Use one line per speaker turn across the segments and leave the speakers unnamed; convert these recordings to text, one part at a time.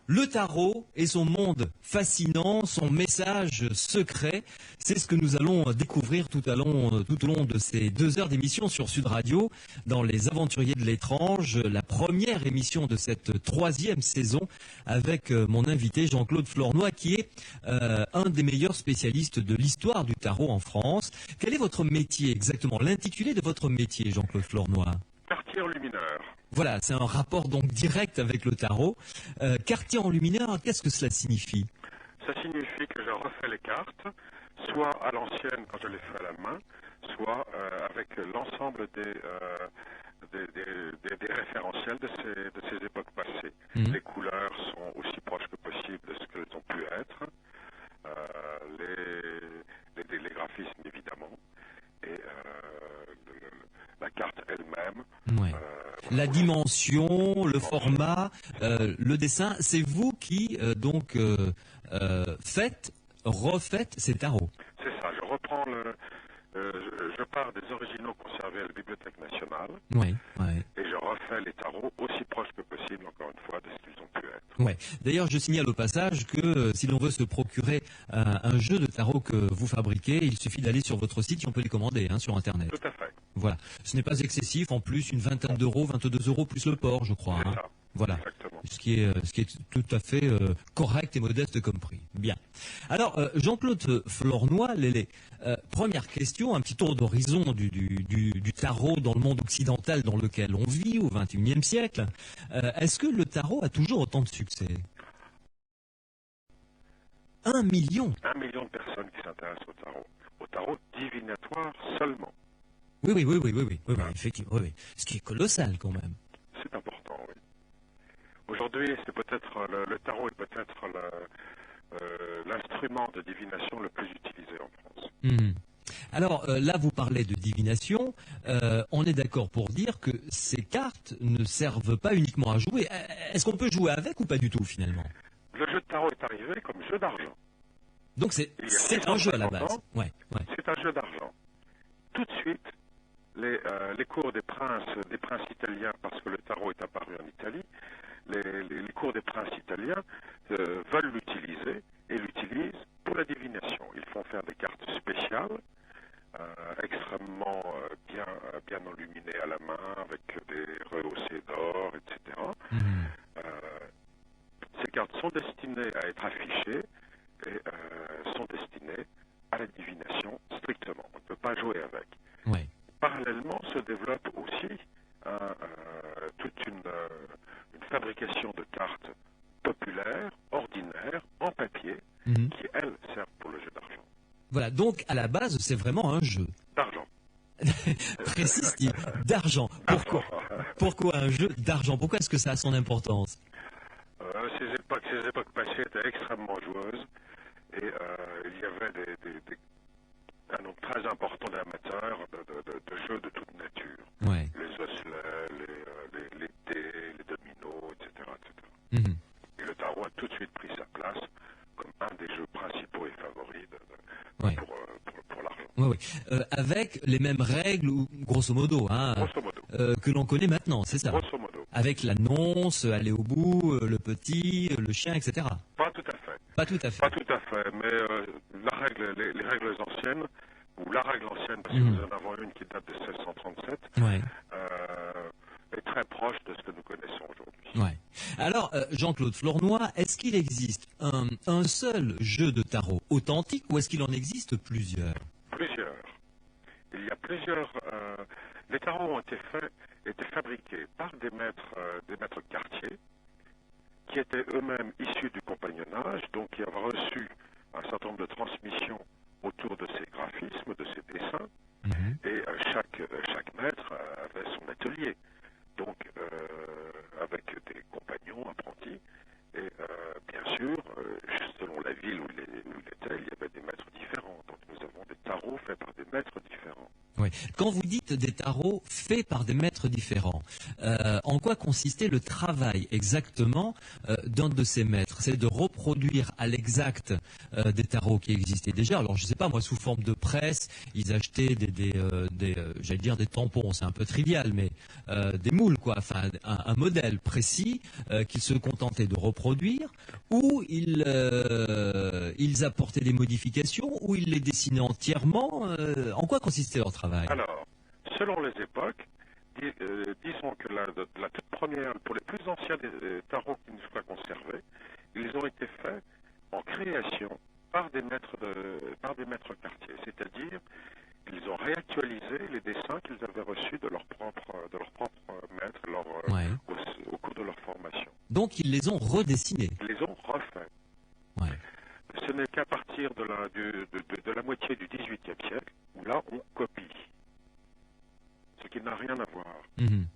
Le tarot et son monde fascinant, son message secret, c'est ce que nous allons découvrir tout au long de ces 2 heures d'émission sur Sud Radio, dans Les Aventuriers de l'étrange, la première émission de cette 3e saison, avec mon invité Jean-Claude Flornoy, qui est un des meilleurs spécialistes de l'histoire du tarot en France. Quel est votre métier exactement, l'intitulé de votre métier, Jean-Claude Flornoy?
Quartier enlumineur.
Voilà, c'est un rapport donc direct avec le tarot. Quartier enlumineur, qu'est-ce que cela signifie?
Ça signifie que je refais les cartes, soit à l'ancienne quand je les fais à la main, soit avec l'ensemble des référentiels de ces époques passées. Les couleurs sont aussi proches que possible de ce qu'elles ont pu être, les graphismes évidemment, et la carte elle-même.
Ouais. La dimension, le format, le dessin, c'est vous qui refaites ces tarots.
C'est ça, je reprends je pars des originaux conservés à la Bibliothèque nationale,
Ouais.
et je refais les tarots aussi proches que possible, encore une fois, de ce qu'ils ont pu être.
Ouais. D'ailleurs, je signale au passage que si l'on veut se procurer un jeu de tarot que vous fabriquez, il suffit d'aller sur votre site et on peut les commander sur Internet.
Tout à fait.
Voilà. Ce n'est pas excessif, en plus une vingtaine d'euros, 22 € plus le port, je crois.
C'est ça.
Voilà.
Exactement.
Ce qui est tout à fait correct et modeste comme prix. Bien. Alors, Jean-Claude Flornoy, première question, un petit tour d'horizon du tarot dans le monde occidental dans lequel on vit au XXIe siècle. Est-ce que le tarot a toujours autant de succès? 1 million.
1 million de personnes qui s'intéressent au tarot divinatoire seulement.
Oui, effectivement, oui. Ce qui est colossal quand même.
C'est important, oui. Aujourd'hui, c'est peut-être le tarot est peut-être l'instrument de divination le plus utilisé en France.
Alors là, vous parlez de divination. On est d'accord pour dire que ces cartes ne servent pas uniquement à jouer. Est-ce qu'on peut jouer avec ou pas du tout finalement?
Le jeu de tarot est arrivé comme jeu d'argent.
Donc c'est un jeu à la base. Ouais.
C'est un jeu d'argent. Tout de suite, les cours des princes italiens, parce que le tarot est apparu en Italie, les cours des princes italiens veulent l'utiliser et l'utilisent pour la divination. Ils font faire des cartes spéciales, extrêmement bien enluminées à la main, avec des rehaussés d'or, etc. Ces cartes sont destinées à être affichées et sont destinées à la divination strictement. On ne peut pas jouer avec.
Ouais.
Parallèlement se développe aussi toute une fabrication de cartes populaires, ordinaires, en papier, qui, elles, servent pour le jeu d'argent.
Voilà, donc à la base, c'est vraiment un jeu.
D'argent.
Précise-t-il, d'argent. Pourquoi un jeu d'argent? Pourquoi est-ce que ça a son importance?
Ces époques passées étaient extrêmement joueuses et il y avait un nombre très important d'amateurs de jeux de toute nature.
Ouais.
Les osselets, les dés, les dominos, etc. Et le tarot a tout de suite pris sa place comme un des jeux principaux et favoris pour l'argent.
Oui. Avec les mêmes règles, grosso modo, que l'on connaît maintenant, c'est ça?
Grosso modo.
Avec l'annonce, aller au bout, le petit, le chien, etc.
Pas tout à fait.
Pas tout à fait.
Pas tout à fait, mais les règles anciennes, ou la règle ancienne, parce que nous en avons une qui date de 1637, est très proche de ce que nous connaissons aujourd'hui.
Ouais. Alors, Jean-Claude Flornoy, est-ce qu'il existe un seul jeu de tarot authentique ou est-ce qu'il en existe plusieurs?
Plusieurs. Il y a plusieurs... les tarots ont été fabriqués par des maîtres quartiers qui étaient eux-mêmes issus du compagnonnage, donc qui avaient reçu un certain nombre de transmissions autour de ces graphismes, de ces dessins, et chaque maître avait son atelier, donc avec des compagnons apprentis, et bien sûr, selon la ville où il était, il y avait des maîtres différents, donc nous avons des tarots faits par des maîtres différents.
Oui. Quand vous dites des tarots faits par des maîtres différents, en quoi consistait le travail exactement d'un de ces maîtres? C'est de reproduire à l'exact des tarots qui existaient déjà. Alors je ne sais pas moi, sous forme de presse, ils achetaient j'allais dire des tampons, c'est un peu trivial, mais des moules, quoi, enfin un modèle précis qu'ils se contentaient de reproduire, ou ils apportaient des modifications, ou ils les dessinaient entièrement. En quoi consistait leur travail?
Alors, selon les époques, disons que la toute première, pour les plus anciens des tarots qui nous soient conservés, ils ont été faits en création par des maîtres quartiers, c'est-à-dire qu'ils ont réactualisé les dessins qu'ils avaient reçus de leur propre maître
Ouais.
au cours de leur formation.
Donc ils les ont redessinés.
Ils les ont refaits.
Ouais.
Ce n'est qu'à partir de la moitié du XVIIIe siècle où là on copie, ce qui n'a rien à voir.
Mhm.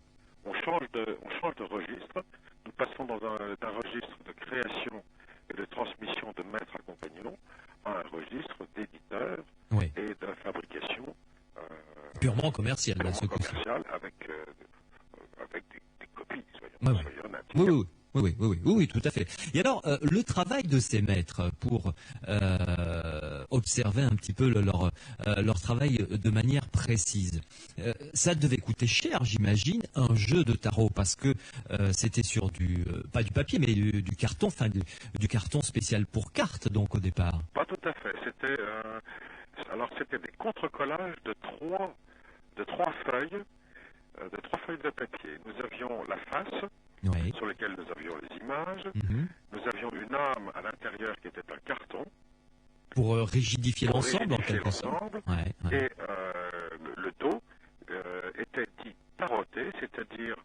On change de registre, nous passons d'un registre de création et de transmission de maître à compagnon à un registre d'éditeur
Ouais.
et de fabrication
Purement commercial, là, ce coup-ci.
commerciale avec des copies,
Ouais, ouais.
soyons honnêtes.
Oui, tout à fait. Et alors, le travail de ces maîtres pour observer un petit peu leur travail de manière précise, ça devait coûter cher, j'imagine, un jeu de tarot, parce que c'était sur pas du papier, mais du carton, enfin du carton spécial pour cartes, donc au départ.
Pas tout à fait. C'était des contre-collages de trois feuilles, de papier. Nous avions la face,
Oui.
sur laquelle nous avions les images.
Mhm.
Nous avions une âme à l'intérieur qui était un carton.
Pour rigidifier
Pour
l'ensemble, en
rigidifier
quelque sorte.
l'ensemble.
Ouais, ouais.
Et le dos était dit taroté, c'est-à-dire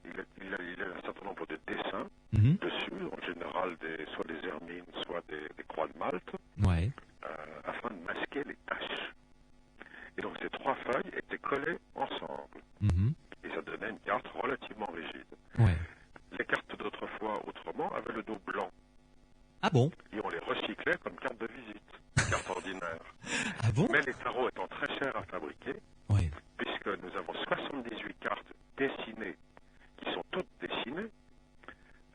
il y a un certain nombre de dessins
Mhm.
dessus, en général soit des hermines, soit des croix de Malte,
Ouais.
afin de masquer les taches. Et donc ces trois feuilles étaient collées ensemble.
Mhm.
Et ça donnait une carte relativement rigide.
Ouais.
Les cartes d'autrefois, autrement, avaient le dos blanc.
Ah bon?
Et on les recyclait comme carte de visite, carte ordinaire.
Ah bon?
Mais les tarots étant très chers à fabriquer,
Ouais.
puisque nous avons 78 cartes dessinées, qui sont toutes dessinées.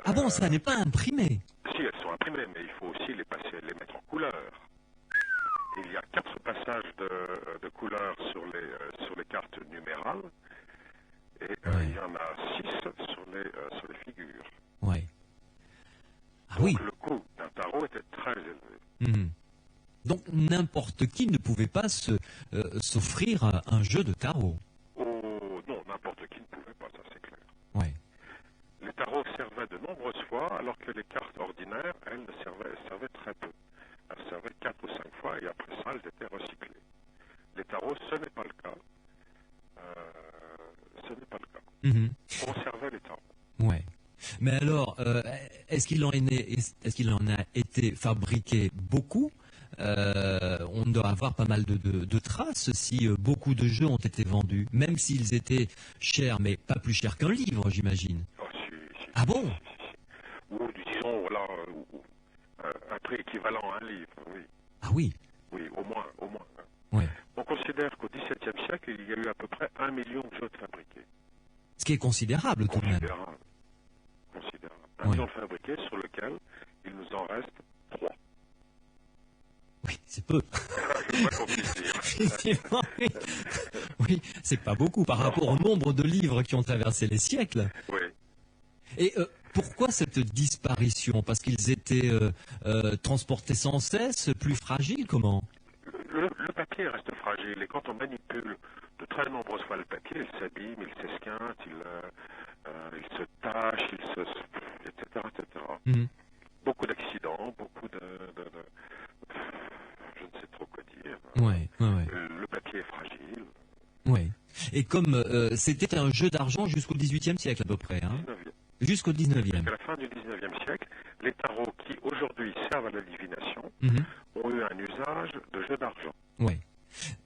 Ah bon, ça n'est pas imprimé?
Si elles sont imprimées, mais il faut aussi les mettre en couleur. Il y a 4 passages de couleurs sur les cartes numérales, et
Ouais.
il y en a 6 sur les figures.
Ouais. Ah
Donc
oui.
le coût d'un tarot était très élevé.
Mhm. Donc n'importe qui ne pouvait pas s'offrir un jeu de tarot.
Oh, non, n'importe qui ne pouvait pas, ça c'est clair.
Ouais.
Les tarots servaient de nombreuses fois, alors que les cartes ordinaires, elles servaient très peu. Elles servaient 4 ou 5 fois, et après ça, elles étaient recyclées. Les tarots, ce n'est pas le cas. Ce n'est pas le cas.
Mhm.
On servait les tarots.
Ouais. Mais alors, est-ce qu'il en a été fabriqué beaucoup? On doit avoir pas mal de traces si beaucoup de jeux ont été vendus, même s'ils étaient chers, mais pas plus chers qu'un livre, j'imagine.
Oh, si,
Ah bon?
si. Ou disons, voilà, un prix équivalent à un livre, oui.
Ah oui.
Oui, au moins.
Ouais.
On considère qu'au XVIIe siècle, il y a eu à peu près 1 million de jeux de fabriqués.
Ce qui est considérable tout de même.
Considérable. Un
Ouais.
million de fabriqués sur lequel il nous en reste 3.
Oui, c'est peu.
C'est pas qu'on puisse dire.
Effectivement, oui. Oui, c'est pas beaucoup par rapport au nombre de livres qui ont traversé les siècles.
Oui.
Et pourquoi cette disparition? Parce qu'ils étaient transportés sans cesse, plus fragiles, comment?
Le papier reste fragile et quand on manipule de très nombreuses fois le papier, il s'abîme, il s'esquinte, il se tache, etc.
Mhm.
Beaucoup d'accidents, beaucoup de je ne sais trop quoi dire.
Ouais.
Le papier est fragile.
Ouais. Et comme c'était un jeu d'argent jusqu'au XVIIIe siècle à peu près, hein?
19e.
Jusqu'au XIXe.
À la fin du 19e siècle, les tarots qui aujourd'hui servent à la divination
Mhm.
ont eu un usage de jeu d'argent.
Ouais.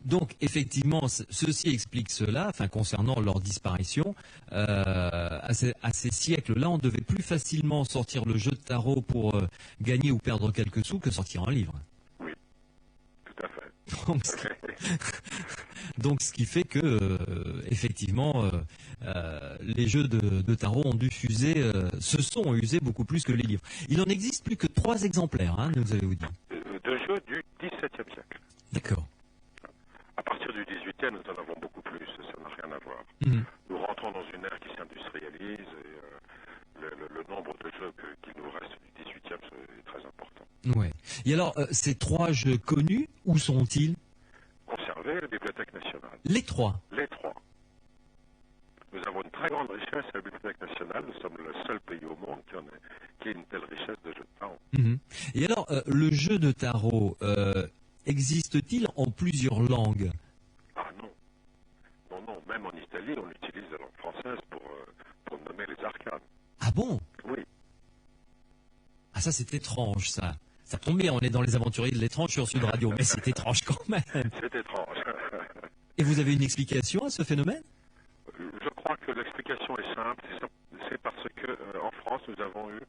Donc, effectivement, ceci explique cela, enfin, concernant leur disparition. À ces siècles-là, on devait plus facilement sortir le jeu de tarot pour gagner ou perdre quelques sous que sortir un livre.
Oui, tout à fait.
Donc, ce qui fait que, effectivement, les jeux de tarot ont dû se sont usés beaucoup plus que les livres. Il n'en existe plus que 3 exemplaires, hein, nous avez-vous dit.
De jeux du XVIIe siècle.
D'accord.
chrétienne, nous en avons beaucoup plus, ça n'a rien à voir.
Mhm.
Nous rentrons dans une ère qui s'industrialise et le nombre de jeux qu'il nous reste du 18e est très important.
Ouais. Et alors, ces trois jeux connus, où sont-ils?
Conserver la Bibliothèque nationale.
Les trois.
Les trois. Nous avons une très grande richesse à la Bibliothèque nationale. Nous sommes le seul pays au monde qui ait une telle richesse de jeux de tarot.
Mhm. Et alors, le jeu de tarot existe-t-il en plusieurs langues?
Ah non. Non, non. Même en Italie, on utilise la langue française pour nommer les arcanes.
Ah bon?
Oui.
Ah ça c'est étrange ça. Ça tombe bien, on est dans les aventuriers de l'étrange sur Sud Radio, mais c'est étrange quand même.
C'est étrange.
Et vous avez une explication à ce phénomène?
Je crois que l'explication est simple. C'est parce que en France, nous avons eu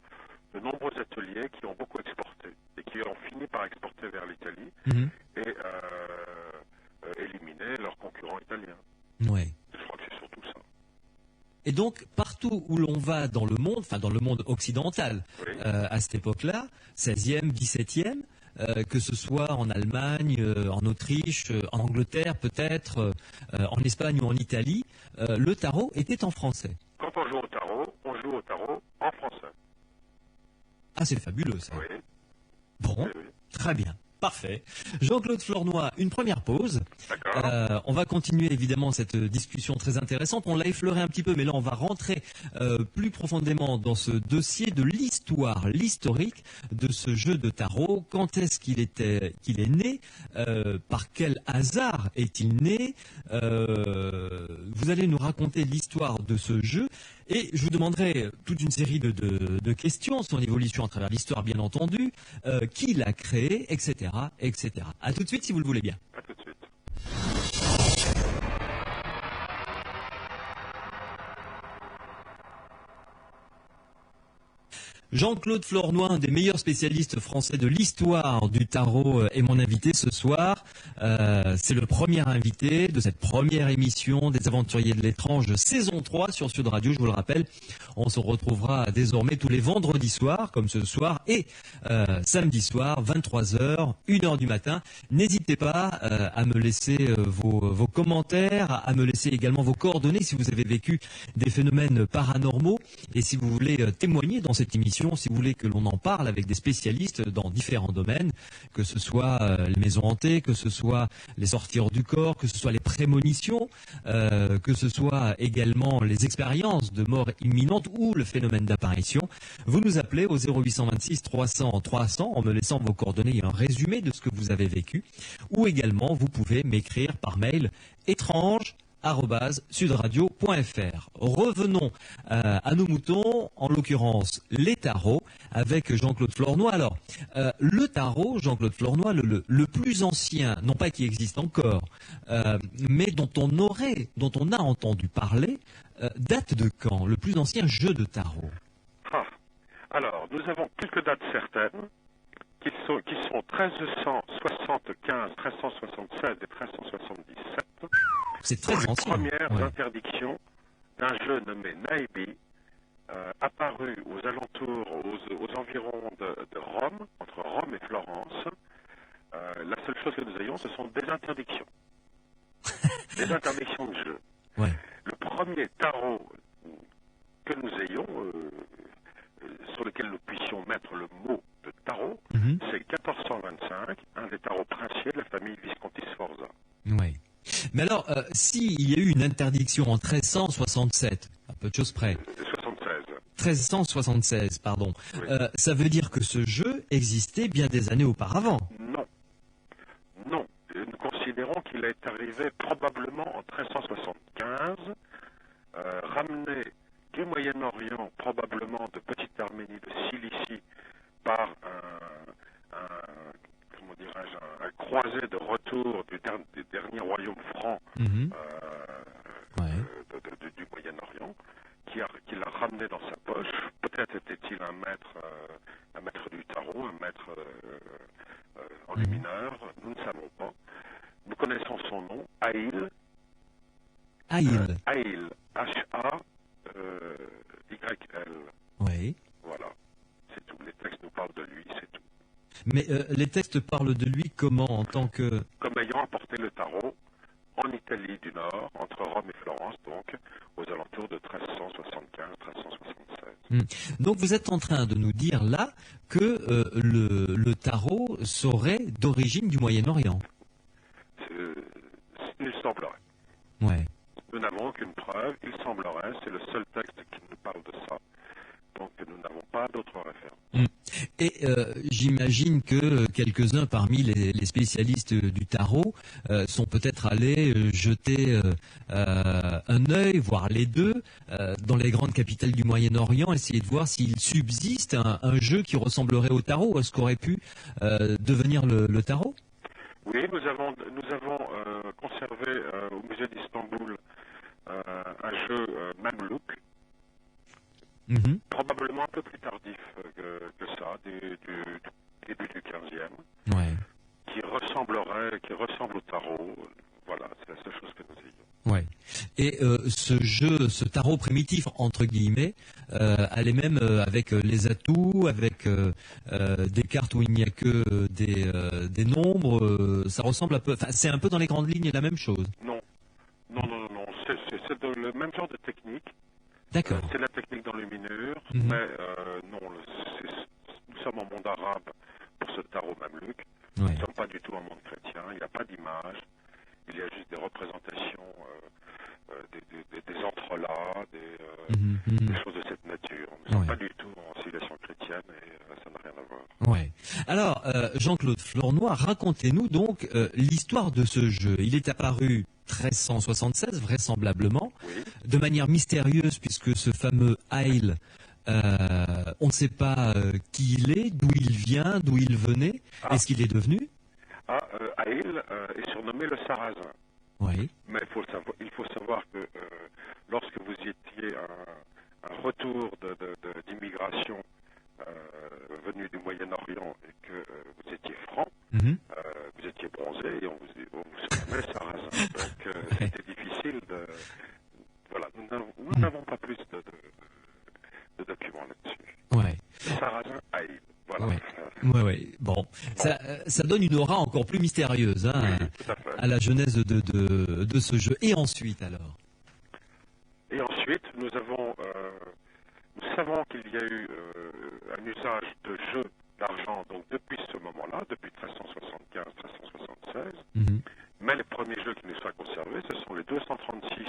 de nombreux ateliers qui ont beaucoup exporté et qui ont fini par exporter vers l'Italie
Mhm.
et éliminer leurs concurrents italiens.
Ouais.
Je crois que c'est surtout ça.
Et donc, partout où l'on va dans le monde, enfin dans le monde occidental,
Oui.
à cette époque-là, 16e, 17e, que ce soit en Allemagne, en Autriche, en Angleterre peut-être, en Espagne ou en Italie, le tarot était en français.
Quand on joue au tarot en français.
Ah, c'est fabuleux ça.
Oui.
Bon,
Oui, oui.
très bien. Parfait. Jean-Claude Flornoy, une première pause.
D'accord.
On va continuer évidemment cette discussion très intéressante. On l'a effleuré un petit peu, mais là on va rentrer plus profondément dans ce dossier de l'histoire, l'historique de ce jeu de tarot. Quand est-ce qu'il est né? Par quel hasard est-il né? Vous allez nous raconter l'histoire de ce jeu. Et je vous demanderai toute une série de questions, son évolution à travers l'histoire bien entendu, qui l'a créé, etc., etc. À tout de suite si vous le voulez bien.
À tout de suite.
Jean-Claude Flornoy, un des meilleurs spécialistes français de l'histoire du tarot, est mon invité ce soir. C'est le premier invité de cette première émission des Aventuriers de l'étrange, saison 3 sur Sud Radio, je vous le rappelle. On se retrouvera désormais tous les vendredis soirs, comme ce soir, et samedi soir, 23h, 1h du matin. N'hésitez pas à me laisser vos commentaires, à me laisser également vos coordonnées si vous avez vécu des phénomènes paranormaux et si vous voulez témoigner dans cette émission, si vous voulez que l'on en parle avec des spécialistes dans différents domaines, que ce soit les maisons hantées, que ce soit les sorties hors du corps, que ce soit les prémonitions, que ce soit également les expériences de mort imminente ou le phénomène d'apparition, vous nous appelez au 0826 300 300 en me laissant vos coordonnées et un résumé de ce que vous avez vécu, ou également vous pouvez m'écrire par mail étrange@sudradio.fr. Revenons à nos moutons, en l'occurrence les tarots, avec Jean-Claude Flornoy. Alors, le tarot, Jean-Claude Flornoy, le plus ancien, non pas qui existe encore, mais dont on a entendu parler, date de quand? Le plus ancien jeu de tarot?
Ah. Alors, nous avons quelques dates certaines qui sont 1375, 1376 et 1377.
C'est très
Les
ancien.
premières
Ouais.
interdictions d'un jeu nommé Naibi, apparu aux alentours, aux environs de Rome, entre Rome et Florence. La seule chose que nous ayons, ce sont des interdictions. Des interdictions de jeu.
Ouais.
Le premier tarot que nous ayons, sur lequel nous puissions mettre le mot de tarot,
Mhm.
c'est 1425, un des tarots princiers de la famille Visconti Sforza.
Ouais. Mais alors, s'il y a eu une interdiction en 1367, à peu de choses près,
76.
1376, pardon,
Oui.
ça veut dire que ce jeu existait bien des années auparavant.
Non. Non. Nous considérons qu'il est arrivé probablement en 1375, ramené du Moyen-Orient, probablement de Petite Arménie, de Cilicie, par comment dirais-je, un croisé de retour du dernier royaume franc
Mhm. Ouais.
du Moyen-Orient, qui l'a ramené dans sa poche. Peut-être était-il un maître du tarot, un maître enlumineur, nous ne savons pas. Nous connaissons son nom, Aïl.
Aïl.
Aïl, H-A-Y-L.
Oui.
Voilà, c'est tout. Les textes nous parlent de lui, c'est tout.
Mais les textes parlent de lui comment en tant que...
Comme ayant apporté le tarot en Italie nord, entre Rome et Florence, donc aux alentours de 1375-1376.
Donc vous êtes en train de nous dire là que le tarot serait d'origine du Moyen-Orient.
Il semblerait.
Ouais.
Nous n'avons aucune preuve, il semblerait, c'est le seul texte qui nous parle de ça. Donc nous n'avons pas d'autres références.
Et j'imagine que quelques-uns parmi les spécialistes du tarot sont peut-être allés jeter un œil, voire les deux, dans les grandes capitales du Moyen-Orient, essayer de voir s'il subsiste un jeu qui ressemblerait au tarot, à ce qu'aurait pu devenir le tarot.
Oui, nous avons conservé au musée d'Istanbul un jeu Mamelouk, probablement un peu plus tardif que ça, du début du 15e,
Ouais.
qui ressemble au tarot. Voilà, c'est la seule chose que nous ayons.
Ouais. Et ce tarot primitif entre guillemets, elle est même avec les atouts, avec des cartes où il n'y a que des nombres. Ça ressemble un peu. Enfin, c'est un peu dans les grandes lignes la même chose.
Non. C'est le même genre de technique.
D'accord.
C'est la technique d'enluminure,
Mhm.
mais non, nous sommes en monde arabe pour ce tarot mamelouk.
Ouais.
Nous ne sommes pas du tout en monde chrétien. Il n'y a pas d'image. Il y a juste des représentations, des entrelacs, des choses de cette nature. Nous ne sommes pas du tout en civilisation chrétienne et ça n'a rien à voir.
Ouais. Alors, Jean-Claude Flornoy, racontez-nous donc l'histoire de ce jeu. Il est apparu 1376, vraisemblablement,
Oui.
de manière mystérieuse, puisque ce fameux Heil, on ne sait pas qui il est, d'où il vient, d'où il venait, est-ce qu'il est devenu?
Haïl est surnommé le Sarrasin.
Oui.
Mais il faut savoir que lorsque vous étiez un retour d'immigration venu du Moyen-Orient et que vous étiez franc, vous étiez bronzé et on vous surnommait Sarrasin. Donc c'était difficile de... Voilà, nous n'avons pas plus de documents là-dessus.
Ouais.
Sarrasin Haïl. Voilà.
Ouais. Bon, ça donne une aura encore plus mystérieuse
Oui, tout à fait.
à la genèse de ce jeu. Et ensuite, alors?
Et ensuite, nous savons qu'il y a eu un usage de jeux d'argent donc depuis ce moment-là, depuis 1375-1376. Mais les premiers jeux qui nous sont conservés, ce sont les 236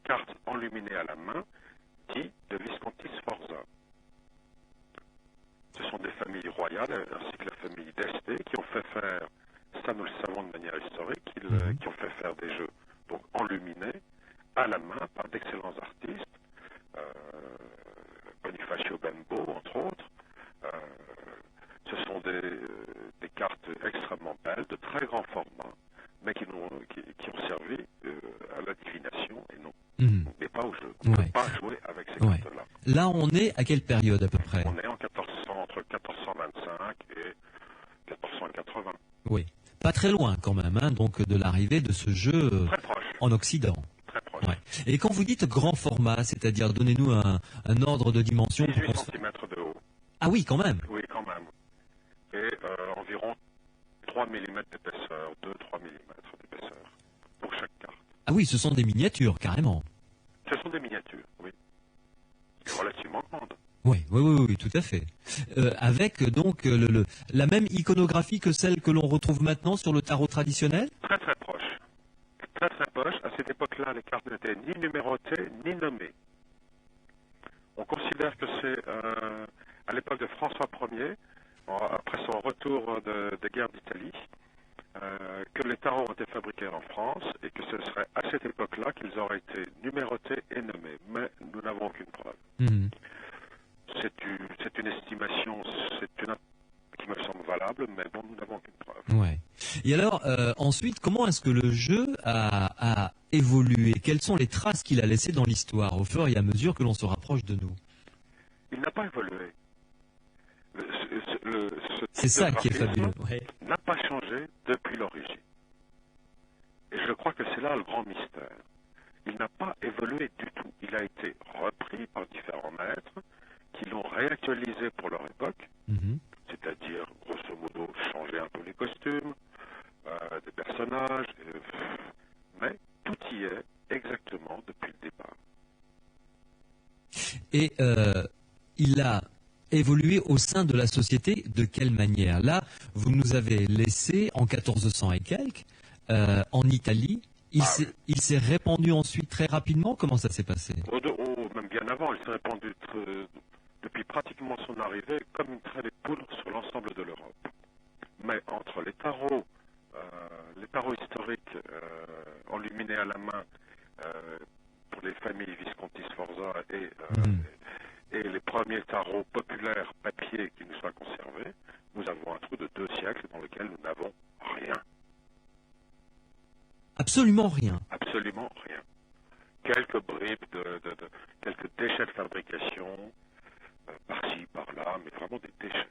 cartes enluminées à la main, dits de Visconti Sforza. Ce sont des familles royales, ainsi que la famille d'Este, qui ont fait faire, ça nous le savons de manière historique, qui ont fait faire des jeux donc enluminés à la main par d'excellents artistes, Bonifacio Bembo, entre autres. Ce sont des cartes extrêmement belles, de très grand format, mais qui ont servi à la divination et non, mais pas au jeu. On ne peut pas jouer avec ces cartes-là.
Là, on est à quelle période à peu près?
On est entre 1425 et 1480.
Oui. Pas très loin quand même, donc de l'arrivée de ce jeu en Occident.
Très proche.
Ouais. Et quand vous dites grand format, c'est-à-dire donnez-nous un ordre de dimension.
18 cm de haut.
Ah oui, quand même.
Oui, quand même. Et environ 3 mm d'épaisseur, 2-3 mm d'épaisseur pour chaque carte.
Ah oui, ce sont des miniatures, carrément.
Ce sont des miniatures, oui. Relativement grandes.
Oui, tout à fait. Avec donc la même iconographie que celle que l'on retrouve maintenant sur le tarot traditionnel?
Très très proche. Très très proche. À cette époque-là, les cartes n'étaient ni numérotées ni nommées. On considère que c'est à l'époque de François Ier, après son retour de guerre d'Italie, que les tarots ont été fabriqués en France et que ce serait à cette époque-là qu'ils auraient été numérotés et nommés. Mais nous n'avons aucune preuve. C'est une estimation, qui me semble valable, mais bon, nous n'avons aucune preuve.
Ouais. Et alors, ensuite, comment est-ce que le jeu a évolué? Quelles sont les traces qu'il a laissées dans l'histoire au fur et à mesure que l'on se rapproche de nous?
Il n'a pas évolué.
C'est ça qui est fabuleux.
N'a pas changé depuis l'origine. Et je crois que c'est là le grand mystère. Il n'a pas évolué du tout. Il a été repris par différents maîtres qui l'ont réactualisé pour leur époque, c'est-à-dire, grosso modo, changer un peu les costumes, des personnages, mais tout y
Et il a évolué au sein de la société de quelle manière? Là, vous nous avez laissé en 1400 et quelques, en Italie. Il s'est répandu ensuite très rapidement. Comment ça s'est passé?
Même bien avant, il s'est répandu depuis pratiquement son arrivée comme une traînée de poudre sur l'ensemble de l'Europe. Mais entre les tarots historiques enluminés à la main pour les familles Visconti Sforza et les premiers tarots populaires papier qui nous soient conservés, nous avons un trou de 2 siècles dans lequel nous n'avons rien.
Absolument rien.
Absolument rien. Quelques bribes, quelques déchets de fabrication, par-ci, par-là, mais vraiment des déchets.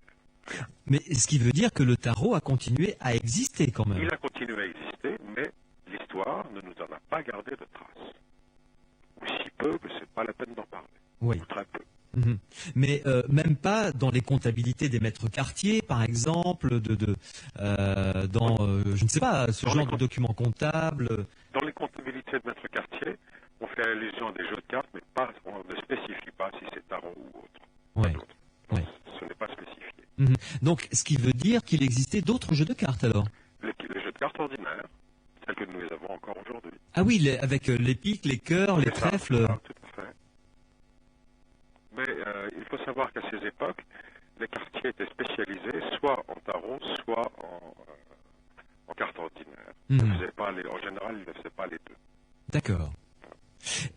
Rien.
Mais ce qui veut dire que le tarot a continué à exister quand même.
Il a continué à exister, mais l'histoire ne nous en a pas gardé de traces. Ou si peu que c'est pas la peine d'en parler.
Oui.
Ou très peu.
Mais même pas dans les comptabilités des maîtres quartiers, par exemple, dans, je ne sais pas, ce genre de documents comptables.
Dans les comptabilités de maîtres quartiers, on fait allusion à des jeux de cartes, mais on ne spécifie pas si c'est tarot ou autre.
Ouais. Ouais.
Ce n'est pas spécifié.
Donc, ce qui veut dire qu'il existait d'autres jeux de cartes alors?
Les jeux de cartes ordinaires, tels que nous les avons encore aujourd'hui.
Ah oui, avec les piques, les cœurs, les trèfles.
Ça, tout à fait. Mais il faut savoir qu'à ces époques, les quartiers étaient spécialisés soit en tarot, soit en cartes ordinaires. En général, ils ne faisaient pas les deux.
D'accord.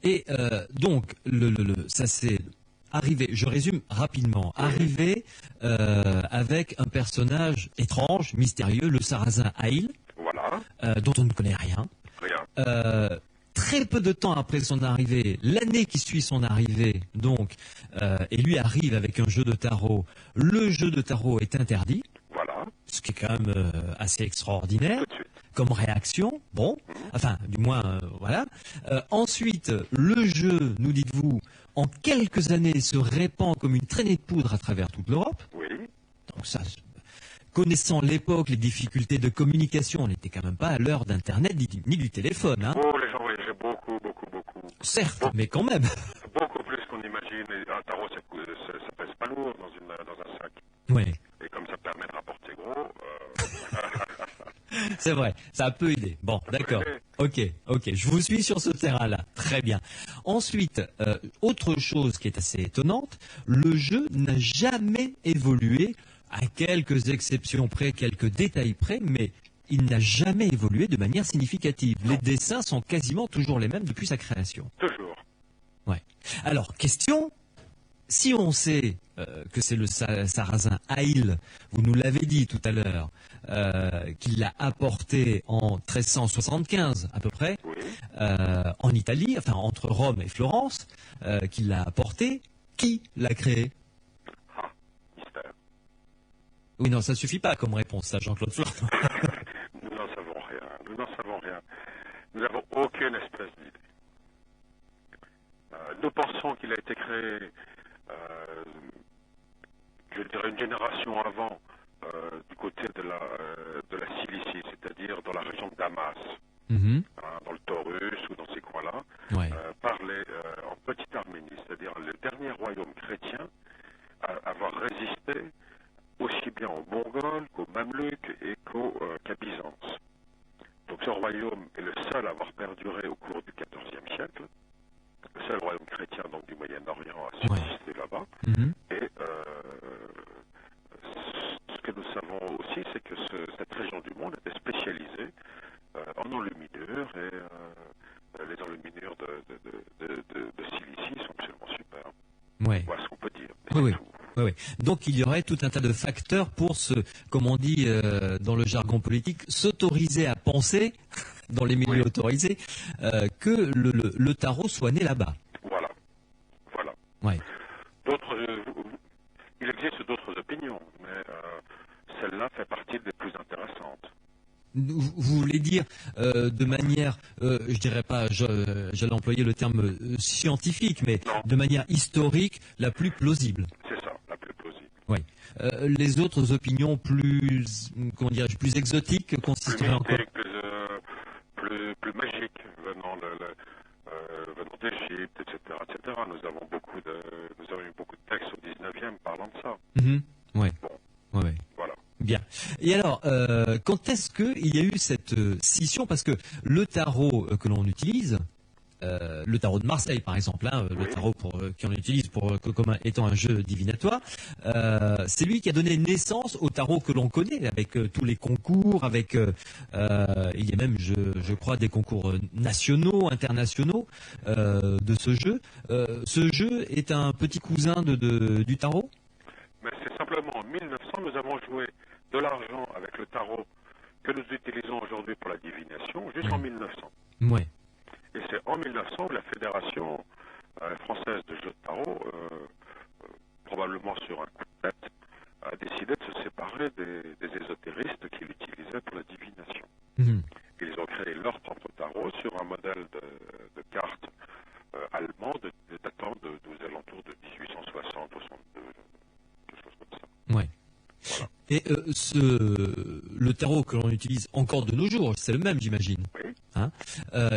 Et donc, ça s'est arrivé, je résume rapidement, arrivé avec un personnage étrange, mystérieux, le Sarrazin Haïl,
voilà.
Dont on ne connaît rien.
Rien.
Très peu de temps après son arrivée, l'année qui suit son arrivée, donc, et lui arrive avec un jeu de tarot. Le jeu de tarot est interdit.
Voilà.
Ce qui est quand même assez extraordinaire.
Tout de suite.
Comme réaction, bon, enfin, du moins, voilà. Ensuite, le jeu, nous dites-vous, en quelques années se répand comme une traînée de poudre à travers toute l'Europe.
Oui.
Donc ça, connaissant l'époque, les difficultés de communication, on n'était quand même pas à l'heure d'Internet ni du téléphone. Hein.
Oh, les gens voyageaient beaucoup.
Certes, mais quand même.
Beaucoup plus qu'on imagine. Un tarot, ça pèse pas lourd dans un sac.
Oui.
Et comme ça permet de rapporter gros...
C'est vrai, ça a peu aidé. Bon, d'accord. Ok, je vous suis sur ce terrain-là. Très bien. Ensuite, autre chose qui est assez étonnante, le jeu n'a jamais évolué, à quelques exceptions près, quelques détails près, mais il n'a jamais évolué de manière significative. Les dessins sont quasiment toujours les mêmes depuis sa création.
Toujours.
Ouais. Alors, question, si on sait que c'est le Sarrazin Haïl, vous nous l'avez dit tout à l'heure, qu'il l'a apporté en 1375 à peu près,
Oui.
en Italie, enfin entre Rome et Florence, qu'il l'a apporté, qui l'a créé?
Ah, mystère.
Oui, non, ça suffit pas comme réponse, ça, Jean-Claude Florent.
Nous n'en savons rien. Nous n'avons aucune espèce d'idée. Nous pensons qu'il a été créé, je dirais, une génération avant, du côté de la Cilicie, c'est-à-dire dans la région de Damas, dans le Taurus ou dans ces coins-là,
Ouais.
en Petite Arménie, c'est-à-dire le dernier royaume chrétien à avoir résisté aussi bien aux Mongols qu'aux Mameluks et qu'à Byzance. Donc ce royaume est le seul à avoir perduré au cours du XIVe siècle, le seul royaume chrétien donc du Moyen-Orient à subsister là-bas. Et ce que nous savons aussi, c'est que cette région du monde était spécialisée en enluminures et les enluminures de Cilicie sont absolument superbes.
Ouais.
Voilà ce qu'on peut dire.
Oui. Donc il y aurait tout un tas de facteurs pour comme on dit dans le jargon politique, s'autoriser à penser, dans les milieux autorisés, que le tarot soit né là-bas.
Voilà.
Ouais.
Il existe d'autres opinions, mais celle-là fait partie des plus intéressantes.
Vous voulez dire de manière, je dirais pas, j'allais employer le terme scientifique, mais
Non.
de manière historique, la plus plausible.
C'est ça, la plus plausible.
Oui. Les autres opinions plus, comment dirais-je, plus exotiques constitueraient encore.
Plus magique, venant venant d'Égypte, etc., etc. Nous avons eu beaucoup de textes au 19e parlant de ça.
Ouais.
Bon,
Ouais.
voilà.
Bien. Et alors, quand est-ce qu'il y a eu cette scission? Parce que le tarot que l'on utilise, le tarot de Marseille par exemple, le tarot qu'on utilise comme étant un jeu divinatoire, c'est lui qui a donné naissance au tarot que l'on connaît, avec tous les concours, avec il y a même, je crois, des concours nationaux, internationaux de ce jeu. Ce jeu est un petit cousin du tarot?
Mais c'est simplement en 1900, nous avons joué de l'argent avec le tarot que nous utilisons aujourd'hui pour la divination, jusqu'en 1900.
Ouais.
Et c'est en 1900 que la Fédération française de jeux de tarot, probablement sur un coup de tête, a décidé de se séparer des ésotéristes qui l'utilisaient pour la divination. Ils ont créé leur propre tarot sur un modèle de cartes allemand datant des alentours de 1860, 62, quelque chose comme ça.
Ouais.
Voilà.
Et le tarot que l'on utilise encore de nos jours, c'est le même, j'imagine.
Oui.
Hein,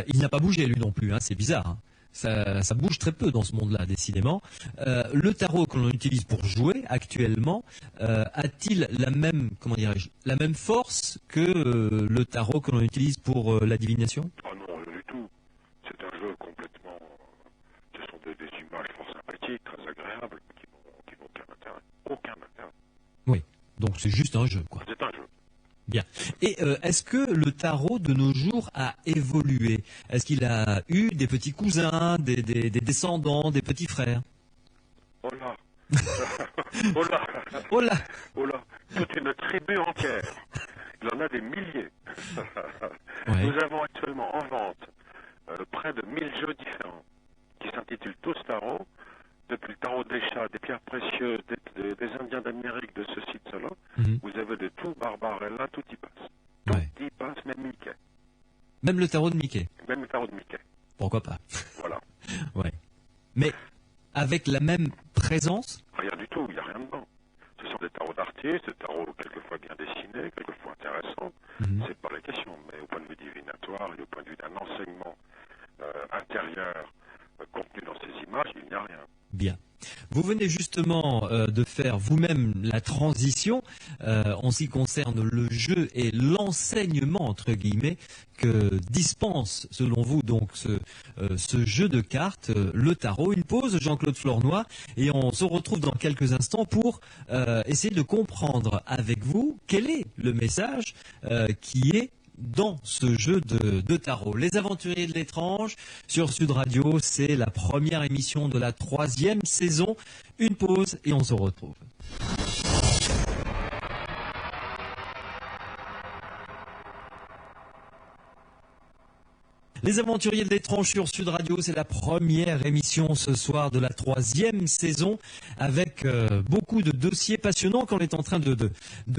il n'a pas bougé lui non plus, hein, c'est bizarre. Hein. Ça bouge très peu dans ce monde-là, décidément. Le tarot que l'on utilise pour jouer actuellement a-t-il la même, comment dirais-je, la même force que le tarot que l'on utilise pour la divination?
Ah non, rien du tout. C'est un jeu complètement. Ce sont des images fort sympathiques, très agréables, qui n'ont aucun intérêt. Aucun intérêt.
Oui, donc c'est juste un jeu, quoi.
C'est un jeu.
Bien. Et est-ce que le tarot de nos jours a évolué? Est-ce qu'il a eu des petits cousins, des descendants, des petits frères?
Oh là Oh là
Oh là!
Oh là Toute une tribu entière. Il y en a des milliers.
Ouais.
Nous avons actuellement en vente près de 1000 jeux différents qui s'intitulent tous tarot, depuis le tarot des chats, des pierres précieuses, des Indiens d'Amérique, de ceci, de cela. Vous avez de tout, Barbarella, tout y passe. Tout y passe, même Mickey.
Même le tarot de Mickey.
Même le tarot de Mickey.
Pourquoi pas?
Voilà.
Ouais. Mais avec la même présence?
Rien du tout, il n'y a rien dedans. Ce sont des tarots d'artistes, des tarots quelquefois bien dessinés, quelquefois intéressants. C'est pas la question, mais au point de vue divinatoire et au point de vue d'un enseignement intérieur contenu dans ces images, il n'y a rien.
Bien. Vous venez justement de faire vous-même la transition en ce qui concerne le jeu et l'enseignement, entre guillemets, que dispense, selon vous, donc ce jeu de cartes, le tarot. Une pause, Jean-Claude Flornoy, et on se retrouve dans quelques instants pour essayer de comprendre avec vous quel est le message qui est dans ce jeu de tarot. Les Aventuriers de l'étrange sur Sud Radio, c'est la première émission de la 3e saison. Une pause et on se retrouve. Les Aventuriers de l'étrange sur Sud Radio, c'est la première émission ce soir de la 3e saison avec beaucoup de dossiers passionnants qu'on est en train de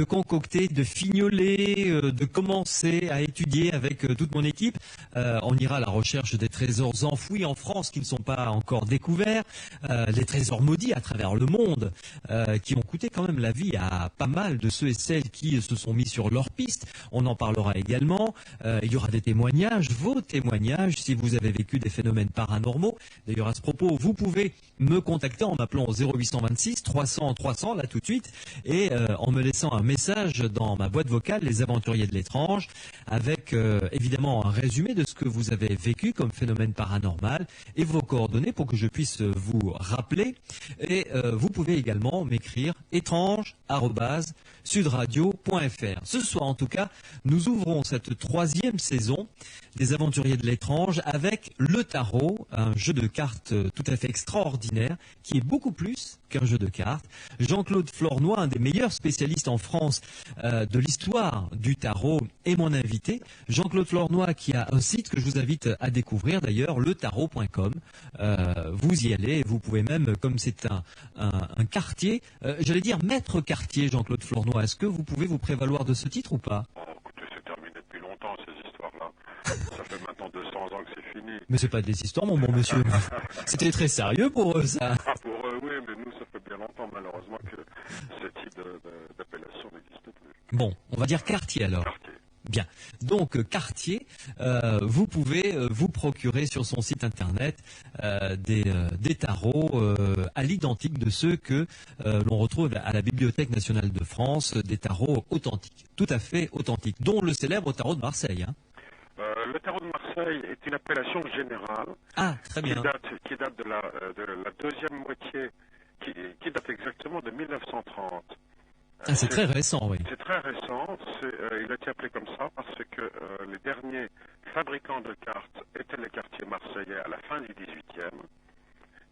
concocter, de fignoler, de commencer à étudier avec toute mon équipe. On ira à la recherche des trésors enfouis en France qui ne sont pas encore découverts, les trésors maudits à travers le monde qui ont coûté quand même la vie à pas mal de ceux et celles qui se sont mis sur leur piste. On en parlera également. Il y aura des témoignages, vos témoignages, si vous avez vécu des phénomènes paranormaux. D'ailleurs, à ce propos, vous pouvez me contacter en m'appelant au 0826 300 300, là tout de suite, et en me laissant un message dans ma boîte vocale, Les Aventuriers de l'étrange, avec évidemment un résumé de ce que vous avez vécu comme phénomène paranormal et vos coordonnées pour que je puisse vous rappeler. Et vous pouvez également m'écrire étrange@sudradio.fr. Ce soir, en tout cas, nous ouvrons cette 3e saison des Aventuriers de l'étrange avec le tarot, un jeu de cartes tout à fait extraordinaire qui est beaucoup plus qu'un jeu de cartes. Jean-Claude Flornoy, un des meilleurs spécialistes en France de l'histoire du tarot, est mon invité. Jean-Claude Flornoy qui a un site que je vous invite à découvrir d'ailleurs, letarot.com. Vous y allez, vous pouvez même, comme c'est un quartier, j'allais dire maître quartier, Jean-Claude Flornoy, est-ce que vous pouvez vous prévaloir de ce titre ou pas?
Oh, écoutez, c'est terminé depuis longtemps ces histoires-là. Ça fait maintenant 200 ans que c'est fini.
Mais c'est pas des histoires, mon bon monsieur. C'était très sérieux pour eux, ça.
Ah, pour eux, oui, mais nous, ça fait bien longtemps, malheureusement, que ce type d'appellation n'existe plus.
Bon, on va dire quartier alors.
Quartier.
Bien. Donc Cartier, vous pouvez vous procurer sur son site internet des tarots à l'identique de ceux que l'on retrouve à la Bibliothèque nationale de France, des tarots authentiques, tout à fait authentiques, dont le célèbre tarot de Marseille. Hein.
Le tarot de Marseille est une appellation générale
Ah, très bien.
qui date de la deuxième moitié, qui date exactement de 1930.
Ah, c'est très récent, oui.
C'est très récent. Il a été appelé comme ça parce que les derniers fabricants de cartes étaient les quartiers marseillais à la fin du XVIIIe.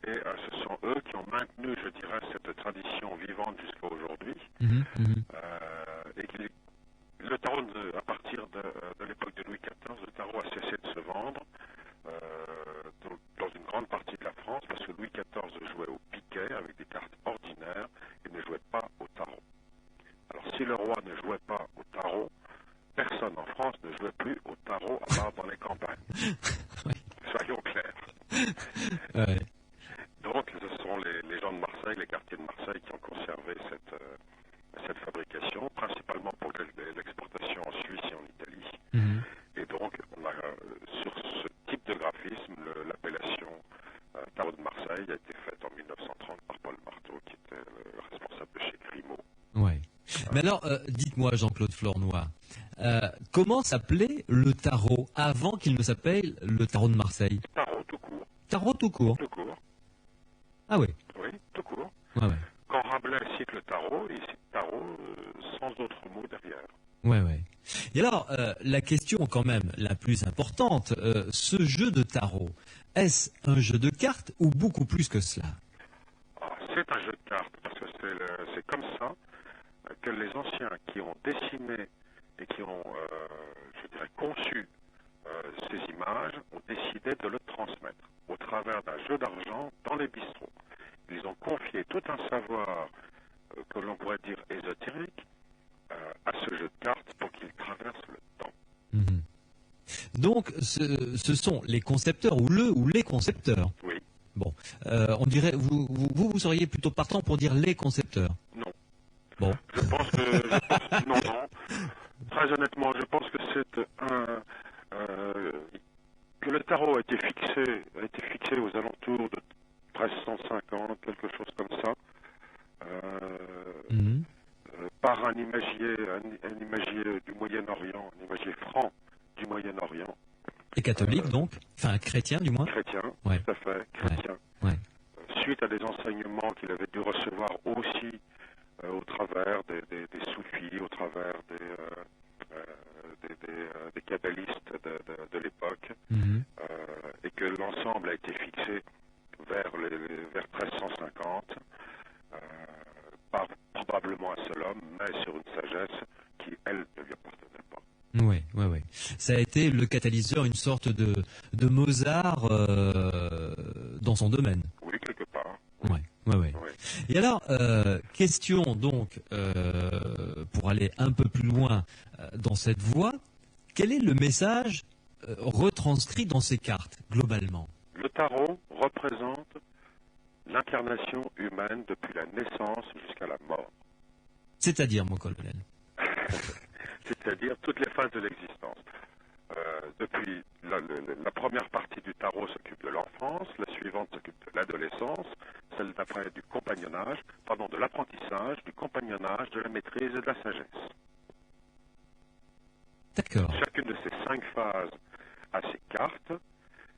Et ce sont eux qui ont maintenu, je dirais, cette tradition vivante jusqu'à aujourd'hui. Et le tarot, à partir de l'époque de Louis XIV, le tarot a cessé de se vendre dans une grande partie de la France parce que Louis XIV jouait au piquet avec des cartes ordinaires et ne jouait pas au tarot. Alors si le roi ne jouait pas au tarot, personne en France ne jouait plus au tarot à part dans les campagnes. Oui. Soyons clairs.
Ouais.
Donc ce sont les gens de Marseille, les quartiers de Marseille qui ont conservé cette fabrication, principalement pour l'exportation en Suisse et en Italie. Et donc on a sur ce type de graphisme, l'appellation tarot de Marseille a été faite en 1930 par Paul Marteau, qui était le responsable de chez Grimaud.
Ouais. Mais alors, dites-moi, Jean-Claude Flornoy, comment s'appelait le tarot avant qu'il ne s'appelle le tarot de Marseille?
Tarot tout court.
Tarot tout court.
Tout court.
Ah oui.
Oui, tout court.
Ouais, ouais.
Quand Rabelais cite le tarot, il cite tarot sans autre mot derrière.
Ouais, ouais. Et alors, la question quand même la plus importante, ce jeu de tarot, est-ce un jeu de cartes ou beaucoup plus que cela?
C'est un jeu de cartes, parce que c'est comme ça que les anciens qui ont dessiné et qui ont, je dirais, conçu ces images ont décidé de le transmettre au travers d'un jeu d'argent dans les bistrots. Ils ont confié tout un savoir que l'on pourrait dire ésotérique à ce jeu de cartes pour qu'il traverse le temps.
Donc, ce sont les concepteurs ou les concepteurs.
Oui.
Bon, on dirait, vous seriez plutôt partant pour dire les concepteurs.
Non.
Bon.
Je pense que non. Très honnêtement, je pense que c'est que le tarot a été fixé aux alentours de 1350, quelque chose comme ça, par un imagier du Moyen-Orient, un imagier franc du Moyen-Orient.
Et catholique donc, enfin chrétien du moins.
Chrétien,
ouais.
Tout à fait, chrétien.
Ouais.
Suite à des enseignements qu'il avait dû recevoir aussi au travers des soufis, au travers des kabbalistes de l'époque, et que l'ensemble a été fixé vers 1350 par probablement un seul homme, mais sur une sagesse qui, elle, ne lui appartenait pas.
Oui, oui, oui. Ça a été le catalyseur, une sorte de Mozart dans son domaine.
Oui, quelque part.
Oui, oui, oui. Et alors, question donc, pour aller un peu plus loin dans cette voie, quel est le message retranscrit dans ces cartes, globalement?
Le tarot représente l'incarnation humaine depuis la naissance jusqu'à la mort.
C'est-à-dire, mon colonel?
C'est-à-dire toutes les phases de l'existence. Depuis la première partie du tarot s'occupe de l'enfance, la suivante s'occupe de l'adolescence, celle d'après de l'apprentissage, du compagnonnage, de la maîtrise et de la sagesse.
D'accord.
Chacune de ces 5 phases a ses cartes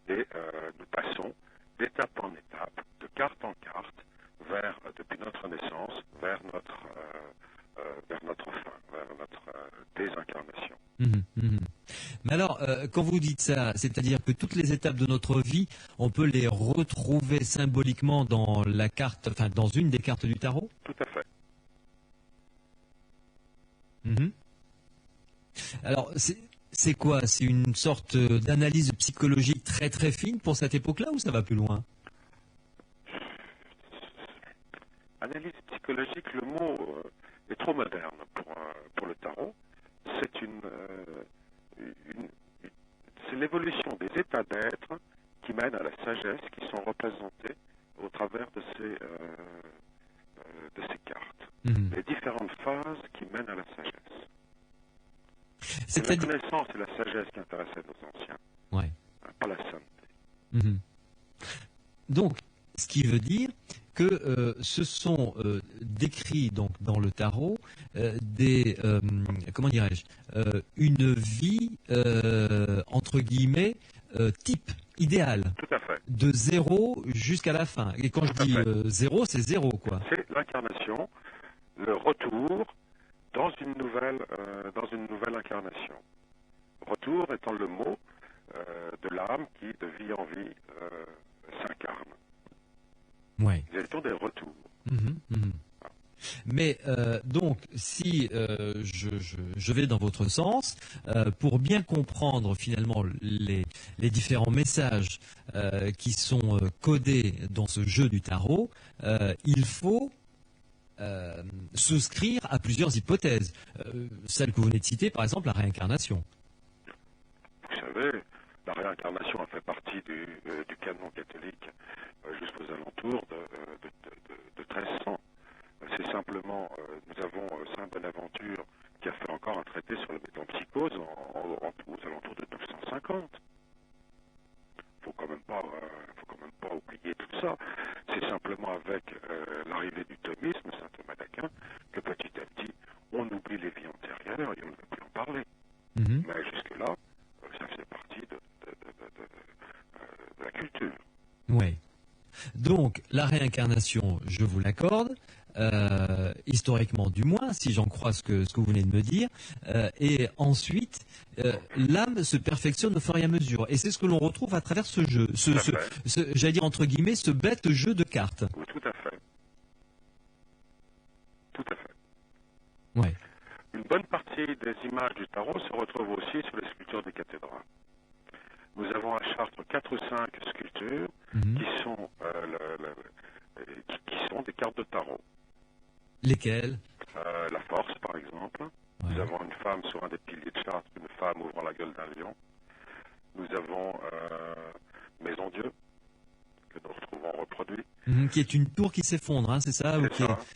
et nous passons d'étape en étape, de carte en carte, depuis notre naissance, vers notre fin, vers notre désincarnation.
Mais alors, quand vous dites ça, c'est-à-dire que toutes les étapes de notre vie, on peut les retrouver symboliquement dans la carte, enfin dans une des cartes du tarot?
Tout à fait.
Alors, c'est quoi? C'est une sorte d'analyse psychologique très très fine pour cette époque-là ou ça va plus loin?
Analyse psychologique, le mot est trop moderne pour le tarot. C'est l'évolution des états d'être qui mènent à la sagesse, qui sont représentés au travers de ces cartes. Les différentes phases qui mènent à la sagesse. C'est la connaissance et la sagesse qui intéressaient nos anciens,
Ouais.
pas la sainteté.
Mhm. Donc, ce qui veut dire que ce sont décrits donc dans le tarot des comment dirais-je une vie entre guillemets type idéal
Tout à fait.
de zéro jusqu'à la fin. Et quand je dis zéro, c'est zéro quoi.
C'est l'incarnation, le retour dans une nouvelle incarnation. Retour étant le mot de l'âme qui, de vie en vie, s'incarne.
Ouais.
Ils étaient des retours.
Mais donc, si je vais dans votre sens, pour bien comprendre finalement les différents messages qui sont codés dans ce jeu du tarot, il faut souscrire à plusieurs hypothèses. Celle que vous venez de citer, par exemple, la réincarnation.
Vous savez, la réincarnation a fait partie du canon catholique jusqu'aux alentours de 1300. C'est simplement, nous avons Saint Bonaventure qui a fait encore un traité sur la métempsychose aux alentours de 950. Faut quand même pas oublier tout ça. C'est simplement avec l'arrivée du thomisme, saint Thomas d'Aquin, que petit à petit, on oublie les vies antérieures et on ne veut plus en parler. Mais jusque-là, ça faisait partie de la culture.
Oui. Donc, la réincarnation, je vous l'accorde. Historiquement du moins, si j'en crois ce que vous venez de me dire, et ensuite l'âme se perfectionne au fur et à mesure, et c'est ce que l'on retrouve à travers ce jeu, j'allais dire entre guillemets, ce bête jeu de cartes.
Oui, tout à fait. Tout à fait.
Ouais.
Une bonne partie des images du tarot se retrouvent aussi sur les sculptures des cathédrales. Nous avons à Chartres 4 ou 5 sculptures qui sont des cartes de tarot.
Lesquelles?
La force, par exemple. Ouais. Nous avons une femme sur un des piliers de Chartres, une femme ouvrant la gueule d'un lion. Nous avons Maison Dieu, que nous retrouvons reproduit.
Qui est une tour qui s'effondre, hein, c'est ça, ou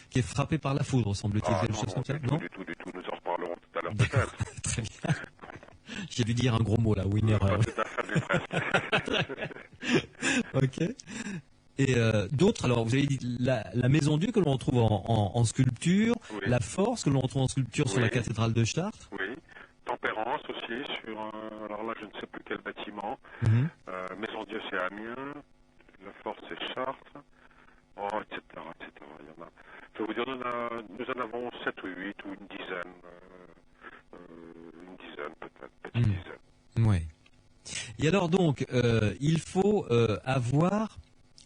qui est frappée par la foudre, semble-t-il, quelque chose comme ça?
Non, du tout. Nous en reparlerons tout à l'heure, peut-être.
Très bien. J'ai dû dire un gros mot là, ou une erreur.
Pas tout à fait, mais presque.
Ok. Et d'autres, alors vous avez dit la Maison Dieu que l'on retrouve en sculpture, oui. La Force que l'on retrouve en sculpture sur la cathédrale de Chartres.
Oui, Tempérance aussi, alors là je ne sais plus quel bâtiment. Maison Dieu c'est Amiens, la Force c'est Chartres, etc. Il y en a. Je vais vous dire, nous en avons 7 ou 8 ou une dizaine peut-être, petite dizaine.
Oui. Et alors donc, il faut avoir...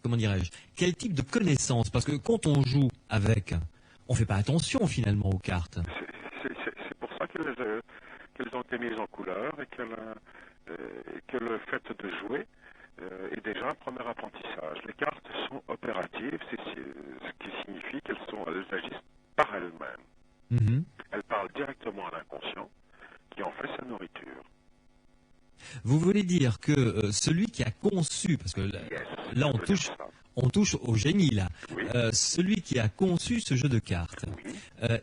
Comment dirais-je, quel type de connaissances? Parce que quand on joue avec, on ne fait pas attention finalement aux cartes.
C'est pour ça qu'elles ont été mises en couleur et que le fait de jouer est déjà un premier apprentissage. Les cartes sont opératives, c'est ce qui signifie qu'elles agissent par elles-mêmes. Elles parlent directement à l'inconscient qui en fait sa nourriture.
Vous voulez dire que celui qui a conçu, parce que là on touche au génie là,
oui.
Celui qui a conçu ce jeu de cartes,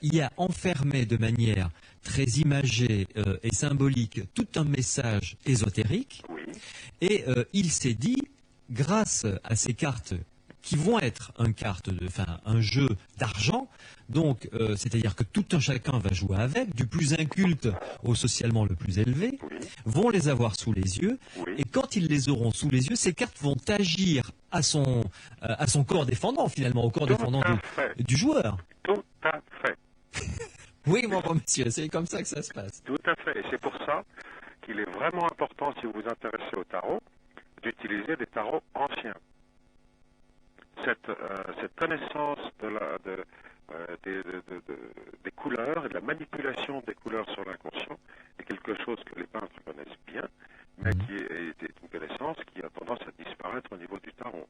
y a enfermé de manière très imagée et symbolique tout un message ésotérique, et il s'est dit, grâce à ces cartes qui vont être un jeu d'argent, donc c'est-à-dire que tout un chacun va jouer avec, du plus inculte au socialement le plus élevé, vont les avoir sous les yeux, et quand ils les auront sous les yeux, ces cartes vont agir à son corps défendant finalement, au corps défendant du joueur.
Tout à fait.
Oui, mon bon monsieur, c'est comme ça que ça se passe.
Tout à fait, et c'est pour ça qu'il est vraiment important, si vous vous intéressez au tarot, d'utiliser des tarots anciens. Cette connaissance des couleurs et de la manipulation des couleurs sur l'inconscient est quelque chose que les peintres connaissent bien, mais qui est une connaissance qui a tendance à disparaître au niveau du tarot.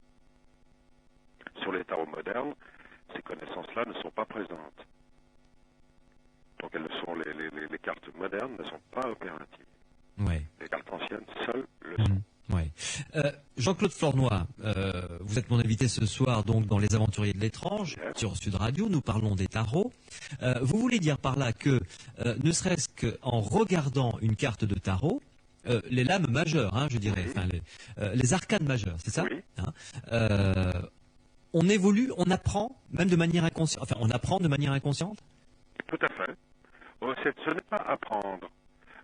Sur les tarots modernes, ces connaissances-là ne sont pas présentes. Donc les cartes modernes ne sont pas opératives.
Ouais.
Les cartes anciennes seules le sont.
Ouais. Jean-Claude Flornoy, vous êtes mon invité ce soir donc dans Les Aventuriers de l'étrange sur Sud Radio. Nous parlons des tarots. Vous voulez dire par là que, ne serait-ce qu'en regardant une carte de tarot, les lames majeures, je dirais, enfin les arcanes majeures, c'est ça?
Oui.
On évolue, on apprend, même de manière inconsciente. Enfin, on apprend de manière inconsciente?
Tout à fait. Ce n'est pas apprendre.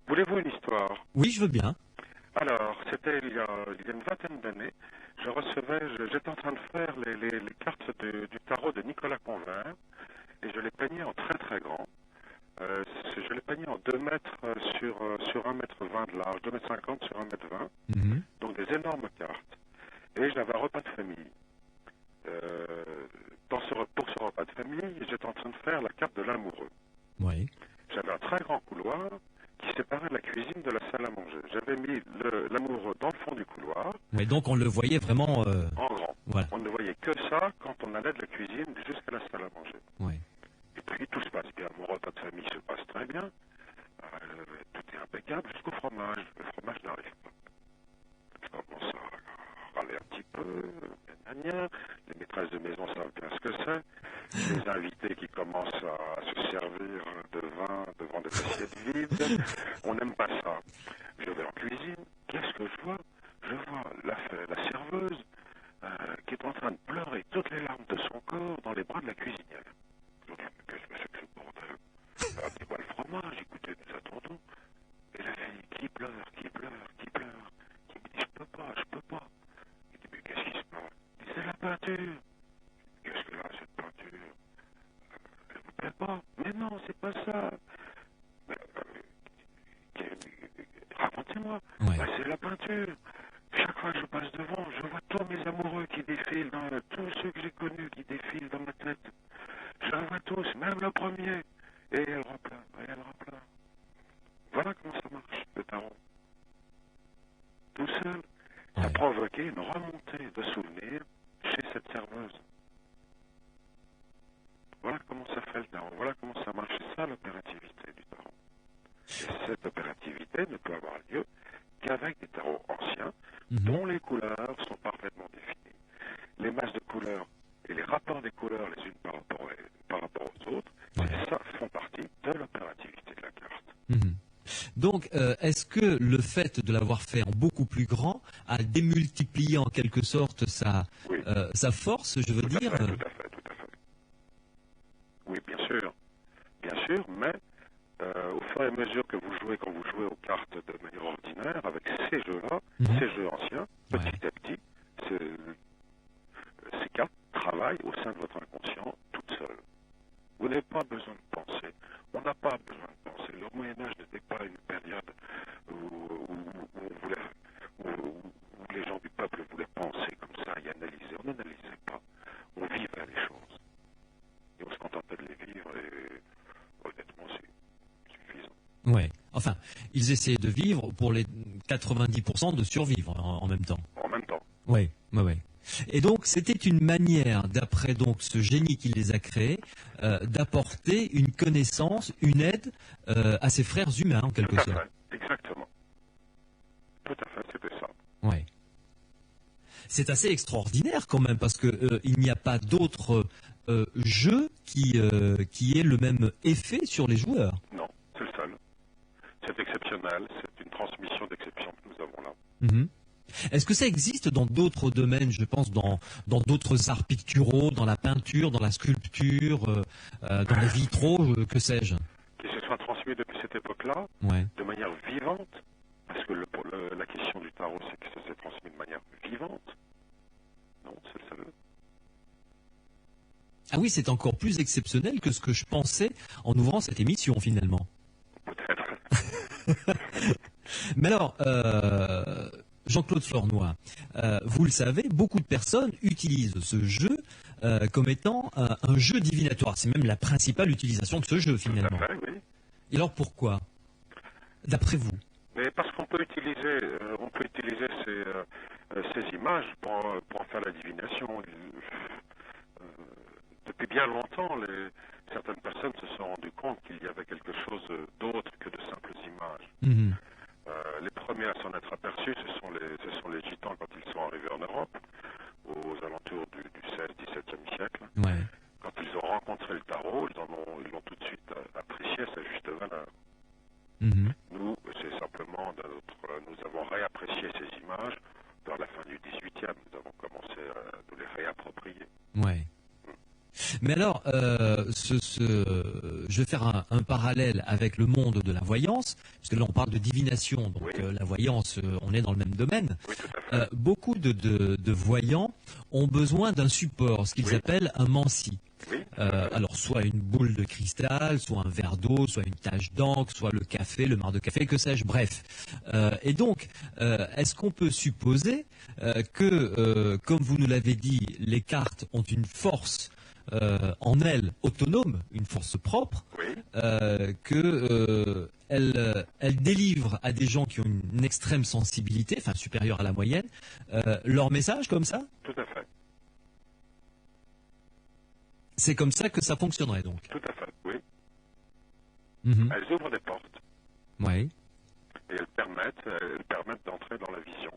Voulez-vous une histoire?
Oui, je veux bien.
Alors, c'était il y a une vingtaine d'années. J'étais en train de faire les cartes du tarot de Nicolas Convert et je les peignais en très très grand. Je les peignais en 2 mètres sur 1 mètre 20 de large, 2 mètres 50 sur 1 mètre 20. Donc des énormes cartes. Et j'avais un repas de famille. Pour ce repas de famille, j'étais en train de faire la carte de l'amoureux.
Oui.
J'avais un très grand couloir qui séparait la cuisine de la salle à manger. J'avais mis l'amoureux dans le fond du couloir.
Mais donc on le voyait vraiment
en grand.
Voilà.
On ne voyait que ça quand on allait de la cuisine jusqu'à la salle à manger.
Oui.
Et puis tout se passe bien. Mon repas de famille se passe très bien. Tout est impeccable jusqu'au fromage. Le fromage n'arrive pas. Je commence à râler un petit peu. Les maîtresses de maison savent bien ce que c'est. Les invités qui commencent à se servir de vin devant des assiettes vides. On n'aime pas ça. Je vais en cuisine. Qu'est-ce que je vois? Je vois la serveuse qui est en train de pleurer toutes les larmes de son corps dans les bras de la cuisinière. Je me dis, mais qu'est-ce que c'est que ce bordel? Amenez-moi le fromage, écoutez, nous attendons. Et la fille qui pleure, qui me dit, je peux pas. Il dit, mais qu'est-ce qui se passe? Il dit, c'est la peinture. Qu'est-ce que là, cette peinture? Elle vous plaît pas? Mais non, c'est pas ça. Racontez-moi.
Ouais.
C'est la peinture. Chaque fois que je passe devant, je vois tous mes amoureux qui défilent, tous ceux que j'ai connus qui défilent dans ma tête. Je les vois tous, même le premier. Et elle repleure, Voilà comment ça marche, le tarot. Tout seul, ça a provoqué une remontée de souvenirs chez cette serveuse. Voilà comment ça fait le tarot, voilà comment ça marche. C'est ça l'opérativité du tarot. Et cette opérativité ne peut avoir lieu qu'avec des tarots anciens, dont les couleurs sont parfaitement définies. Les masses de couleurs et les rapports des couleurs les unes par rapport aux autres, ça font partie de l'opérativité de la carte.
Donc, est-ce que le fait de l'avoir fait en beaucoup plus grand a démultiplié en quelque sorte sa force, je veux dire?
Tout à fait. Oui, bien sûr, mais au fur et à mesure que vous jouez, quand vous jouez aux cartes de manière ordinaire, avec ces jeux-là, ces jeux anciens, petit à petit, ces cartes travaillent au sein de votre inconscient toutes seules. Vous n'avez pas besoin de penser. On n'a pas besoin de penser. Le Moyen-Âge n'était pas une période où les gens du peuple voulaient penser comme ça et analyser. On n'analysait pas. On vivait les choses. Et on se contentait de les vivre et honnêtement, c'est suffisant.
Ouais. Enfin, ils essayaient de vivre pour les 90% de survivre en même temps.
En même temps.
Oui. Et donc, c'était une manière, d'après donc ce génie qui les a créés, d'apporter une connaissance, une aide à ses frères humains, en quelque sorte.
Tout à fait, exactement. Tout à fait, c'était ça.
Oui. C'est assez extraordinaire quand même, parce que il n'y a pas d'autre jeu qui ait le même effet sur les joueurs.
Non, c'est le seul. C'est exceptionnel, c'est une transmission d'exception que nous avons là.
Est-ce que ça existe dans d'autres domaines, je pense, dans d'autres arts picturaux, dans la peinture, dans la sculpture, dans les vitraux, que sais-je?
Qui se soit transmis depuis cette époque-là, de manière vivante, parce que la question du tarot, c'est que ça s'est transmis de manière vivante. Non, c'est le seul.
Ah oui, c'est encore plus exceptionnel que ce que je pensais en ouvrant cette émission, finalement.
Peut-être.
Mais alors, Jean-Claude Flornoy, vous le savez, beaucoup de personnes utilisent ce jeu comme étant un jeu divinatoire. C'est même la principale utilisation de ce jeu, finalement.
Tout à fait, oui.
Et alors pourquoi, d'après vous?
Mais parce qu'on peut utiliser, ces images pour en faire la divination. Depuis bien longtemps, certaines personnes se sont rendues compte qu'il y avait quelque chose d'autre que de simples images. Les premiers à s'en être aperçus, ce sont les gitans quand ils sont arrivés en Europe, aux alentours du 16-17e siècle.
Ouais.
Quand ils ont rencontré le tarot, ils l'ont tout de suite apprécié à sa juste valeur.
Mhm.
Nous, c'est simplement nous avons réapprécié ces images vers la fin du 18e. Nous avons commencé à nous les réapproprier.
Ouais. Mais alors, je vais faire un parallèle avec le monde de la voyance, parce que là on parle de divination, donc
Oui.
la voyance, on est dans le même domaine.
Oui, tout à fait.
Beaucoup de voyants ont besoin d'un support, ce qu'ils
Oui.
appellent un manci.
Oui.
Alors soit une boule de cristal, soit un verre d'eau, soit une tache d'encre, soit le café, le marc de café, que sais-je, bref. Et donc, est-ce qu'on peut supposer que, comme vous nous l'avez dit, les cartes ont une force en elles autonome, une force propre,
Oui.
elles délivrent à des gens qui ont une extrême sensibilité, enfin supérieure à la moyenne, leur message comme ça?
Tout à fait.
C'est comme ça que ça fonctionnerait donc.
Tout à fait. Oui.
Mhm.
Elles ouvrent des portes
Oui.
et elles permettent d'entrer dans la vision.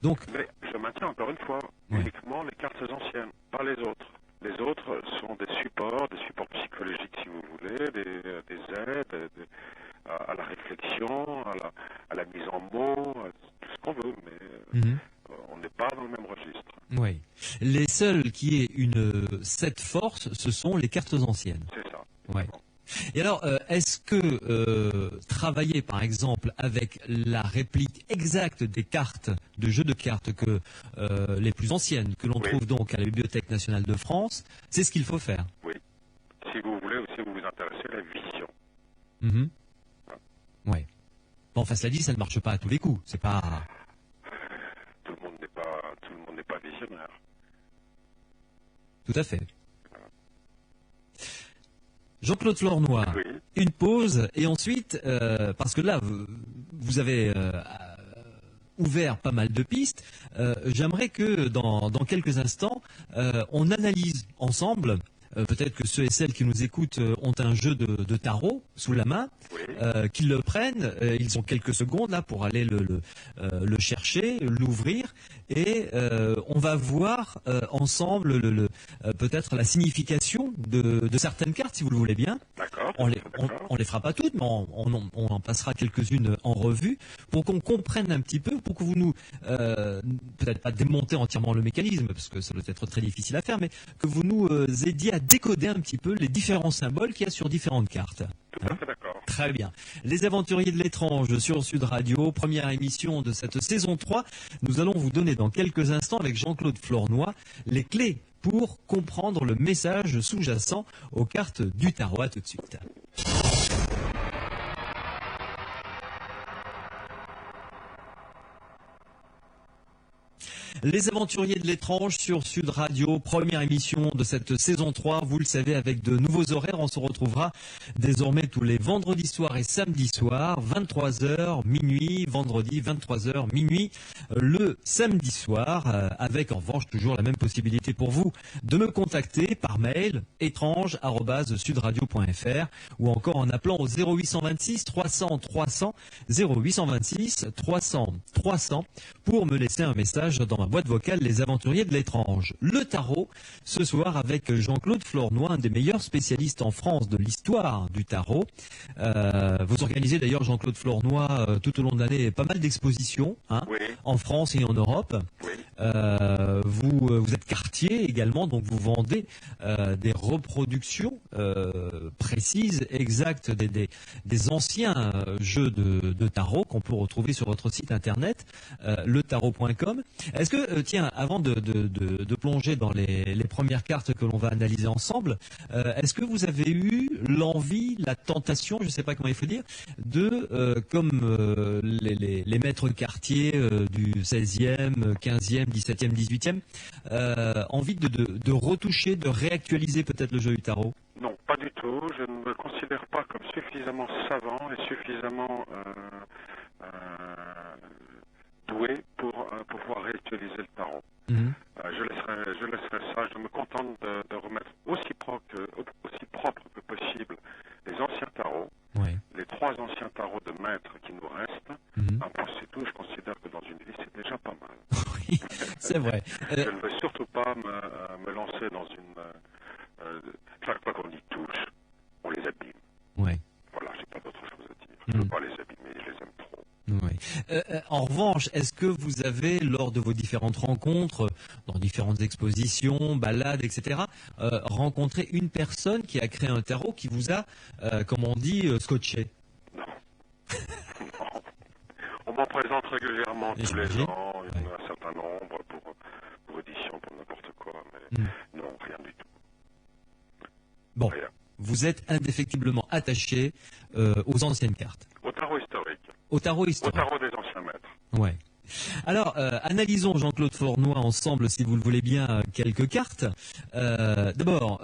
Donc,
Mais je maintiens encore une fois,
Ouais.
uniquement les cartes anciennes, pas les autres. Les autres sont des supports psychologiques si vous voulez, des aides à la réflexion, à la mise en mots, à tout ce qu'on veut, mais
mhm.
on n'est pas dans le même registre.
Oui. Les seuls qui aient cette force, ce sont les cartes anciennes.
C'est ça.
Ouais. Et alors, est-ce que travailler par exemple avec la réplique exacte des cartes, de jeux de cartes que les plus anciennes, que l'on
Oui.
trouve donc à la Bibliothèque nationale de France, c'est ce qu'il faut faire?
Oui. Si vous voulez aussi vous intéressez à la vision.
Mhm. Ouais. Bon, enfin, cela dit, ça ne marche pas à tous les coups. C'est pas.
Tout le monde n'est pas visionnaire.
Tout à fait. Jean-Claude Flornoy,
Oui.
une pause et ensuite, parce que là, vous avez ouvert pas mal de pistes, j'aimerais que dans quelques instants, on analyse ensemble, peut-être que ceux et celles qui nous écoutent ont un jeu de tarot sous la main,
Oui.
qu'ils le prennent, ils ont quelques secondes là pour aller le chercher, l'ouvrir, et on va voir ensemble peut-être la signification de certaines cartes, si vous le voulez bien.
D'accord.
On
D'accord.
les fera pas toutes, mais on en passera quelques-unes en revue pour qu'on comprenne un petit peu, pour que vous nous, peut-être pas démonter entièrement le mécanisme, parce que ça doit être très difficile à faire, mais que vous nous aidiez à décoder un petit peu les différents symboles qu'il y a sur différentes cartes.
Tout à fait d'accord.
Très bien. Les Aventuriers de l'étrange sur Sud Radio, première émission de cette saison 3. Nous allons vous donner dans quelques instants avec Jean-Claude Flornoy les clés pour comprendre le message sous-jacent aux cartes du tarot. À tout de suite. Les Aventuriers de l'étrange sur Sud Radio, première émission de cette saison 3. Vous le savez, avec de nouveaux horaires, on se retrouvera désormais tous les vendredis soirs et samedis soirs, 23h, minuit, vendredi, 23h, minuit, le samedi soir, avec en revanche toujours la même possibilité pour vous de me contacter par mail étrange@sudradio.fr ou encore en appelant au 0826 300 300, 0826 300 300 pour me laisser un message dans ma boîte vocale Les Aventuriers de l'étrange. Le tarot, ce soir avec Jean-Claude Flornoy, un des meilleurs spécialistes en France de l'histoire du tarot. Vous organisez d'ailleurs, Jean-Claude Flornoy, tout au long de l'année, pas mal d'expositions, hein,
Oui.
en France et en Europe.
Oui.
Vous êtes quartier également, donc vous vendez des reproductions précises, exactes des anciens jeux de tarot qu'on peut retrouver sur votre site internet, letarot.com. Est-ce que, tiens, avant de plonger dans les premières cartes que l'on va analyser ensemble, est-ce que vous avez eu l'envie, la tentation, je ne sais pas comment il faut dire, comme les maîtres quartiers du 16e, 15e, 17e, 18e, envie de retoucher, de réactualiser peut-être le jeu du tarot?
Non, pas du tout. Je ne me considère pas comme suffisamment savant et suffisamment doué pour pouvoir réutiliser le tarot.
Mhm.
Je laisserai ça. Je me contente de remettre aussi propre que possible les anciens tarots,
Ouais.
les 3 anciens
C'est vrai.
Je ne veux surtout pas me lancer dans une... chaque fois qu'on y touche, on les abîme.
Ouais.
Voilà, j'ai pas d'autre chose à dire. Je ne veux pas les abîmer, je les aime trop.
Ouais. En revanche, est-ce que vous avez, lors de vos différentes rencontres, dans différentes expositions, balades, etc., rencontré une personne qui a créé un tarot qui vous a, comme on dit, scotché?
Non. Non. On m'en présente régulièrement tous les ans, un certain nombre pour édition, pour n'importe quoi, mais non, rien du tout.
Bon,
rien.
Vous êtes indéfectiblement attaché aux anciennes cartes.
Au tarot historique.
Au tarot historique.
Au tarot des anciens maîtres.
Ouais. Alors, analysons, Jean-Claude Fornoy, ensemble, si vous le voulez bien, quelques cartes. D'abord,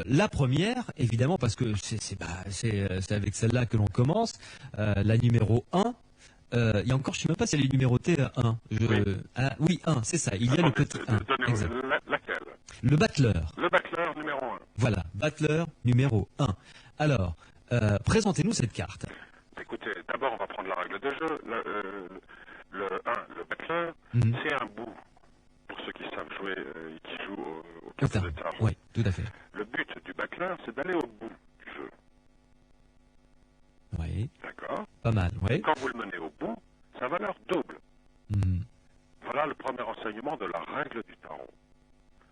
la première, évidemment, parce que c'est avec celle-là que l'on commence, la numéro 1. Il y a encore, je ne sais même pas si elle est numérotée 1. Oui, 1, c'est ça. Il y a le petit 1.
Laquelle?
Le battleur.
Le battleur numéro 1.
Voilà, battleur numéro 1. Alors, présentez-nous cette carte.
Écoutez, d'abord, on va prendre la règle de jeu. Le 1, le battleur, c'est un bout. Pour ceux qui savent jouer et qui jouent au cartes de tarot.
Oui, tout à fait.
Le but du battleur, c'est d'aller au bout du jeu.
Oui.
D'accord.
Pas mal, oui.
Quand vous le menez au bout, sa valeur double. Voilà le premier enseignement de la règle du tarot.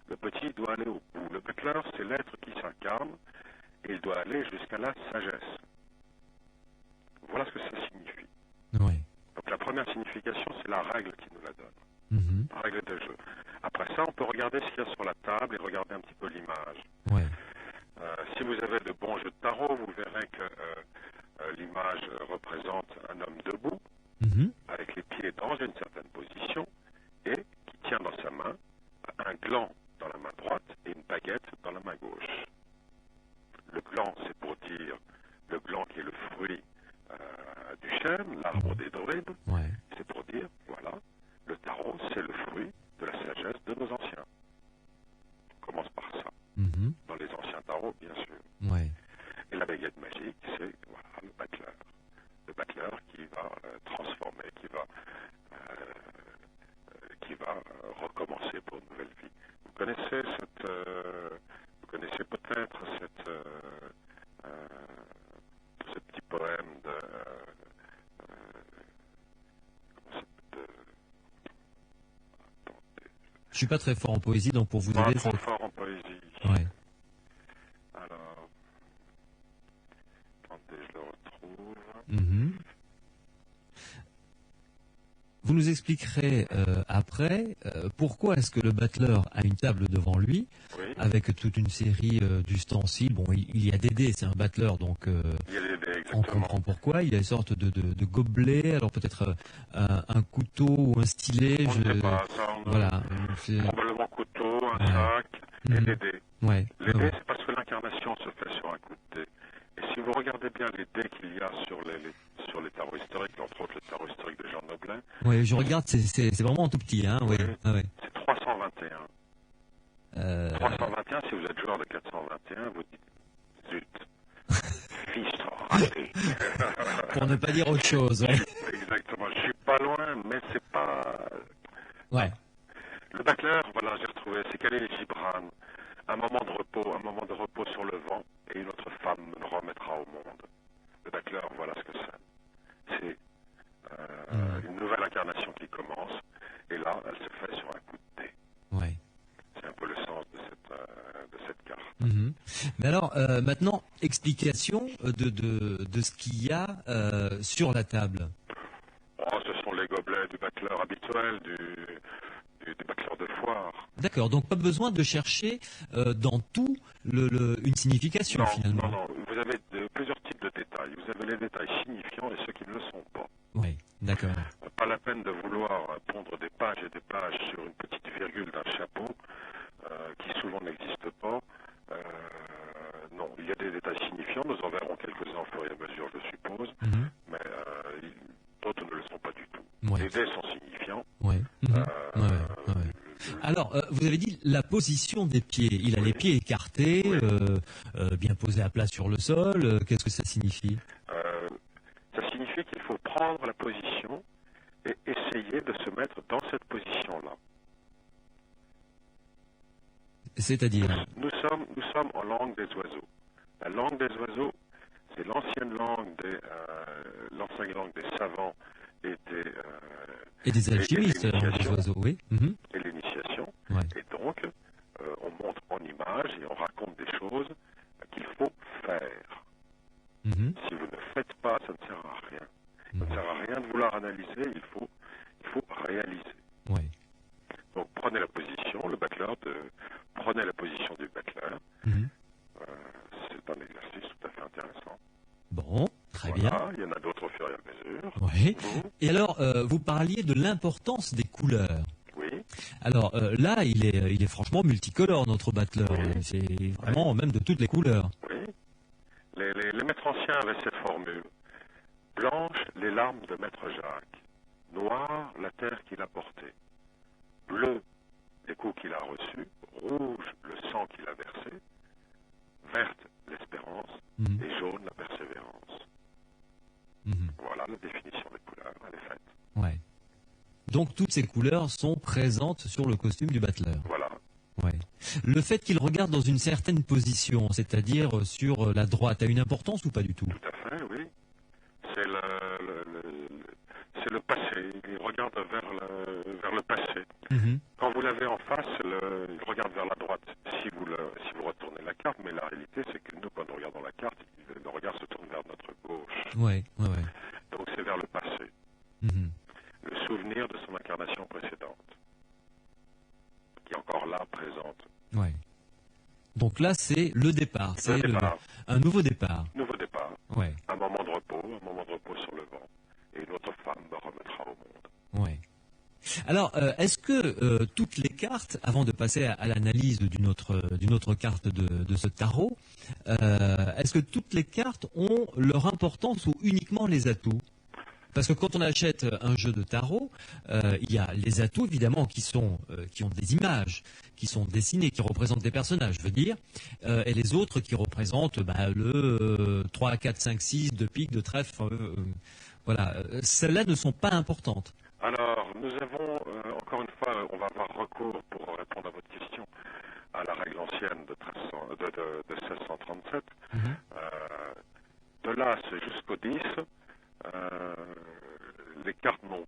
Le petit doit aller au bout. Le battleur, c'est l'être qui s'incarne et il doit aller jusqu'à la sagesse. Voilà ce que ça signifie.
Oui.
Donc la première signification, c'est la règle qui nous la donne. Règle de jeu. Après ça, on peut regarder ce qu'il y a sur la table et regarder un petit peu l'image.
Ouais.
Si vous avez de bons jeux de tarot, vous verrez que l'image représente un homme debout, avec les pieds dans une certaine position, et qui tient dans sa main un gland dans la main droite et une baguette dans la main gauche. Le gland, c'est pour dire le gland qui est le fruit du chêne, l'arbre des druides.
Ouais.
C'est pour dire, voilà, le tarot, c'est le fruit de la sagesse de nos anciens. On commence par ça. Dans les anciens tarots, bien sûr.
Ouais.
Et la baguette magique, c'est voilà, le battleur. Le battleur qui va transformer, qui va recommencer pour une nouvelle vie. Vous connaissez peut-être ce petit poème de
Je suis pas très fort en poésie, donc pour vous aider...
Pas trop fort en poésie.
Ouais.
Alors, attendez, je le retrouve.
Vous nous expliquerez après pourquoi est-ce que le battleur a une table devant lui, avec toute une série d'ustensiles. Bon, il y a des dés, c'est un battleur, donc
il y a des dés, exactement.
on comprend pourquoi. Il y a une sorte de gobelet, alors peut-être un couteau ou un stylet.
On ne sait pas, ça,
voilà.
Probablement couteau, un sac et des dés.
Ouais.
Les dés, c'est parce que l'incarnation se fait sur un coup de dé. Et si vous regardez bien les dés qu'il y a sur les tarots historiques, entre autres le tarot historique de Jean Noblin.
Oui, je regarde, c'est vraiment tout petit, hein. Oui.
C'est 321. 321, si vous êtes joueur de 421, vous dites zut, fiche, raté.
Pour ne pas dire autre chose. Ouais.
Exactement, je suis pas loin, mais c'est pas.
Ouais.
Le battleur, voilà, j'ai retrouvé, c'est Khalil Gibran. Un moment de repos sur le vent, et une autre femme me le remettra au monde. Le battleur, voilà ce que c'est. C'est une nouvelle incarnation qui commence, et là, elle se fait sur un coup de dé.
Ouais.
C'est un peu le sens de cette carte.
Mais alors, maintenant, explication de ce qu'il y a sur la table.
Oh, ce sont les gobelets du battleur habituel, du battleur de foire.
D'accord, donc pas besoin de chercher dans tout une signification finalement.
Non, vous avez plusieurs types de détails. Vous avez les détails signifiants et ceux qui ne le sont pas.
Oui, d'accord.
Pas la peine de vouloir pondre des pages et des pages sur une petite virgule d'un chapeau qui souvent n'existe pas. Non, il y a des détails signifiants, nous en verrons quelques-uns au fur et à mesure, je suppose, mais d'autres ne le sont pas du tout. Les dés sont signifiants.
Alors, vous avez dit la position des pieds. Il a les pieds écartés, bien posés à plat sur le sol. Qu'est-ce que ça signifie?
Ça signifie qu'il faut prendre la position et essayer de se mettre dans cette position-là.
C'est-à-dire?
Nous sommes en langue des oiseaux. La langue des oiseaux, c'est l'ancienne langue des savants et
Et des alchimistes, des oiseaux, oui.
et l'initiation.
Ouais.
Et donc, on montre en images et on raconte des choses qu'il faut faire. Si vous ne faites pas, ça ne sert à rien. Ça ne sert à rien de vouloir analyser, il faut réaliser.
Ouais.
Donc prenez la position du battleur. C'est un exercice tout à fait intéressant.
Bon, très
Voilà,
bien.
il y en a d'autres au fur et à mesure.
Oui. Et alors, vous parliez de l'importance des couleurs.
Oui.
Alors là, il est franchement multicolore, notre battleur.
Oui.
C'est vraiment même de toutes les couleurs.
Oui. Les maîtres anciens avaient cette formule. Blanche, les larmes de maître Jacques. Noir, la terre qu'il a portée. Bleu, les coups qu'il a reçus. Rouge, le sang qu'il a versé. Verte, l'espérance. Et jaune, la persévérance. Voilà la définition des couleurs, elle est faite.
Ouais. Donc toutes ces couleurs sont présentes sur le costume du battleur.
Voilà.
Ouais. Le fait qu'il regarde dans une certaine position, c'est-à-dire sur la droite, a une importance ou pas du tout?
Tout à fait, oui. C'est le passé. Il regarde vers le passé. Quand vous l'avez en face, il regarde vers la droite. Si vous retournez la carte, mais la réalité, c'est que nous, quand nous regardons la carte, le regard se tourne vers notre gauche.
Ouais.
Donc c'est vers le passé. Le souvenir de son incarnation précédente, qui est encore là, présente.
Ouais. Donc là, c'est le départ. C'est un nouveau départ.
Nouveau départ.
Ouais.
Un moment de repos sur le vent. Et une autre femme me remettra au monde.
Ouais. Alors, est-ce que toutes les cartes, avant de passer à l'analyse d'une autre carte de ce tarot, est-ce que toutes les cartes ont leur importance ou uniquement les atouts? Parce que quand on achète un jeu de tarot, il y a les atouts évidemment qui ont des images, qui sont dessinées, qui représentent des personnages, je veux dire, et les autres qui représentent le 3, 4, 5, 6 de pique, de trèfle, voilà. Celles-là ne sont pas importantes.
Alors, nous avons, encore une fois, on va avoir recours pour répondre à votre question à la règle ancienne de 1637. De là, c'est jusqu'au 10. Les cartes n'ont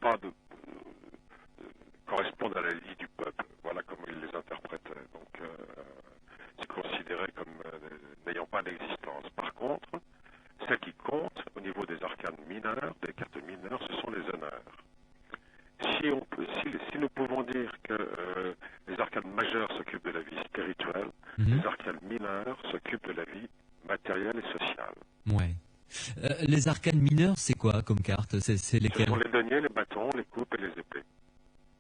pas correspondent à la vie du peuple. Voilà comment ils les interprétaient. Donc, c'est considéré comme n'ayant pas d'existence. Par contre, celles qui comptent au niveau des arcanes mineures, des cartes mineures, ce sont les honneurs. Si nous pouvons dire que les arcanes majeures s'occupent de la vie spirituelle, les arcanes mineures s'occupent de la vie matérielle et sociale.
Ouais. Les arcanes mineures, c'est quoi comme carte? C'est lesquelles?
Ce sont les deniers, les bâtons, les coupes et les épées.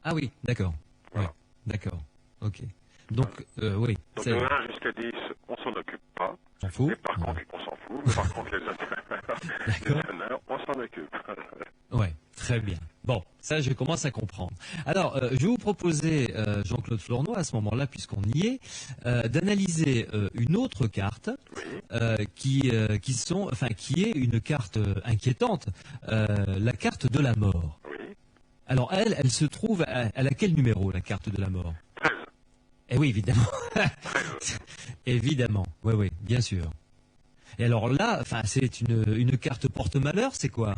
Ah oui, d'accord.
Voilà.
Ouais, d'accord. Ok. Donc, oui.
Donc de 1 jusqu'à 10, on s'en occupe pas.
On s'en fout.
Mais par contre, on s'en fout. Mais par contre, les honneurs, on s'en occupe.
Ouais, très bien. Bon, ça, je commence à comprendre. Alors, je vais vous proposer, Jean-Claude Flournoy, à ce moment-là, puisqu'on y est, d'analyser une autre carte qui est une carte inquiétante, la carte de la mort.
Oui.
Alors, elle se trouve à laquelle numéro, la carte de la mort?
13.
Eh oui, évidemment. Évidemment, oui, bien sûr. Et alors là, c'est une carte porte-malheur, c'est quoi?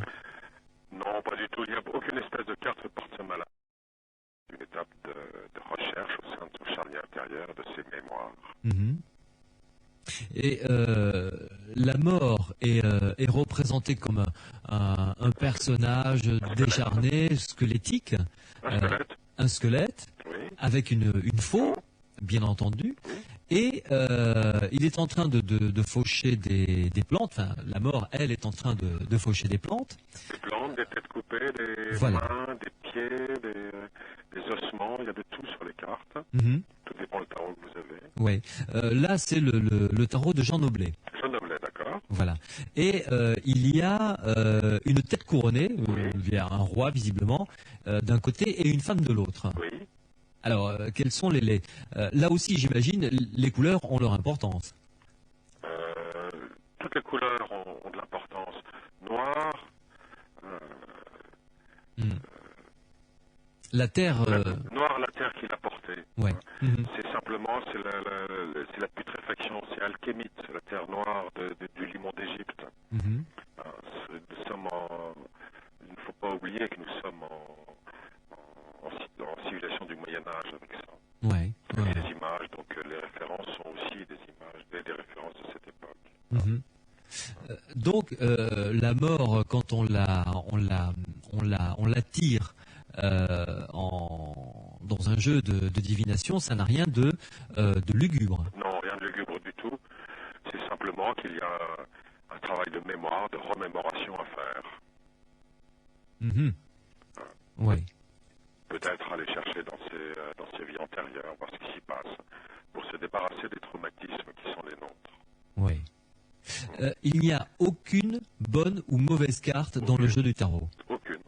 Non, pas du tout. Il n'y a aucune espèce de carte porte-malheur. Une étape de recherche au sein de son charnier intérieur, de ses mémoires.
Et la mort est représentée comme un personnage décharné, squelettique. Un squelette,
oui.
Avec une faux, bien entendu. Et il est en train de faucher des plantes. Enfin, la mort, elle, est en train de faucher des plantes.
Des plantes, des têtes coupées, des mains, des pieds, des ossements. Il y a de tout sur les cartes. Tout dépend du tarot que vous avez.
Oui. Là, c'est le tarot de Jean Noblet.
Jean Noblet, d'accord.
Voilà. Et il y a une tête couronnée. Il y a un roi, visiblement, d'un côté et une femme de l'autre.
Oui.
Alors, quels sont les là aussi, j'imagine, les couleurs ont leur importance.
Toutes les couleurs ont de l'importance. Noir.
La terre.
Noir, la terre qu'il a portée.
Ouais.
C'est simplement, c'est la putréfaction, c'est alchémite, c'est la terre noire du limon d'Égypte.
Mhm.
Il ne faut pas oublier que nous sommes en civilisation du Moyen-Âge avec ça.
Ouais.
Avec les images, donc les références sont aussi des images, des références de cette époque.
Mhm. Donc la mort, quand on l'attire dans un jeu de divination, ça n'a rien de lugubre.
Non, rien de lugubre du tout. C'est simplement qu'il y a un travail de mémoire, de remémoration à faire.
Mhm. Oui.
Peut-être aller chercher dans ses vies antérieures, voir ce qui s'y passe, pour se débarrasser des traumatismes qui sont les nôtres.
Oui. Il n'y a aucune bonne ou mauvaise carte dans le jeu du tarot.
Aucune.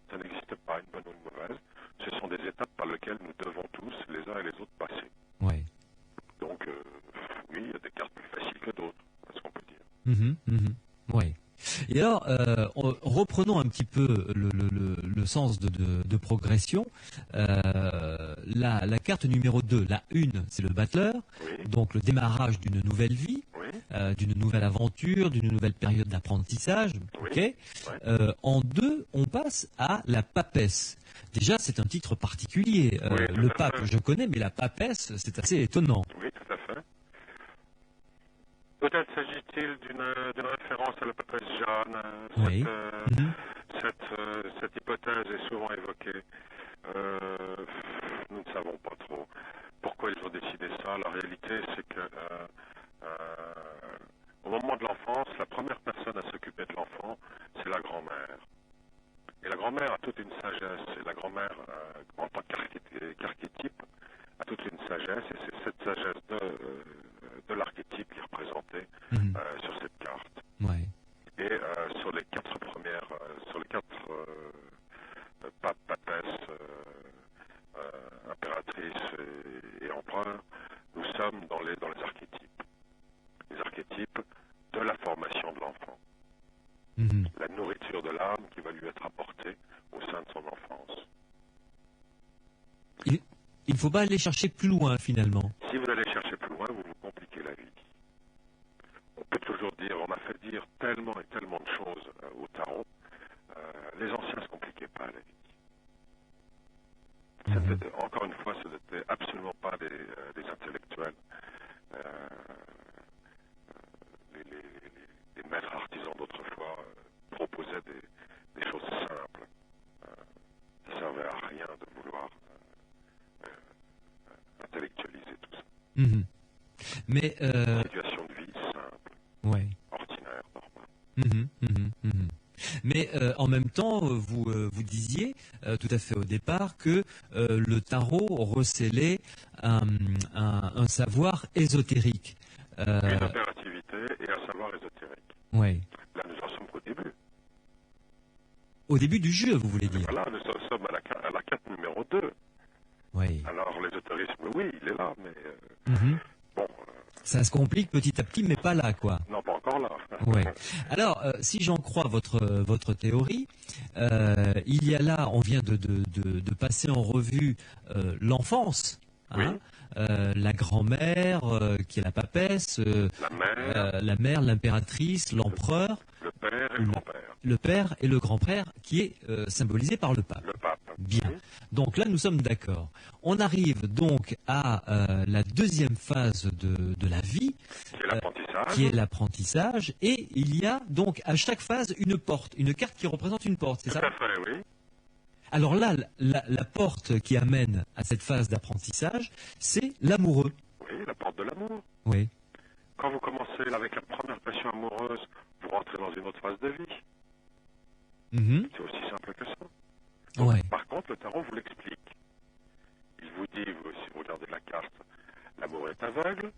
Ça n'existe pas, une bonne ou une mauvaise. Ce sont des étapes par lesquelles nous devons tous, les uns et les autres, passer.
Oui.
Donc, oui, il y a des cartes plus faciles que d'autres, c'est ce qu'on peut dire.
Oui. Et alors, reprenons un petit peu le sens de progression. La carte numéro 2, la 1, c'est le battleur,
Oui.
donc le démarrage d'une nouvelle vie,
Oui.
d'une nouvelle aventure, d'une nouvelle période d'apprentissage.
Oui.
Okay. En 2, on passe à la papesse. Déjà, c'est un titre particulier.
Oui,
le
tout à
pape,
fait.
je connais, mais la papesse, c'est assez étonnant.
Oui, tout à fait. Peut-être s'agit-il d'une référence à la papesse Jeanne.
Oui.
Cette hypothèse est souvent évoquée. Nous ne savons pas trop pourquoi ils ont décidé ça. La réalité, c'est que au moment de l'enfance, la première personne à s'occuper de l'enfant, c'est la grand-mère. Et la grand-mère a toute une sagesse. Et la grand-mère, en tant qu'archétype, a toute une sagesse. Et c'est cette sagesse de l'archétype qui est représentée sur cette carte.
Ouais.
Et sur les quatre papes, papesses, impératrices et empereurs, nous sommes dans les archétypes. Les archétypes de la formation de l'enfant. La nourriture de l'âme qui va lui être apportée au sein de son enfance.
Il ne faut pas aller chercher plus loin, finalement.
Si vous allez chercher plus loin, vous vous compliquez la vie. On peut toujours dire, on a fait dire tellement et tellement de choses au tarot. Les anciens ne se compliquaient pas la vie. Encore une fois, ce n'étaient absolument pas des intellectuels. Les maîtres artisans d'autrefois proposaient des choses simples. Ça ne servait à rien de vouloir intellectualiser tout ça.
Mais
Une situation de vie simple,
ouais.
ordinaire, normale.
Mais en même temps, vous disiez tout à fait au départ que le tarot recélait un savoir ésotérique.
Une opérativité et un savoir ésotérique.
Ouais.
Là, nous en sommes qu'au début.
Au début du jeu, vous voulez dire.
Voilà, nous en sommes à la carte numéro 2.
Oui.
Alors, l'ésotérisme, oui, il est là, mais bon...
ça se complique petit à petit, mais pas là, quoi.
Non, pas encore là.
Ouais. Alors, si j'en crois votre théorie, il y a là, on vient de passer en revue l'enfance, hein, la grand-mère, qui est la papesse, la mère, l'impératrice, l'empereur,
le père et le grand-père.
Le père et le grand-père, qui est symbolisé par le pape.
Le pape.
Bien.
Oui.
Donc là, nous sommes d'accord. On arrive donc à la deuxième phase de la vie, qui est l'apprentissage, et il y a donc à chaque phase une porte, une carte qui représente une porte, c'est ça?
Tout à fait, oui.
Alors là, la porte qui amène à cette phase d'apprentissage, c'est l'amoureux.
Oui, la porte de l'amour.
Oui.
Quand vous commencez avec la première passion amoureuse, vous rentrez dans une autre phase de vie. C'est aussi simple que ça. Donc, par contre, le tarot vous l'explique. Il vous dit, si vous regardez la carte, l'amour est aveugle,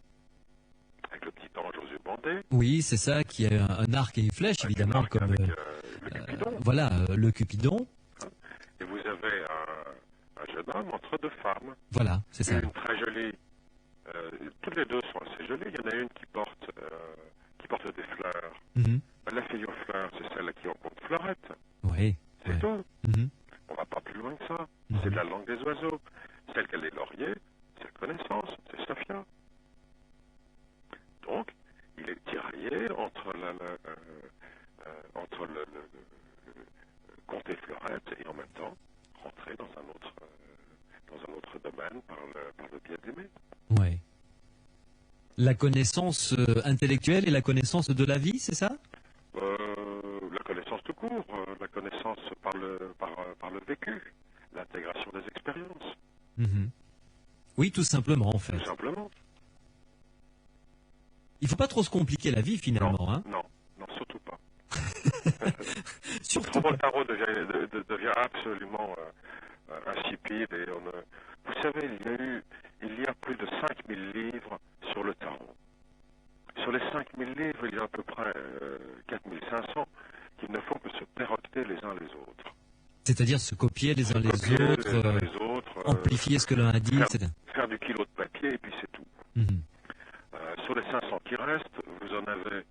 avec le petit ange aux yeux bandés.
Oui, c'est ça, qui a un arc et une flèche, évidemment, comme
le Cupidon.
Voilà, le Cupidon.
Et vous avez un jeune homme entre deux femmes.
Voilà, c'est ça.
Une très jolie. Toutes les deux sont assez jolies. Il y en a une qui porte des fleurs. La fille aux fleurs, c'est celle qui rencontre Fleurette.
Oui.
C'est tout. On va pas plus loin que ça. C'est de la langue des oiseaux. celle qu'elle est Laurier, c'est la connaissance, c'est Sophia. Donc, il est tiraillé entre le comté Fleurette et en même temps rentrer dans un autre domaine par le biais d'aimer.
Ouais. La connaissance intellectuelle et la connaissance de la vie, c'est ça?
La connaissance tout court, la connaissance par le vécu, l'intégration des expériences.
Mhm. Oui, tout simplement, en fait.
Tout simplement.
Il faut pas trop se compliquer la vie, finalement.
Non,
Hein.
non, surtout pas.
Surtout
Souvent,
pas.
le tarot devient absolument insipide. Et vous savez, il y a plus de 5000 livres sur le tarot. Sur les 5000 livres, il y a à peu près 4500 qui ne font que se perroqueter les uns les autres.
C'est-à-dire se copier les uns les autres, amplifier ce que l'un a dit, etc.
Faire du kilo de papier et puis c'est tout.
Mhm.
Sur les 500 qui restent, vous en avez,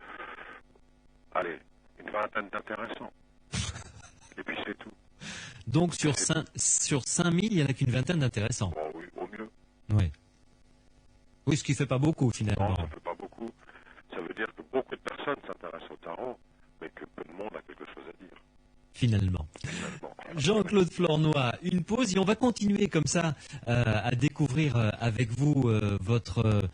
allez, une vingtaine d'intéressants. Et puis c'est tout.
Donc sur 5000, il n'y en a qu'une vingtaine d'intéressants.
Bon, oui, au mieux.
Oui. Oui, ce qui fait pas beaucoup,
Non,
finalement.
ça ne fait pas beaucoup. Ça veut dire que beaucoup de personnes s'intéressent au tarot, mais que peu de monde a quelque chose à dire.
Finalement.
Finalement.
Jean-Claude Flornoy, une pause et on va continuer comme ça à découvrir avec vous votre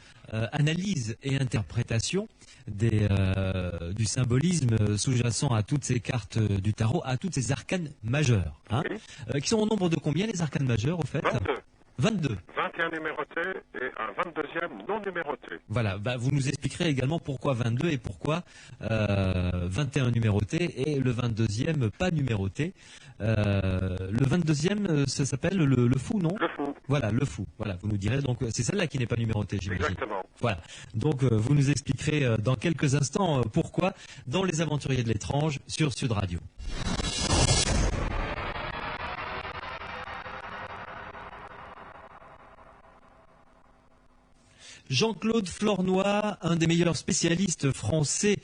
analyse et interprétation du symbolisme sous-jacent à toutes ces cartes du tarot, à toutes ces arcanes majeures. Hein,
Oui.
qui sont au nombre de combien les arcanes majeures au fait?
22.
22.
21 numérotés et un 22e non numéroté.
Voilà, bah, vous nous expliquerez également pourquoi 22 et pourquoi 21 numéroté et le 22e pas numéroté. Le 22e, ça s'appelle le fou, non?
Le fou.
Voilà, le fou. Voilà, vous nous direz. Donc, c'est celle-là qui n'est pas numérotée, j'imagine.
Exactement.
Voilà. Donc, vous nous expliquerez dans quelques instants pourquoi dans Les Aventuriers de l'étrange sur Sud Radio. Jean-Claude Flornoy, un des meilleurs spécialistes français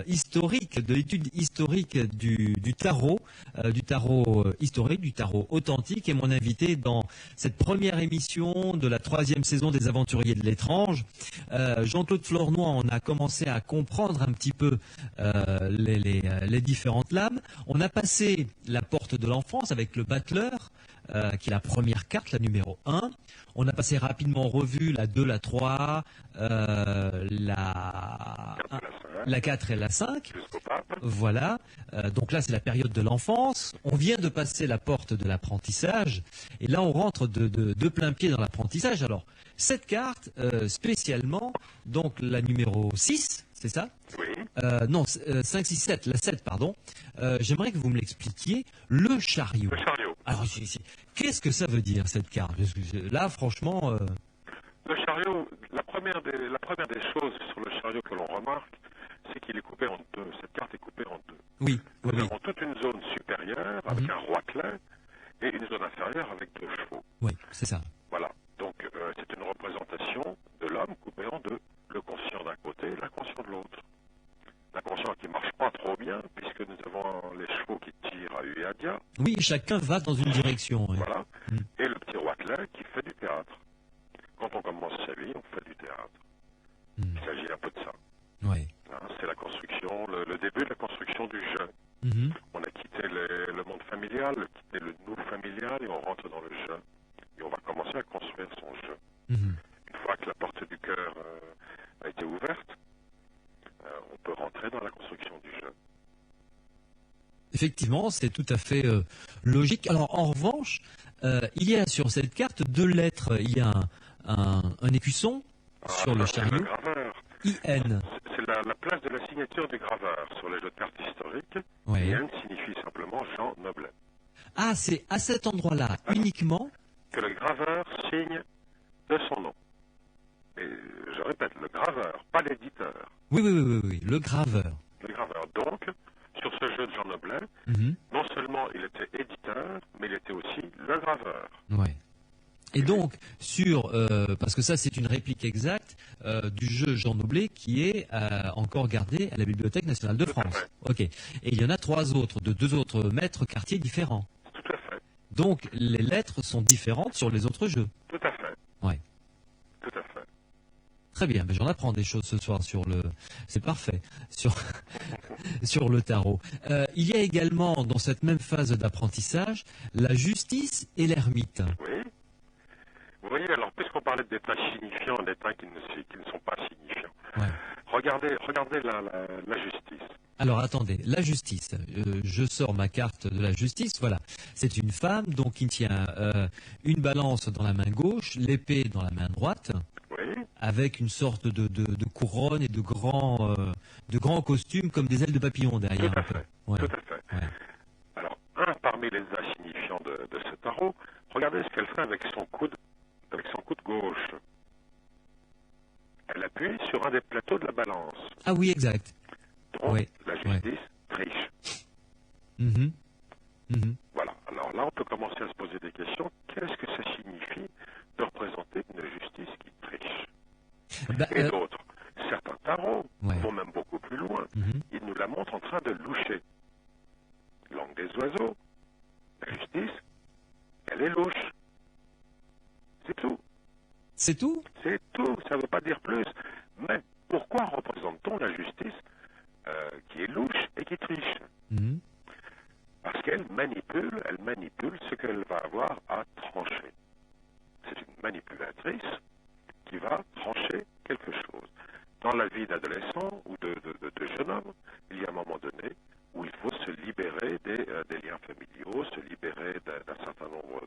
historiques, de l'étude historique du tarot historique, du tarot authentique, est mon invité dans cette première émission de la 3e saison des Aventuriers de l'étrange. Jean-Claude Flornoy, on a commencé à comprendre un petit peu les différentes lames. On a passé la porte de l'enfance avec le battleur, qui est la première carte, la numéro 1. On a passé rapidement en revue la 2, la 3, la 4 et la 5.
Jusqu'au pape.
Voilà. Donc là, c'est la période de l'enfance. On vient de passer la porte de l'apprentissage. Et là, on rentre de plein pied dans l'apprentissage. Alors, cette carte, spécialement, donc la numéro 6, c'est ça?
Oui.
Non, 5, 6, 7, la 7, pardon. J'aimerais que vous me l'expliquiez. Le chariot.
Le chariot.
Alors, qu'est-ce que ça veut dire, cette carte? Parce que là, franchement...
Le chariot, la première des choses sur le chariot que l'on remarque, c'est qu'il est coupé en deux. Cette carte est coupée en deux.
Oui, oui,
Nous
oui.
avons toute une zone supérieure avec un roitelet et une zone inférieure avec 2 chevaux.
Oui, c'est ça.
Voilà. Donc c'est une représentation de l'homme coupé en deux. Le conscient d'un côté et l'inconscient de l'autre. L'inconscient qui ne marche pas trop bien puisque nous avons les chevaux qui tirent à U et à dia.
Oui, chacun va dans une direction. Oui.
Voilà. Et le petit roitelet qui fait du théâtre. Quand on commence sa vie, on fait du théâtre. Il s'agit un peu de ça.
Oui.
Hein, c'est la construction, le début de la construction du jeu. On a quitté le monde familial, quitté le nous familial et on rentre dans le jeu. Et on va commencer à construire son jeu. Une fois que la porte du cœur a été ouverte, on peut rentrer dans la construction du jeu.
Effectivement, c'est tout à fait logique. Alors, en revanche, il y a sur cette carte 2 lettres. Il y a un écusson sur le
C'est
chariot.
le graveur.
IN.
C'est la place de la signature du graveur sur les jeux de cartes historiques.
Oui.
IN signifie simplement Jean Noblet.
Ah, c'est à cet endroit-là uniquement.
Que le graveur signe de son nom. Et je répète, le graveur, pas l'éditeur.
Oui, oui, oui, oui, oui, le graveur.
Le graveur. Donc, sur ce jeu de Jean Noblet, non seulement il était éditeur, mais il était aussi le graveur.
Ouais. Et donc, parce que ça c'est une réplique exacte du jeu Jean Noblet qui est encore gardé à la Bibliothèque nationale de France. Ok. Et il y en a 3 autres, de 2 autres maîtres quartiers différents.
Tout à fait.
Donc les lettres sont différentes sur les autres jeux.
Tout à fait.
Ouais.
Tout à fait.
Très bien, j'en apprends des choses ce soir sur le... C'est parfait, sur le tarot. Il y a également, dans cette même phase d'apprentissage, la justice et l'ermite.
Oui. Vous voyez, alors, puisqu'on parlait d'états signifiants et d'états qui ne sont pas signifiants,
Ouais.
regardez la justice.
Alors attendez, la justice. Je sors ma carte de la justice. Voilà, c'est une femme donc qui tient une balance dans la main gauche, l'épée dans la main droite,
Oui.
avec une sorte de couronne et de grands costumes comme des ailes de papillon derrière.
Tout à
un peu.
fait.
Ouais.
Tout à fait.
Ouais.
Alors, parmi les insignifiants de ce tarot, regardez ce qu'elle fait avec son coude gauche. Elle appuie sur un des plateaux de la balance.
Ah oui, exact.
Donc,
Ouais.
la justice triche.
Mhm. Mhm.
Voilà. Alors là, on peut commencer à se poser des questions. Qu'est-ce que ça signifie de représenter une justice qui triche?
Bah,
Et d'autres, certains tarots
Ouais.
vont même beaucoup plus loin.
Mhm.
Ils nous la montrent en train de loucher. Langue des oiseaux. La justice, elle est louche. C'est tout.
C'est tout?
C'est tout. Ça ne veut pas dire plus. Mais pourquoi représente-t-on la justice qui est louche et qui triche?
Mhm.
Parce qu'elle manipule ce qu'elle va avoir à trancher. C'est une manipulatrice qui va trancher quelque chose. Dans la vie d'adolescent ou de jeune homme, il y a un moment donné où il faut se libérer des liens familiaux, se libérer d'un certain nombre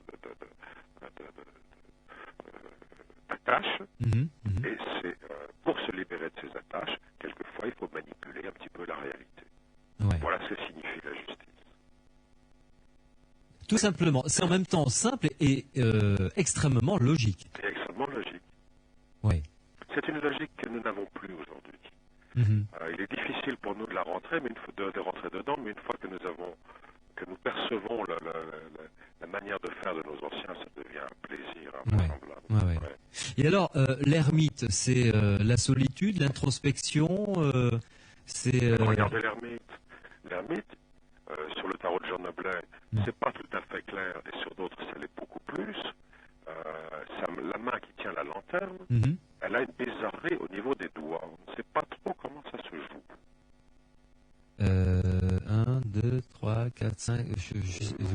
d'attaches.
Mhm. Mhm.
Et c'est pour se libérer de ces attaches, quelquefois il faut manipuler un petit peu la réalité.
Ouais.
Voilà ce que signifie la justice.
Tout simplement. C'est en même temps simple et extrêmement logique.
C'est extrêmement logique.
Oui.
C'est une logique que nous n'avons plus aujourd'hui.
Mhm.
Il est difficile pour nous de la rentrer, mais de rentrer dedans, mais une fois que nous percevons la manière de faire de nos anciens, ça devient un plaisir invraisemblable.
Ouais, ouais.
Ouais.
Et alors, l'ermite, c'est la solitude, l'introspection, c'est...
Regardez l'ermite. L'ermite, sur le tarot de Jean Noblet, c'est pas tout à fait clair, et sur d'autres, ça l'est beaucoup plus. La main qui tient la lanterne,
Mhm.
elle a une bizarrerie au niveau des doigts. On ne sait pas trop comment ça se joue.
1, 2, 3, 4, 5...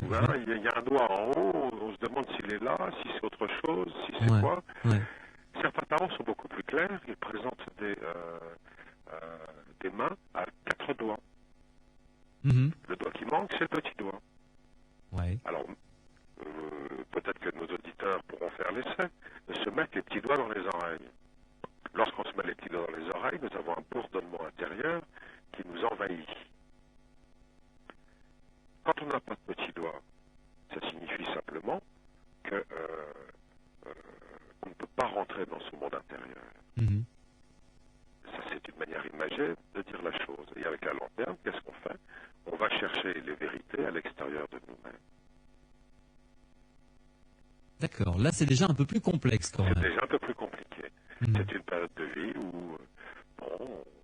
Voilà, il y a un doigt en haut, on se demande s'il est là, si c'est autre chose, si c'est
Ouais.
quoi.
Ouais.
Certains tarots sont beaucoup plus clairs, ils présentent des mains à 4 doigts.
Mhm.
Le doigt qui manque, c'est le petit doigt.
Ouais.
Alors, peut-être que nos auditeurs pourront faire l'essai de se mettre les petits doigts dans les oreilles. Lorsqu'on se met les petits doigts dans les oreilles, nous avons un bourdonnement intérieur qui nous envahit. Quand on n'a pas de petits doigts, ça signifie simplement que on ne peut pas rentrer dans ce monde intérieur.
Mhm.
Ça, c'est une manière imagée de dire la chose. Et avec la lanterne, qu'est-ce qu'on fait? On va chercher les vérités à l'extérieur de nous-mêmes.
D'accord. Là, c'est déjà un peu plus complexe quand
C'est
même.
déjà un peu plus compliqué.
Mhm.
C'est une période de vie où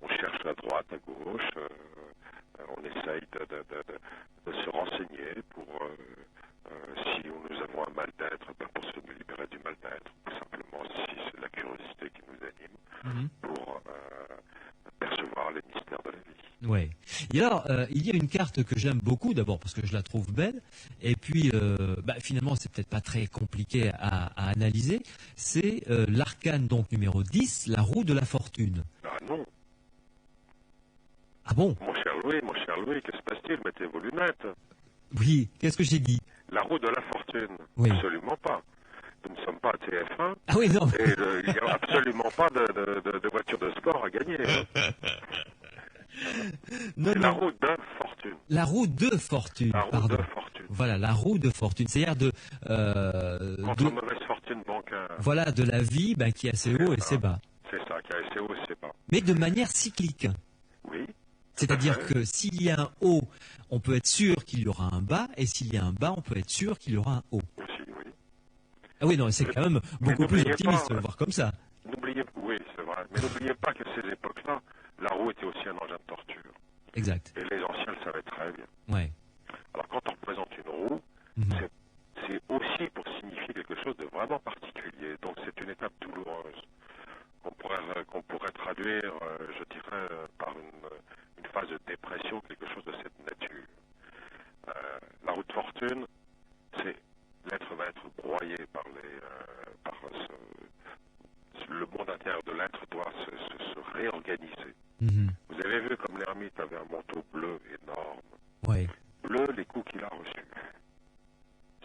on cherche à droite, à gauche, on essaye de se renseigner pour si nous avons un mal-d'être, pour se libérer du mal-d'être, ou simplement si c'est la curiosité qui nous anime,
Mhm.
pour percevoir les mystères de la vie.
Ouais. Et alors, il y a une carte que j'aime beaucoup, d'abord parce que je la trouve belle, et puis finalement, c'est peut-être pas très compliqué à analyser. C'est l'arcane donc numéro 10, la roue de la fortune.
Ah non,
Ah bon?
mon cher Louis, que se passe-t-il? Mettez vos lunettes.
Oui. Qu'est-ce que j'ai dit?
La roue de la fortune.
Oui.
Absolument pas. Nous ne sommes pas à TF1
Ah oui, non.
et il n'y a absolument pas de voiture de sport à gagner.
Non,
C'est la
non.
roue de fortune.
La roue de fortune,
La roue
pardon.
de fortune.
Voilà, la roue de fortune. C'est-à-dire
Contre mauvaise fortune bancaire.
voilà, de la vie qui a ses hauts et ses bas.
C'est ça, qui a assez haut et assez bas.
Mais de manière cyclique.
Oui.
C'est-à-dire
fait.
que s'il y a un haut, on peut être sûr qu'il y aura un bas, et s'il y a un bas, on peut être sûr qu'il y aura un haut.
Aussi, oui.
Ah oui, non, c'est quand même
mais
beaucoup plus
n'oubliez
optimiste
pas-
de le voir comme ça.
Oui, c'est vrai. Mais n'oubliez pas qu'à ces époques-là, la roue était aussi un engin de torture.
Exact.
Et les anciens le savaient très bien.
Ouais.
Alors quand on représente une roue,
Mhm.
c'est c'est aussi pour signifier quelque chose de vraiment particulier. Donc c'est une étape douloureuse qu'on pourrait traduire, je dirais, par une phase de dépression, quelque chose de cette nature. La route fortune, c'est l'être va être broyé par le monde intérieur de l'être doit se réorganiser.
Mhm.
Vous avez vu comme l'ermite avait un manteau bleu énorme.
Oui,
Bleu, les coups qu'il a reçus.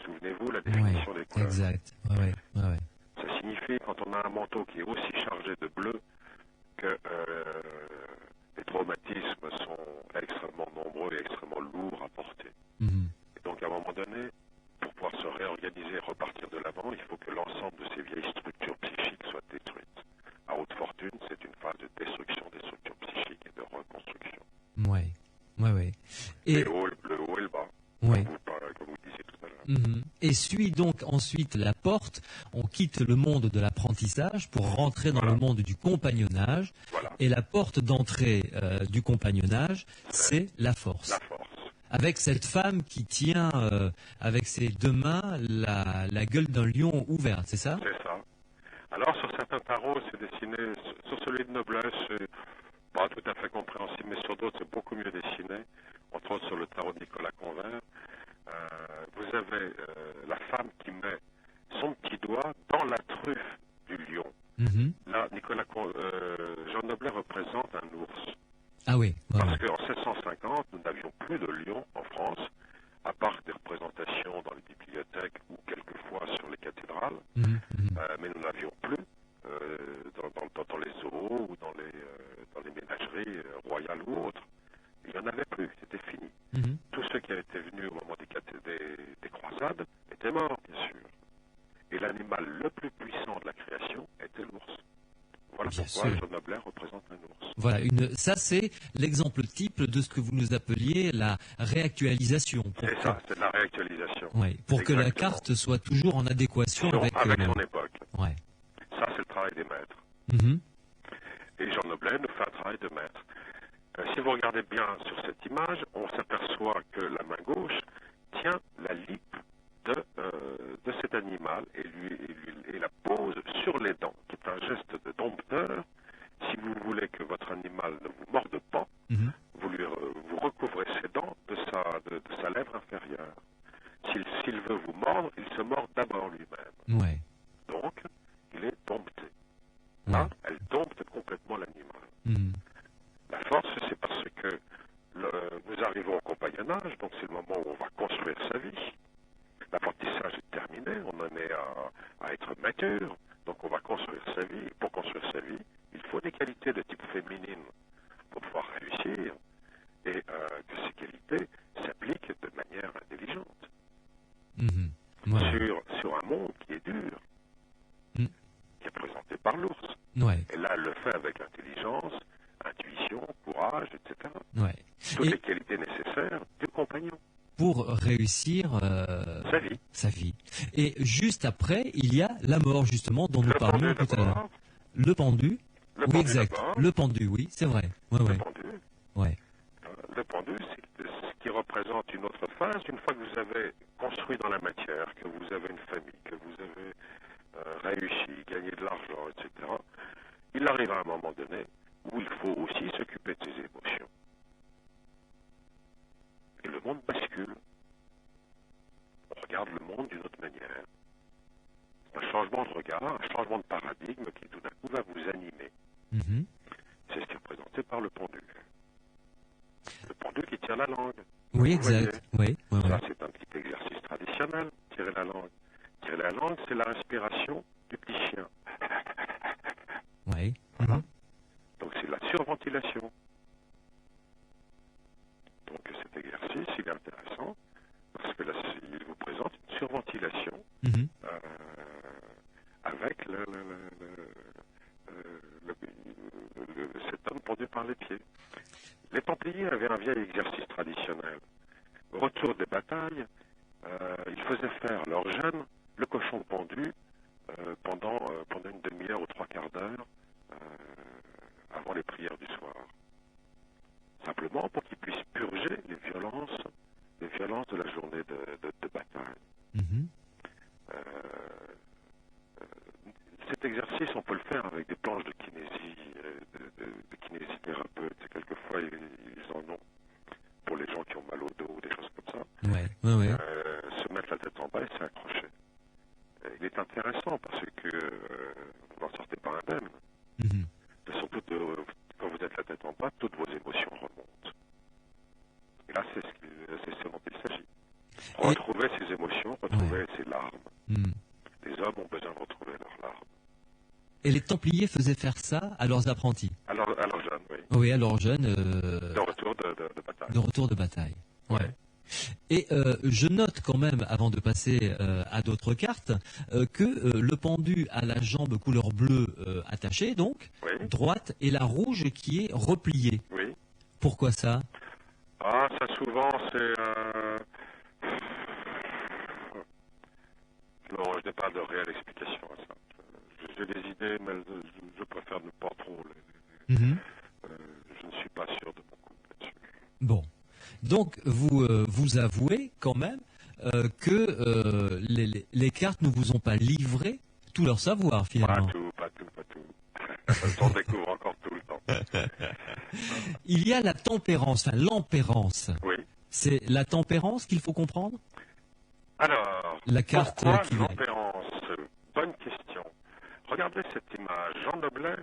Souvenez-vous la
oui,
définition des couleurs.
exact. Ouais, ouais, ouais, ouais.
Ça signifie, quand on a un manteau qui est aussi chargé de bleu, que les traumatismes sont extrêmement nombreux et extrêmement lourds à porter.
Mhm.
Et donc, à un moment donné, pour pouvoir se réorganiser et repartir de l'avant, il faut que l'ensemble de ces vieilles structures psychiques soient détruites. La haute fortune, c'est une phase de destruction des structures psychiques et de reconstruction.
Ouais, ouais, ouais. Et
Le haut et le bas,
ouais.
comme vous disiez tout à l'heure.
Mhm. Et suit donc ensuite la porte. On quitte le monde de l'apprentissage pour rentrer dans le monde du compagnonnage.
Voilà,
Et la porte d'entrée du compagnonnage, c'est la force.
la force.
Avec cette femme qui tient avec ses deux mains la gueule d'un lion ouverte, c'est ça?
C'est ça. Alors, sur certains tarots, c'est dessiné, sur celui de noblesse, c'est pas tout à fait compréhensible, mais sur d'autres, c'est beaucoup mieux dessiné. Entre autres, sur le tarot de Nicolas Convert, vous avez la femme qui met son petit doigt dans la truffe du lion.
Mhm.
Là, Jean Noblet représente un ours.
Ah oui, ouais,
Parce
ouais.
qu'en 1650, nous n'avions plus de lion en France, à part des représentations dans les bibliothèques ou quelquefois sur les cathédrales.
Mhm, mhm.
Mais nous n'avions plus dans les zoos ou dans les ménageries royales ou autres. Il n'y en avait plus, c'était fini.
Mhm.
Tous ceux qui étaient venus au moment des croisades étaient morts, bien sûr. Et l'animal le plus puissant de la création était l'ours. Voilà
Bien
pourquoi
sûr.
Jean Noblet représente un ours.
Voilà, ça c'est l'exemple type de ce que vous nous appeliez la réactualisation.
C'est ça, c'est de la réactualisation.
Pour que la
Exactement.
carte soit toujours en adéquation avec...
Avec son époque.
Ouais.
Ça, c'est le travail des maîtres.
Mhm.
Et Jean Noblet nous fait un travail de maître. Si vous regardez bien sur cette image, on s'aperçoit que la main gauche tient la lippe de cet animal et la pose sur les dents, qui est un geste de dompteur. Si vous voulez que votre animal ne vous morde pas,
Mhm.
vous recouvrez ses dents de sa lèvre inférieure. S'il veut vous mordre, il se mord d'abord lui-même.
Ouais.
Donc, il est dompté.
Ouais.
Là, elle dompte complètement l'animal.
Mhm.
La force, c'est parce que nous arrivons au compagnonnage, donc c'est le moment où on va construire sa vie. L'apprentissage est terminé, on en est à être mature, donc on va construire sa vie. Et pour construire sa vie, il faut des qualités de type féminine pour pouvoir réussir, et que ces qualités s'appliquent de manière intelligente
Mhm. Ouais.
sur un monde qui est dur,
Mm.
qui est présenté par l'ours.
Ouais.
Et là, elle le fait avec intelligence, intuition, courage, etc.
Ouais.
Toutes
Et
les qualités nécessaires du compagnon.
pour réussir
Sa vie.
Et juste après, il y a la mort, justement, dont nous
Le
parlions
pendu
tout à l'heure.
d'abord.
Le pendu.
Le
Oui,
pendu
exact.
d'abord.
Le pendu, oui, c'est vrai. Ouais,
Le
ouais.
pendu.
Ouais.
Le pendu, c'est ce qui représente une autre phase. Une fois que vous avez construit dans la matière, que vous avez une famille, que vous avez réussi, gagné de l'argent, etc., il arrive à un moment donné où il faut aussi s'occuper de ses émotions. Et le monde bascule. On regarde le monde d'une autre manière. Un changement de regard, un changement de paradigme qui tout d'un coup va vous animer.
Mhm.
C'est ce qui est représenté par le pendu. Le pendu qui tire la langue.
Oui,
Vous voyez,
exact. Oui, ouais,
ça
ouais.
c'est un petit exercice traditionnel, tirer la langue. Tirer la langue, c'est la respiration du petit chien.
Ouais.
Voilà.
Mhm.
Donc c'est la surventilation. Donc cet exercice, il est intéressant parce que là, il vous présente une surventilation
Mhm.
avec cet homme pendu par les pieds. Les Templiers avaient un vieil exercice traditionnel. Au retour des batailles, ils faisaient faire leurs jeunes le cochon pendu pendant une demi-heure ou trois quarts d'heure avant les prières du soir. Simplement pour qu'ils puissent purger les violences de la journée de bataille.
Mhm.
exercice, on peut le faire avec des planches de kinésie, de kinésithérapeute. Et quelquefois, ils en ont pour les gens qui ont mal au dos, des choses comme ça.
Ouais, ouais, ouais.
Se mettre la tête en bas et s'accrocher. Il est intéressant parce que vous n'en sortez pas indemne.
Mhm.
Surtout quand vous êtes la tête en bas, toutes vos émotions remontent. Et là, c'est ce dont il s'agit. Retrouver ses émotions, retrouver ses larmes.
Mhm.
Les hommes ont besoin de retrouver leurs larmes.
Et les Templiers faisaient faire ça à leurs apprentis?
Alors jeunes, oui.
Oui, à leurs jeunes.
De retour de bataille.
De retour de bataille. Ouais.
Ouais.
Et je note quand même, avant de passer à d'autres cartes, que le pendu a la jambe couleur bleue attachée, donc,
Oui.
droite, et la rouge qui est repliée.
Oui.
Pourquoi ça?
Ah, ça souvent, c'est... Non, je n'ai pas de réelle explication à ça. J'ai des idées, mais je préfère ne pas trop.
Mhm.
Je ne suis pas sûr de mon coup là-dessus.
Bon. Donc, vous avouez quand même que les cartes ne vous ont pas livré tout leur savoir, finalement.
Pas tout. On découvre encore tout le temps.
Il y a la tempérance, enfin l'empérance.
Oui.
C'est la tempérance qu'il faut comprendre?
Alors,
La carte
pourquoi
qui vient.
l'empérance? Bonne question. Regardez cette image. Jean Noblet,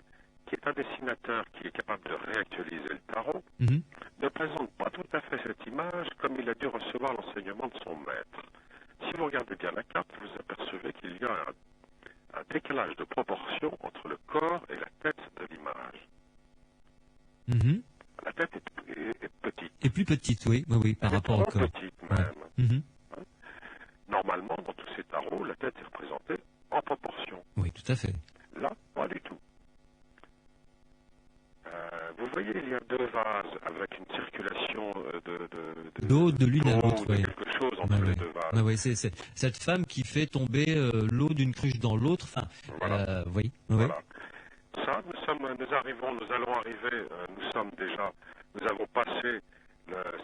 qui est un dessinateur qui est capable de réactualiser le tarot,
Mhm.
ne présente pas tout à fait cette image comme il a dû recevoir l'enseignement de son maître. Si vous regardez bien la carte, vous apercevez qu'il y a un décalage de proportion entre le corps et la tête de l'image.
Mhm.
La tête est petite.
Et plus petite, oui, par
Elle est
rapport au
trop
corps.
petite même.
Ouais. Mhm.
Normalement, dans tous ces tarots, la tête est représentée en proportion.
Oui, tout à fait.
Là, pas du tout. Vous voyez, il y a deux vases avec une circulation
D'eau de l'une à
d'eau
l'autre,
ou de
oui.
quelque chose entre
Ouais,
les
ouais.
deux vases.
Ouais, ouais, c'est cette femme qui fait tomber l'eau d'une cruche dans l'autre. Enfin,
Voilà.
oui.
Voilà. Ça, nous allons arriver, nous avons passé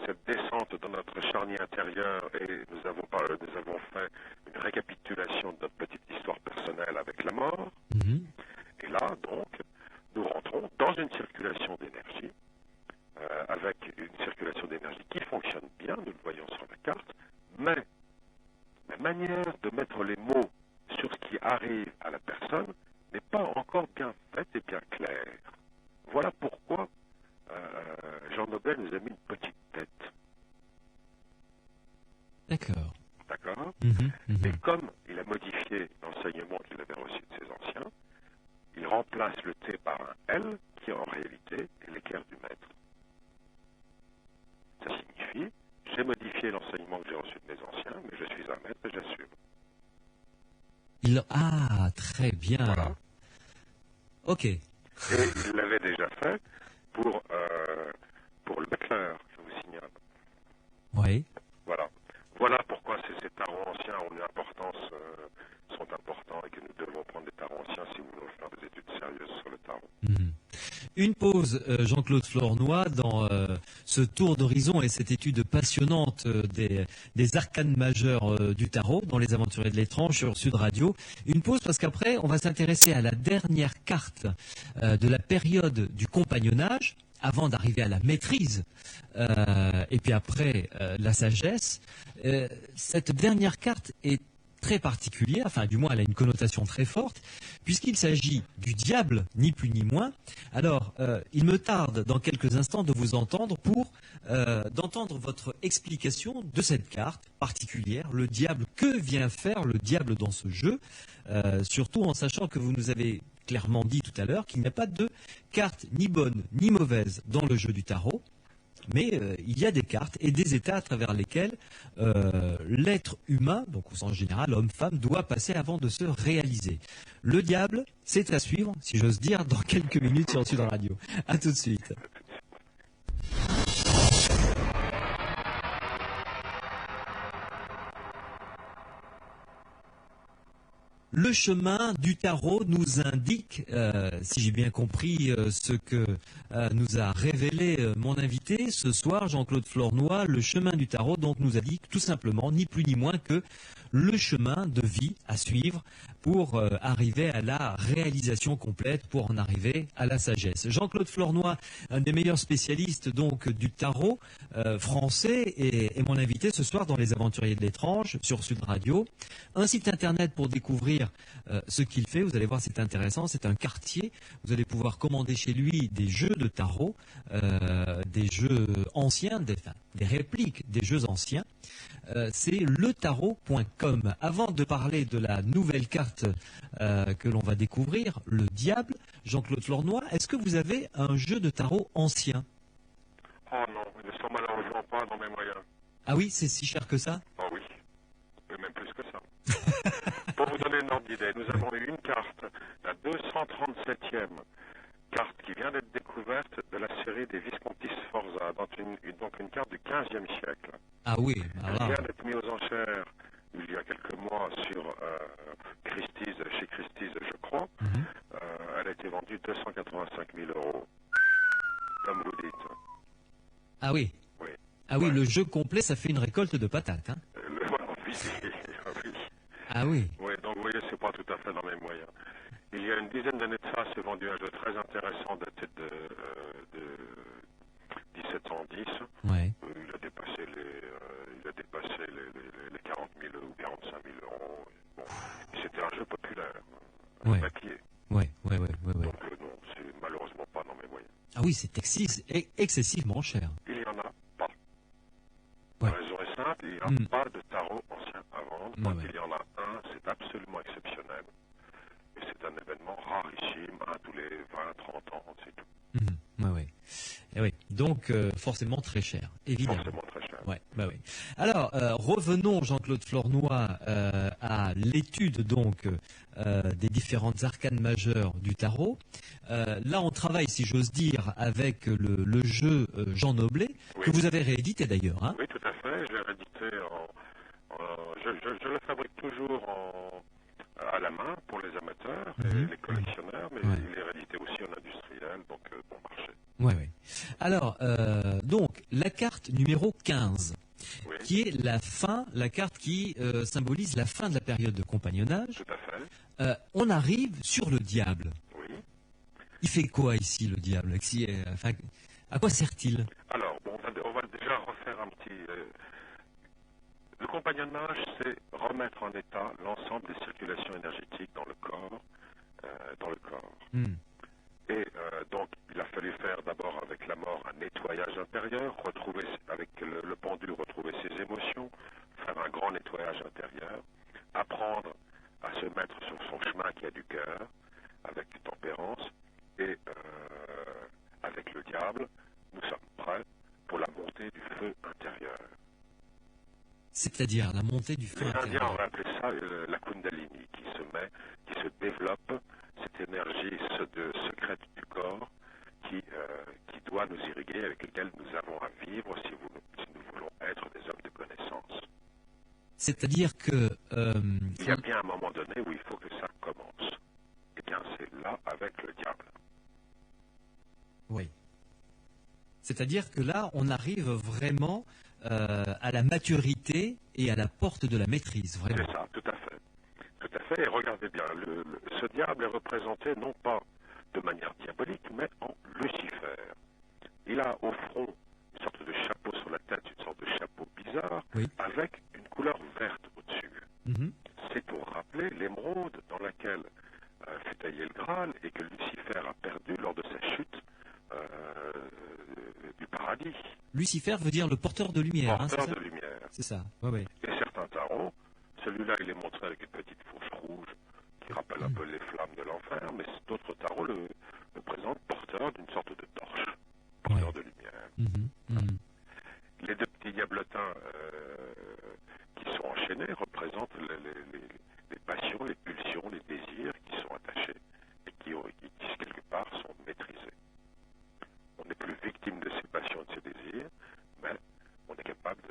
cette descente dans notre charnier intérieur et nous avons fait une récapitulation de notre petite histoire personnelle avec la mort.
Mhm.
Et là, donc, nous rentrons dans une circulation d'énergie, avec une circulation d'énergie qui fonctionne bien, nous le voyons sur la carte, mais la manière de mettre les mots sur ce qui arrive à la personne n'est pas encore bien faite et bien claire. Voilà pourquoi Jean Nobel nous a mis une petite tête.
D'accord.
D'accord?
Mhm, mhm.
Mais comme il a modifié l'enseignement qu'il avait reçu de ses anciens, il remplace le T par un L qui en réalité est l'équerre du maître. Ça signifie, j'ai modifié l'enseignement que j'ai reçu de mes anciens, mais je suis un maître et j'assume.
Ah, très bien.
Voilà.
Ok.
Et il l'avait déjà fait pour le Beckler, je vous signale.
Oui.
Voilà pourquoi ces tarots anciens ont une importance, sont importants et que nous devons prendre des tarots anciens si nous voulons faire des études sérieuses sur le tarot.
Mhm. Une pause, Jean-Claude Flornoy, dans ce tour d'horizon et cette étude passionnante des arcanes majeures du tarot dans les Aventuriers de l'étrange sur Sud Radio. Une pause parce qu'après, on va s'intéresser à la dernière carte de la période du compagnonnage, avant d'arriver à la maîtrise, et puis après la sagesse. Cette dernière carte est très particulière, enfin du moins elle a une connotation très forte, puisqu'il s'agit du diable, ni plus ni moins. Alors, il me tarde dans quelques instants de vous entendre pour d'entendre votre explication de cette carte particulière, le diable. Que vient faire le diable dans ce jeu, surtout en sachant que vous nous avez clairement dit tout à l'heure qu'il n'y a pas de carte ni bonne ni mauvaise dans le jeu du tarot. Mais il y a des cartes et des états à travers lesquels l'être humain, donc au sens général, homme-femme, doit passer avant de se réaliser. Le diable, c'est à suivre, si j'ose dire, dans quelques minutes sur Sud Radio. A tout de suite. Le chemin du tarot nous indique, si j'ai bien compris ce que nous a révélé mon invité ce soir, Jean-Claude Flornoy, le chemin du tarot donc nous indique tout simplement, ni plus ni moins que le chemin de vie à suivre pour arriver à la réalisation complète, pour en arriver à la sagesse. Jean-Claude Flornoy, un des meilleurs spécialistes donc du tarot français, est mon invité ce soir dans Les Aventuriers de l'étrange sur Sud Radio. Un site internet pour découvrir ce qu'il fait, vous allez voir, c'est intéressant, c'est un quartier, vous allez pouvoir commander chez lui des jeux de tarot, des jeux anciens, des répliques des jeux anciens. C'est letarot.com. Avant de parler de la nouvelle carte que l'on va découvrir, le diable, Jean-Claude Flornoy, est-ce que vous avez un jeu de tarot ancien?
Oh non, ils ne sont malheureusement pas dans mes moyens.
Ah oui, c'est si cher que ça?
Oh oui, et même plus que ça. Pour vous donner une ordre d'idée, nous avons eu une carte, la 237e carte qui vient d'être découverte de la série des Visconti Sforza, donc une carte du 15e siècle.
Ah oui,
Elle vient d'être mise aux enchères il y a quelques mois sur Christie's, chez Christie's, je crois. Elle a été vendue 285 000 €, comme vous dites.
Ah oui.
Oui.
Ah oui, le jeu complet, ça fait une récolte de patates. Hein.
Oui.
Ah oui.
Oui, donc vous voyez, c'est pas tout à fait dans mes moyens. Il y a une dizaine d'années de ça, c'est vendu un jeu très intéressant daté de 1710.
Ouais.
Il a dépassé les 40 000 ou 45 000 €. Bon, c'était un jeu populaire,
Ouais.
papier.
Ouais.
Donc non, c'est malheureusement pas dans mes moyens.
Ah oui, c'est excessivement cher.
Il n'y en a pas.
Ouais.
La raison est simple, il n'y a pas de tarot ancien à vendre. Quand
Ouais.
il y en a un, c'est absolument exceptionnel. Et c'est un événement rarissime, un tous les 20-30 ans, c'est tout.
Ouais. Et oui. Donc, forcément très cher, évidemment.
Forcément très cher.
Ouais. Alors, revenons, Jean-Claude Flornoy, à l'étude donc des différentes arcanes majeures du tarot. Là, on travaille, si j'ose dire, avec le jeu Jean Noblet, que vous avez réédité d'ailleurs. Hein.
Oui, tout à fait. J'ai réédité je le fabrique toujours à la main pour les amateurs et les collectionneurs, mais il est réédité aussi en industriel, donc bon marché.
Ouais. Alors, donc, la carte numéro 15, qui est la carte qui symbolise la fin de la période de compagnonnage.
Tout à fait.
On arrive sur le diable.
Oui.
Il fait quoi ici, le diable? À quoi sert-il?
Alors, bon, on va déjà refaire un petit... Le compagnonnage, c'est remettre en état l'ensemble des circulations énergétiques dans le corps. Et donc, il a fallu faire d'abord avec la mort un nettoyage intérieur, retrouver avec le pendu, retrouver ses émotions, faire un grand nettoyage intérieur, apprendre à se mettre sur son chemin qui a du cœur, avec tempérance, et avec le diable, nous sommes prêts pour la montée du feu intérieur.
C'est-à-dire la montée du feu intérieur.
Les Indiens auraient appelé ça la Kundalini, qui se développe, cette énergie secrète du corps qui doit nous irriguer, avec laquelle nous avons à vivre si nous voulons être des hommes de connaissance.
C'est-à-dire que...
il y a bien un moment donné où il faut que ça commence. Eh bien, c'est là avec le diable.
Oui. C'est-à-dire que là, on arrive vraiment à la maturité et à la porte de la maîtrise, vraiment.
C'est ça, tout à fait. Tout à fait, et regardez bien, ce diable est représenté non pas de manière diabolique, mais en Lucifer. Il a au front une sorte de chapeau sur la tête, une sorte de chapeau bizarre, avec une couleur verte au-dessus. C'est pour rappeler l'émeraude dans laquelle fut taillé le Graal et que Lucifer a perdu lors de sa chute du paradis.
Lucifer veut dire le porteur de lumière.
Porteur de lumière.
C'est ça, oui.
Et certains tarots, celui-là il est montré avec une petite fourche rouge qui rappelle un peu les flammes de l'enfer, mais d'autres tarots le présentent porteur d'une sorte de torche, porteur de lumière. Les deux petits diablotins qui sont enchaînés représentent les passions, les pulsions, les désirs qui sont attachés et qui quelque part sont maîtrisés. On n'est plus victime de ces passions et de ces désirs, mais on est capable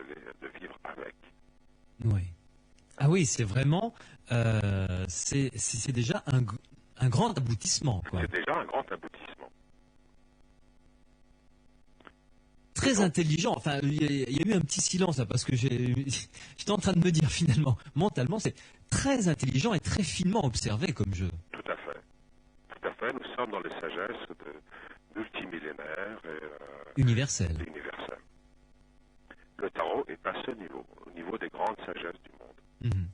de vivre avec.
Oui. Ah oui, c'est vraiment, c'est déjà un grand aboutissement, quoi.
C'est déjà un grand aboutissement.
Très intelligent. Enfin, il y a eu un petit silence là, parce que j'étais en train de me dire finalement, mentalement, c'est très intelligent et très finement observé comme jeu.
Tout à fait. Tout à fait. Nous sommes dans les sagesses multimillénaires et
Universel.
universelles. Le tarot est à ce niveau, au niveau des grandes sagesses du monde.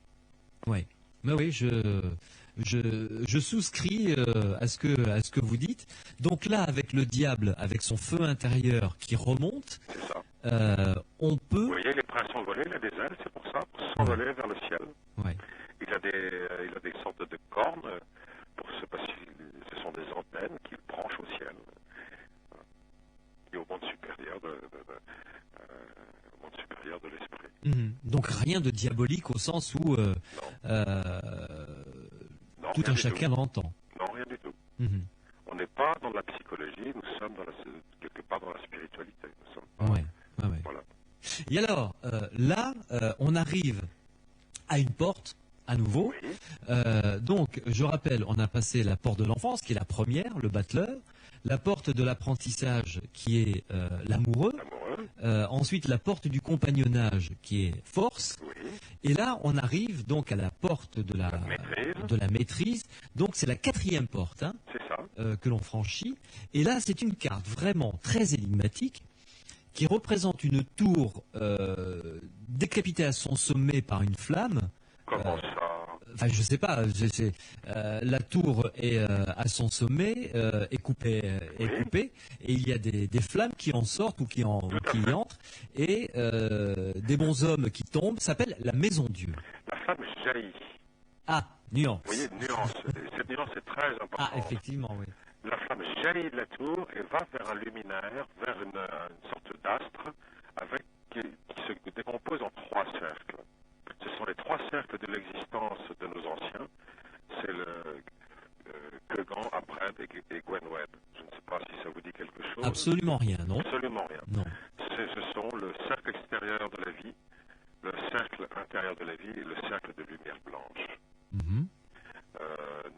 Oui. Mais oui, je souscris à ce que vous dites. Donc là, avec le diable, avec son feu intérieur qui remonte,
C'est ça.
on peut.
Vous voyez, les princes envolés, il a des ailes, c'est pour ça, pour s'envoler vers le ciel.
Ouais.
Il a des sortes de cornes, parce que ce sont des antennes qu'il branche au ciel. Et au monde supérieur de l'esprit.
Donc rien de diabolique au sens où
Non,
tout
rien
un
du
chacun
tout.
l'entend.
Non, rien du tout. On n'est pas dans la psychologie, nous sommes quelque part dans la spiritualité. Nous sommes pas,
Ouais.
voilà.
Et alors, là, on arrive à une porte, à nouveau.
Oui,
Donc, je rappelle, on a passé la porte de l'enfance, qui est la première, le battleur. La porte de l'apprentissage, qui est l'amoureux.
amoureux.
Ensuite, la porte du compagnonnage, qui est force.
Oui,
Et là, on arrive donc à la porte de la maîtrise. Donc, c'est la quatrième porte, hein,
c'est ça.
que l'on franchit. Et là, c'est une carte vraiment très énigmatique qui représente une tour décapitée à son sommet par une flamme.
Comment ça?
Enfin, je sais pas. La tour est à son sommet, est coupée, et il y a des flammes qui en sortent ou qui y entrent, et des bons hommes qui tombent. Ça s'appelle la Maison Dieu.
La flamme jaillit.
Ah, nuance.
Vous voyez, nuance. Cette nuance est très importante.
Ah, effectivement, oui.
La flamme jaillit de la tour et va vers un luminaire, vers une sorte d'astre qui se décompose en trois cercles. Ce sont les trois cercles de l'existence de nos anciens. C'est le Kegan, Apred et Gwenwed. Je ne sais pas si ça vous dit quelque chose.
Absolument rien, non?
Absolument rien.
Non.
Ce sont le cercle extérieur de la vie, le cercle intérieur de la vie et le cercle de lumière blanche.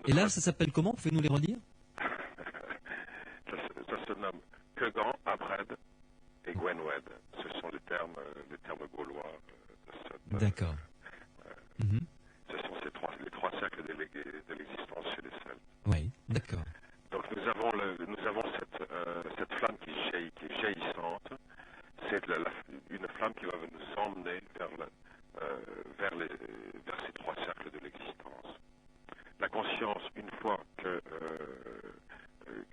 Et là, ça s'appelle comment? Pouvez-nous les redire?
Ça se nomme Kegan, Apred et Gwenwed. Ce sont les termes gaulois de cette.
D'accord.
Ce sont les trois cercles de l'existence chez les Celtes.
Oui, d'accord.
Donc nous avons cette flamme qui est jaillissante. C'est une flamme qui va nous emmener vers ces trois cercles de l'existence. La conscience, une fois que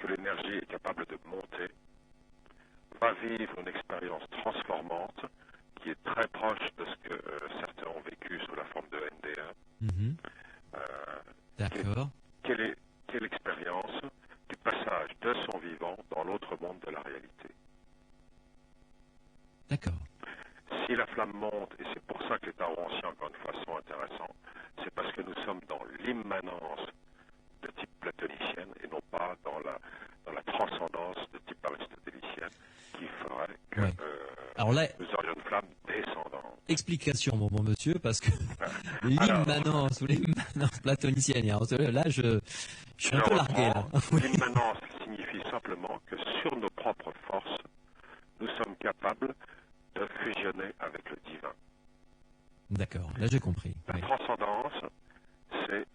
l'énergie est capable de monter, va vivre une expérience transformante qui est très proche de ce que certains ont vécu sous la forme de NDA.
D'accord.
Quelle est l'expérience du passage de son vivant dans l'autre monde de la réalité?
D'accord.
Si la flamme monte, et c'est pour ça que les tarots anciens, encore une fois, sont intéressants, c'est parce que nous sommes dans l'immanence de type platonicienne et non pas dans la transcendance de type aristotélicienne qui ferait que
Alors là,
nous aurions une flamme descendante.
explication, mon bon monsieur, parce que l'immanence ou l'immanence platonicienne, là, je suis un peu largué. Là.
L'immanence signifie simplement que sur nos propres forces, nous sommes capables de fusionner avec le divin.
D'accord, là j'ai compris.
La transcendance, c'est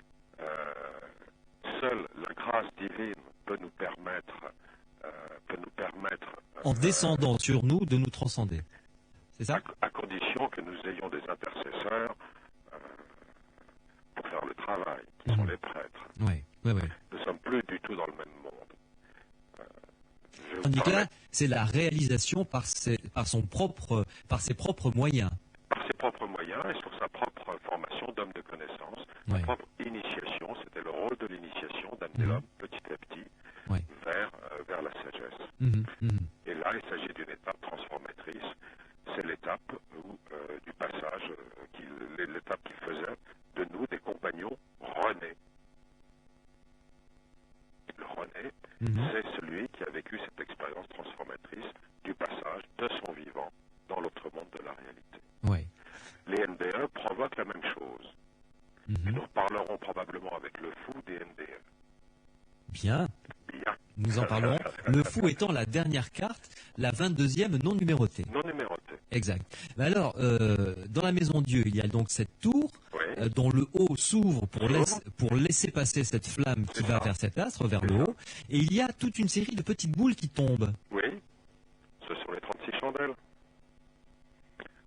seule la grâce divine peut nous permettre
en descendant sur nous, de nous transcender. C'est ça?
À condition que nous ayons des intercesseurs pour faire le travail, qui sont les prêtres.
Oui.
Nous ne sommes plus du tout dans le même monde.
Tandis que là, c'est la réalisation par ses propres moyens.
Par ses propres moyens et sur sa propre formation d'homme de connaissance, sa propre initiation, c'était le rôle de l'initiation d'amener l'homme petit à petit vers la sagesse. Et là, il s'agit d'une étape transformatrice. C'est l'étape du passage, l'étape qui faisait de nous des compagnons renés. Le rené, c'est celui qui a vécu cette expérience transformatrice du passage de son vivant dans l'autre monde de la réalité. Les NDE provoquent la même chose. Nous reparlerons probablement avec le fou des NDE.
Bien,
Bien.
nous en parlerons. Le fou étant la dernière carte, la 22e non numérotée.
Non numéroté.
Exact. Mais alors, dans la Maison Dieu, il y a donc cette tour
Oui.
dont le haut s'ouvre pour laisser passer cette flamme qui va vers cet astre, vers le haut. Et il y a toute une série de petites boules qui tombent.
Oui. Ce sont les 36 chandelles.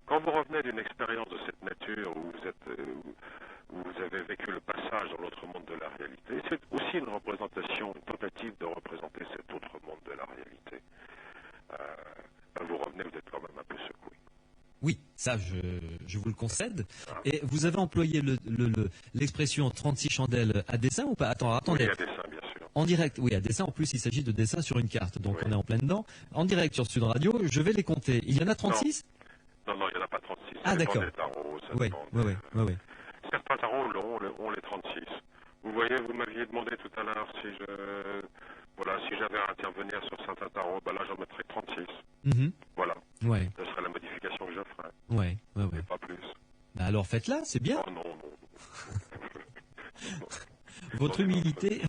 Quand vous revenez d'une expérience de cette nature où vous avez vécu le passage dans l'autre monde de la réalité, c'est aussi une représentation, une tentative de représenter cet autre monde de la réalité. Vous revenez, vous êtes quand même un peu secoué.
Oui, ça, je vous le concède. Et vous avez employé l'expression 36 chandelles à dessin ou pas? Attendez.
Oui, à dessin, bien sûr.
En direct, oui, à dessin. En plus, il s'agit de dessin sur une carte. Donc,
Oui.
on est en plein dedans. En direct sur Sud Radio, je vais les compter. Il y en a 36?
Non, il n'y en a pas 36.
Ah, d'accord.
Des tarots, ça
Oui,
dépend
oui.
Certains tarots ont les 36. Vous voyez, vous m'aviez demandé tout à l'heure si j'avais à intervenir sur certains tarots, là j'en mettrais 36. Voilà.
Ouais.
Ce serait la modification que je ferais.
Ouais.
Mais pas plus.
Bah alors faites-la, c'est bien.
Oh non.
Votre humilité.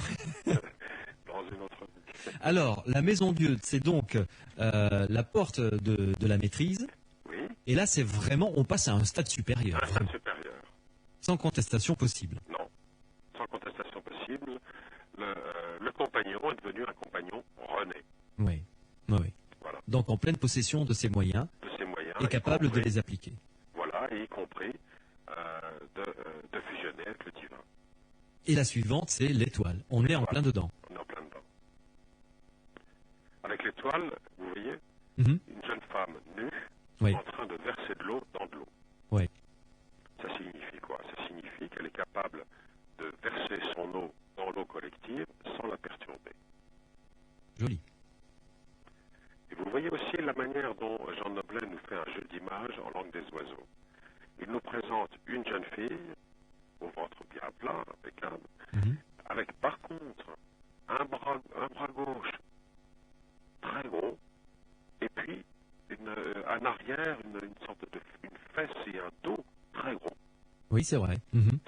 Dans une autre vie.
Alors, la Maison Dieu, c'est donc la porte de la maîtrise.
Oui.
Et là, c'est vraiment, on passe à un stade supérieur.
Un stade supérieur.
Sans contestation possible.
Non. Sans contestation possible. Le compagnon est devenu un compagnon rené.
Oui.
Voilà.
Donc en pleine possession de ses moyens.
De ses moyens.
Et capable de les appliquer.
Voilà, et y compris de fusionner avec le divin.
Et la suivante, c'est l'étoile. On est en plein dedans.
On est en plein dedans. Avec l'étoile, vous voyez,
Une
jeune femme nue en train de verser de l'eau dans de l'eau.
Oui.
Ça signifie quoi? Ça signifie qu'elle est capable de verser son eau dans l'eau collective sans la perturber.
Joli.
Et vous voyez aussi la manière dont Jean Noblet nous fait un jeu d'images en langue des oiseaux. Il nous présente une jeune fille, au ventre bien plat, impeccable, avec par contre un bras gauche très gros, et puis en arrière une sorte de fesse et un dos très gros.
Oui, c'est vrai.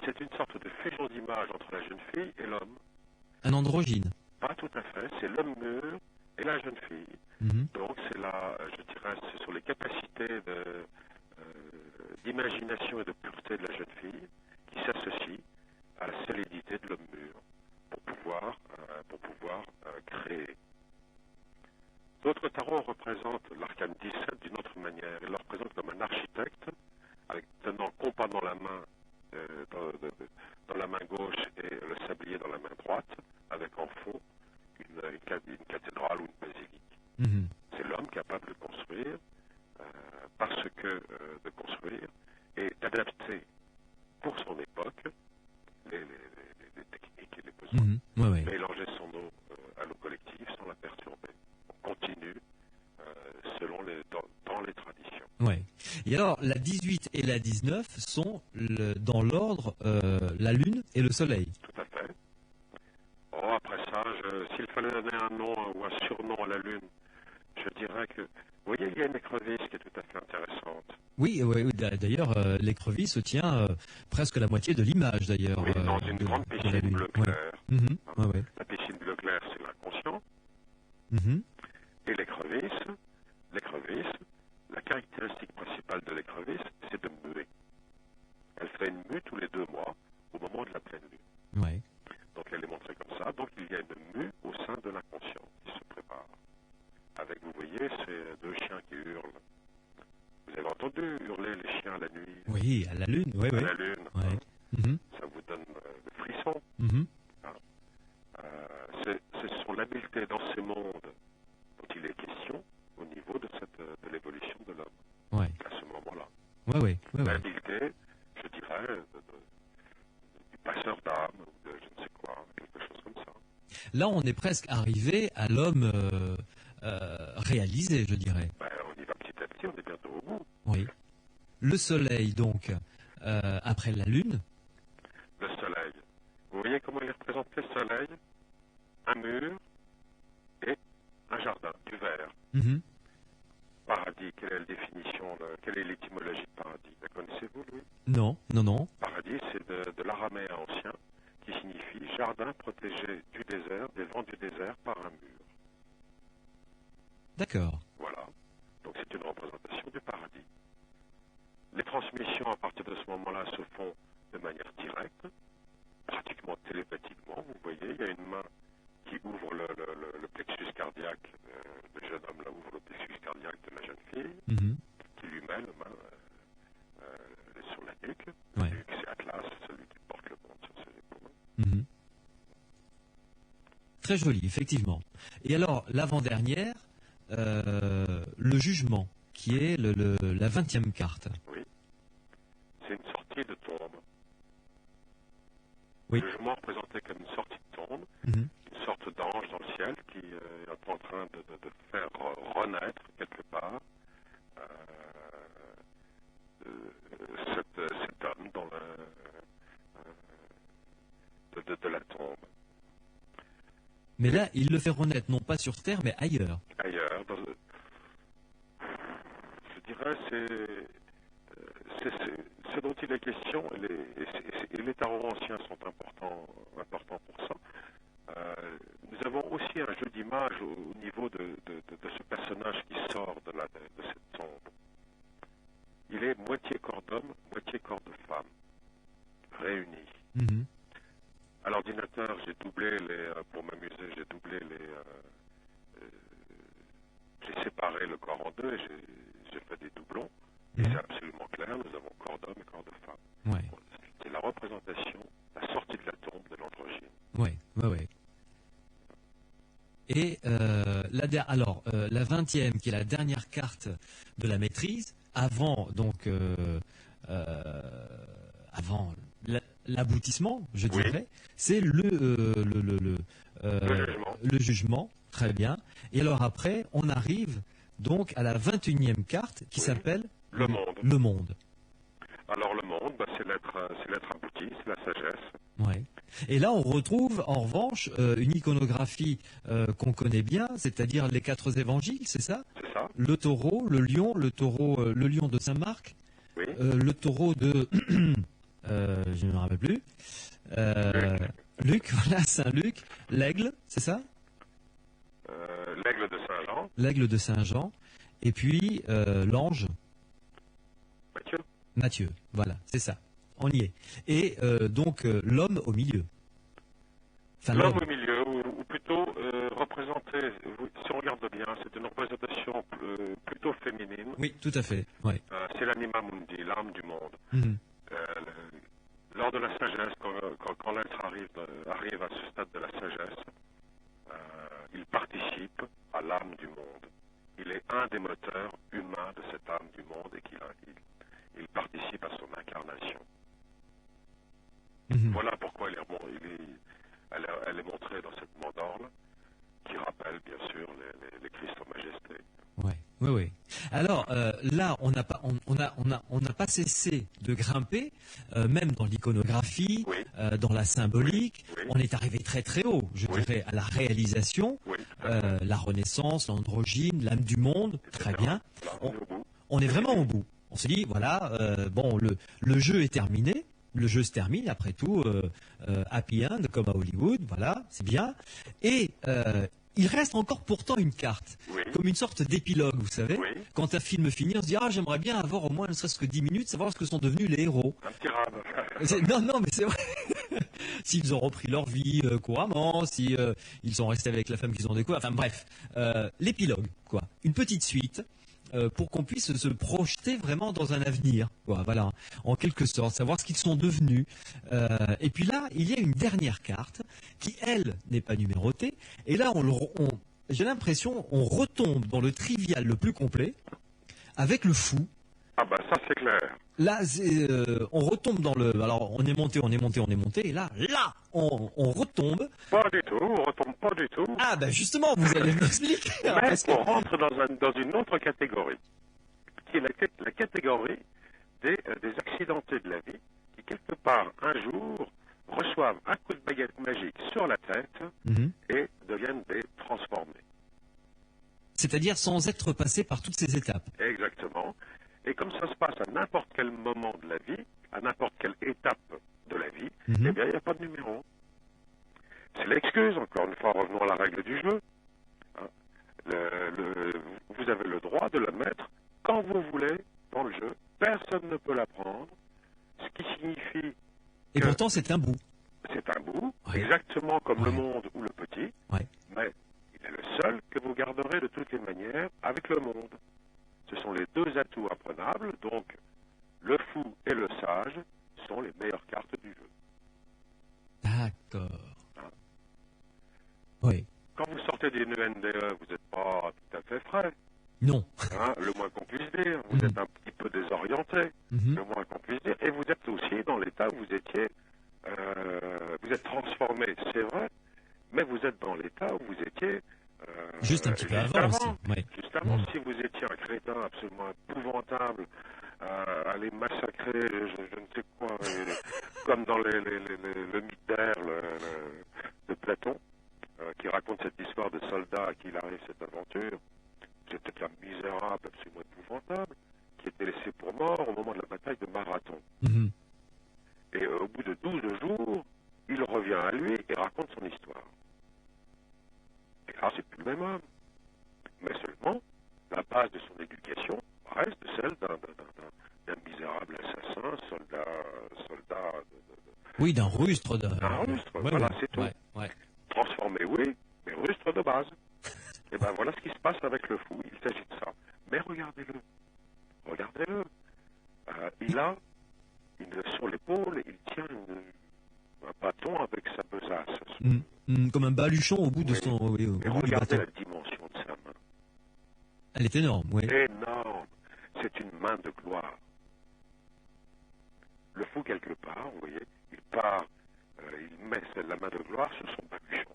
C'est une sorte de fusion d'image entre la jeune fille et l'homme.
Un androgyne.
Pas tout à fait, c'est l'homme mûr et la jeune fille. Donc c'est c'est sur les capacités d'imagination et de pureté de la jeune fille qui s'associe à la solidité de l'homme mûr pour pouvoir créer. D'autres tarots représentent l'arcane 17 d'une autre manière. Ils le représentent comme un architecte, tenant le compas dans la main, dans la main gauche et le sablier dans la main droite, avec en fond une cathédrale ou une basilique. C'est l'homme capable de construire, de construire et d'adapter pour son époque les techniques et les besoins. Mélanger son eau à l'eau collective sans la perturber. On continue dans les traditions.
Ouais. Et alors, la 18 et la 19 sont dans l'ordre la Lune et le Soleil.
Tout à fait. Après ça, s'il fallait donner un nom ou un surnom à la Lune, je dirais que, vous voyez, il y a une écrevisse qui est tout à fait intéressante.
Oui, d'ailleurs, l'écrevisse tient presque la moitié de l'image, d'ailleurs.
Oui, dans une grande piscine bleu clair. La piscine bleu clair, c'est l'inconscient. Et l'écrevisse, la caractéristique principale de l'écrevisse, c'est de muer. Elle fait une mue tous les 2 mois, au moment de la pleine lune.
Ouais.
Donc elle est montrée comme ça. Donc il y a une mue au sein de l'inconscient qui se prépare. Avec, vous voyez, ces 2 chiens qui hurlent. Vous avez entendu hurler les chiens la nuit?
Oui, à la Lune. Oui.
À la Lune.
Ouais.
Ça vous donne le frisson. Ce sont l'habileté dans ces mondes dont il est question au niveau de l'évolution de l'homme.
Ouais.
À ce moment-là.
Ouais.
L'habileté, je dirais, du passeur d'âme, ou de je ne sais quoi, quelque chose comme ça.
Là, on est presque arrivé à l'homme réalisé, je dirais.
On y va petit à petit, on est bientôt au bout.
Oui. Le Soleil, donc, après la Lune.
Le Soleil. Vous voyez comment il est représenté, le Soleil? Un mur et un jardin, du verre. paradis, quelle est la définition, quelle est l'étymologie de paradis? La connaissez-vous, Louis?
Non, non, non.
Paradis, c'est de l'araméen ancien, qui signifie jardin protégé du désert, des vents du désert par un mur.
D'accord.
Voilà. Donc c'est une représentation du paradis. Les transmissions à partir de ce moment-là se font de manière directe, pratiquement télépathiquement. Vous voyez, il y a une main qui ouvre le plexus cardiaque, le jeune homme là ouvre le plexus cardiaque de la jeune fille,
Mhm.
qui lui met la main sur la nuque.
Ouais.
C'est Atlas, celui qui porte le monde sur ses épaules.
Mhm. Très joli, effectivement. Et alors, l'avant-dernière, le jugement, qui est la 20e carte.
Oui. C'est une sortie de tombe.
Oui.
Le jugement représenté comme une sortie de tombe,
Mhm.
une sorte d'ange dans le ciel qui est en train de faire renaître quelque part cet homme dans de la tombe.
Mais là, il le fait renaître, non pas sur Terre, mais ailleurs.
Ailleurs, je dirais, ce dont il est question, et les tarots anciens sont importants pour ça. Nous avons aussi un jeu d'image au niveau de ce personnage qui sort de cette tombe. Il est moitié corps d'homme, moitié corps de femme, réunis.
Mhm.
À l'ordinateur, pour m'amuser, j'ai séparé le corps en deux et j'ai fait des doublons. Et
Mhm.
c'est absolument clair, nous avons corps d'homme et corps de femme.
Ouais.
C'est la représentation, la sortie de la tombe de l'androgyne.
Ouais, ouais, ouais. Et la 20e, qui est la dernière carte de la maîtrise, avant avant l'aboutissement, je
Oui.
dirais, c'est
jugement.
le jugement, très bien. Et alors après, on arrive donc à la 21e carte qui
Oui.
s'appelle
Le monde.
Le monde.
Alors le monde, c'est l'être abouti, c'est la sagesse.
Ouais. Et là, on retrouve en revanche une iconographie qu'on connaît bien, c'est-à-dire les 4 évangiles, c'est ça?
C'est ça?
Le taureau, le lion, le lion de Saint-Marc,
Oui.
le taureau de... je ne me rappelle plus. Luc, voilà, Saint-Luc, l'aigle, c'est ça?
L'aigle de Saint-Jean.
L'aigle de Saint-Jean, et puis l'ange,
Matthieu.
Matthieu, voilà, c'est ça, on y est. Et donc l'homme au milieu. Enfin,
L'homme au milieu, ou plutôt représenté, si on regarde bien, c'est une représentation plutôt féminine.
Oui, tout à fait, ouais.
C'est l'anima mundi, l'âme du monde.
Mhm.
Lors de la sagesse, quand l'être arrive à ce stade de la sagesse, il participe à l'âme du monde. Il est un des moteurs humains de cette âme du monde et il participe à son incarnation.
Mhm.
Voilà pourquoi elle est montrée dans cette mandorle qui rappelle bien sûr les Christ en majesté.
Ouais, oui, oui. Alors là, on n'a pas cessé de grimper, même dans l'iconographie,
Oui.
dans la symbolique.
Oui.
On est arrivé très très haut, je
Oui.
dirais, à la réalisation,
Oui, tout à fait.
la Renaissance, l'androgyne, l'âme du monde. Très bien.
Là, on est au bout.
On est vraiment au bout. On se dit, voilà, bon, le jeu est terminé. Le jeu se termine, après tout, happy end, comme à Hollywood, voilà, c'est bien. Et il reste encore pourtant une carte,
Oui.
comme une sorte d'épilogue, vous savez.
Oui.
Quand un film finit, on se dit, ah, j'aimerais bien avoir au moins ne serait-ce que 10 minutes, savoir ce que sont devenus les héros.
Un petit rab.
Non, non, mais c'est vrai. S'ils ont repris leur vie couramment, si ils sont restés avec la femme qu'ils ont découvert, enfin bref, l'épilogue, quoi. Une petite suite. Pour qu'on puisse se projeter vraiment dans un avenir, quoi, voilà, en quelque sorte, savoir ce qu'ils sont devenus. Et puis là, il y a une dernière carte qui, elle, n'est pas numérotée. Et là, j'ai l'impression, on retombe dans le trivial le plus complet avec le fou.
Ah bah ça c'est clair.
Là, on retombe dans le... Alors, on est monté, et là, on retombe.
Pas du tout, on retombe pas du tout.
Ah, ben justement, vous allez m'expliquer.
Mais
parce que-
on rentre dans une autre catégorie, qui est la catégorie des accidentés de la vie, qui quelque part, un jour, reçoivent un coup de baguette magique sur la tête
Mhm.
et deviennent des transformés.
C'est-à-dire sans être passé par toutes ces étapes.
Exactement. Et comme ça se passe à n'importe quel moment de la vie, à n'importe quelle étape de la vie, eh bien, il n'y a pas de numéro. C'est l'excuse, encore une fois, revenons à la règle du jeu. Hein. Vous avez le droit de la mettre quand vous voulez dans le jeu. Personne ne peut la prendre. Ce qui signifie
Et pourtant, c'est un bout.
c'est un bout,
Ouais.
exactement comme
Ouais.
le monde ou le petit,
Ouais.
mais il est le seul que vous garderez de toutes les manières avec le monde. Ce sont les deux atouts imprenables, donc le fou et le sage sont les meilleures cartes du jeu.
D'accord. Oui.
Quand vous sortez d'une NDE, vous n'êtes pas tout à fait frais,
Non.
hein, le moins qu'on puisse dire. Vous êtes un petit peu désorienté, le moins qu'on puisse dire. Et vous êtes aussi dans l'état où vous étiez, vous êtes transformé, c'est vrai, mais vous êtes dans l'état où vous étiez
Juste un petit peu avant aussi. Oui.
Juste avant, si vous étiez un crétin absolument épouvantable, à les massacrer, je ne sais quoi, comme dans le mythe d'Air de Platon, qui raconte cette histoire de soldat à qui il arrive cette aventure. C'était un misérable absolument épouvantable, qui était laissé pour mort au moment de la bataille de Marathon. Et au bout de 12 jours, il revient à lui et raconte son histoire. Et là, c'est plus le même homme. Mais seulement, la base de son éducation reste celle d'un misérable assassin, soldat
Oui, d'un rustre.
d'un rustre. Voilà, c'est tout.
Ouais.
Transformé, oui, mais rustre de base. Et ben voilà ce qui se passe avec le fou. Il s'agit de ça. Mais regardez-le. Regardez-le. Il a sur l'épaule, il tient un bâton avec sa besace.
Comme un baluchon au bout de son. Oui, au
Et
bout du
regardez
bâton.
la dimension de sa main.
Elle est énorme, oui.
Énorme. C'est une main de gloire. Le fou, quelque part, vous voyez, il part, il met la main de gloire sur son baluchon.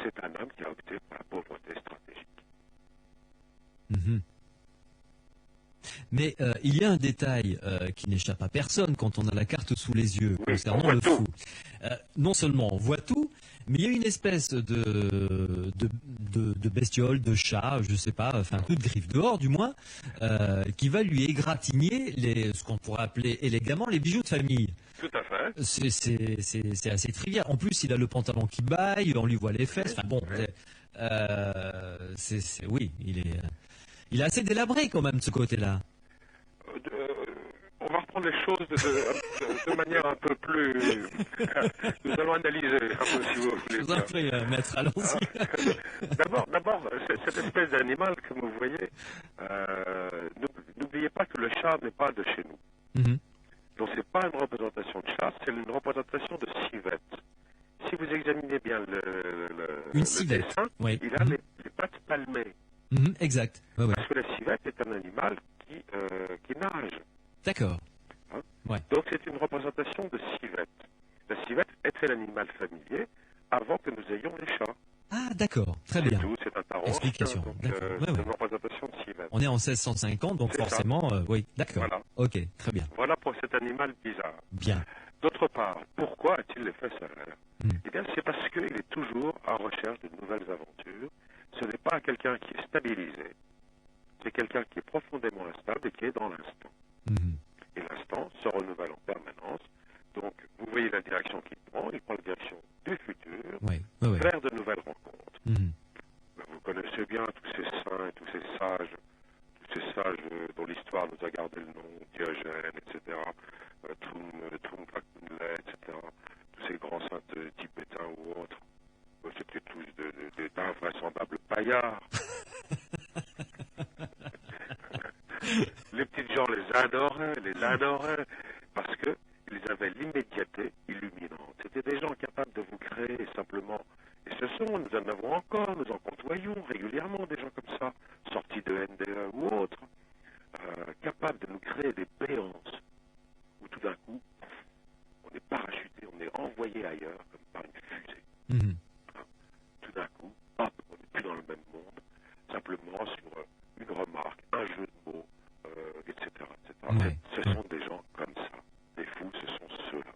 C'est un homme qui a opté pour la pauvreté stratégique.
Mais il y a un détail qui n'échappe à personne quand on a la carte sous les yeux
Oui,
concernant
on voit
le
tout.
fou. Non seulement on voit tout, mais il y a une espèce de bestiole, de chat, je sais pas, enfin toute griffe dehors du moins, qui va lui égratigner ce qu'on pourrait appeler élégamment les bijoux de famille.
Tout à fait.
C'est assez trivial. En plus, il a le pantalon qui baille, on lui voit les fesses. Enfin bon, oui, il est assez délabré quand même de ce côté-là.
On va reprendre les choses de manière un peu plus... Nous allons analyser un peu, si vous voulez.
Je vous en prie, maître, allons-y.
D'abord, cette espèce d'animal que vous voyez, n'oubliez pas que le chat n'est pas de chez nous. Donc c'est pas une représentation de chat, c'est une représentation de civette. Si vous examinez bien le dessin,
oui.
il a les pattes palmées.
Exact.
Parce que la civette est un animal qui nage.
D'accord.
Hein? Donc c'est une représentation de civette. La civette était l'animal familier avant que nous ayons les chats.
Ah, d'accord. Très bien.
C'est tout, c'est un tarot.
Explication.
Donc, c'est une représentation de civette.
On est en 1650, donc
C'est
forcément, oui, d'accord.
Voilà.
Ok, très bien.
Voilà pour cet animal bizarre.
Bien.
D'autre part, pourquoi a-t-il les fesses à l'air Eh bien, c'est parce qu'il est toujours en recherche de nouvelles aventures. Ce n'est pas quelqu'un qui est stabilisé. C'est quelqu'un qui est profondément instable et qui est dans l'instant. Et l'instant se renouvelle en permanence. Donc, vous voyez la direction qu'il prend. Il prend la direction du futur vers de nouvelles rencontres. Vous connaissez bien tous ces saints, tous ces sages dont l'histoire nous a gardé le nom, Diogène, etc., Trungpa, etc., tous ces grands saints tibétains ou autres. C'était tous d'invraisemblables paillards. Les petites gens les adoraient, parce qu'ils avaient l'immédiateté illuminante. C'était des gens capables de vous créer simplement. Et nous en avons encore, nous en côtoyons régulièrement des gens comme ça, sortis de NDE ou autres, capables de nous créer des béances, où tout d'un coup, on est parachuté, on est envoyé ailleurs, comme par une fusée. Tout d'un coup, hop, on n'est plus dans le même monde, simplement sur une remarque, un jeu de mots, etc. Ce sont des gens comme ça. Les fous, ce sont ceux-là.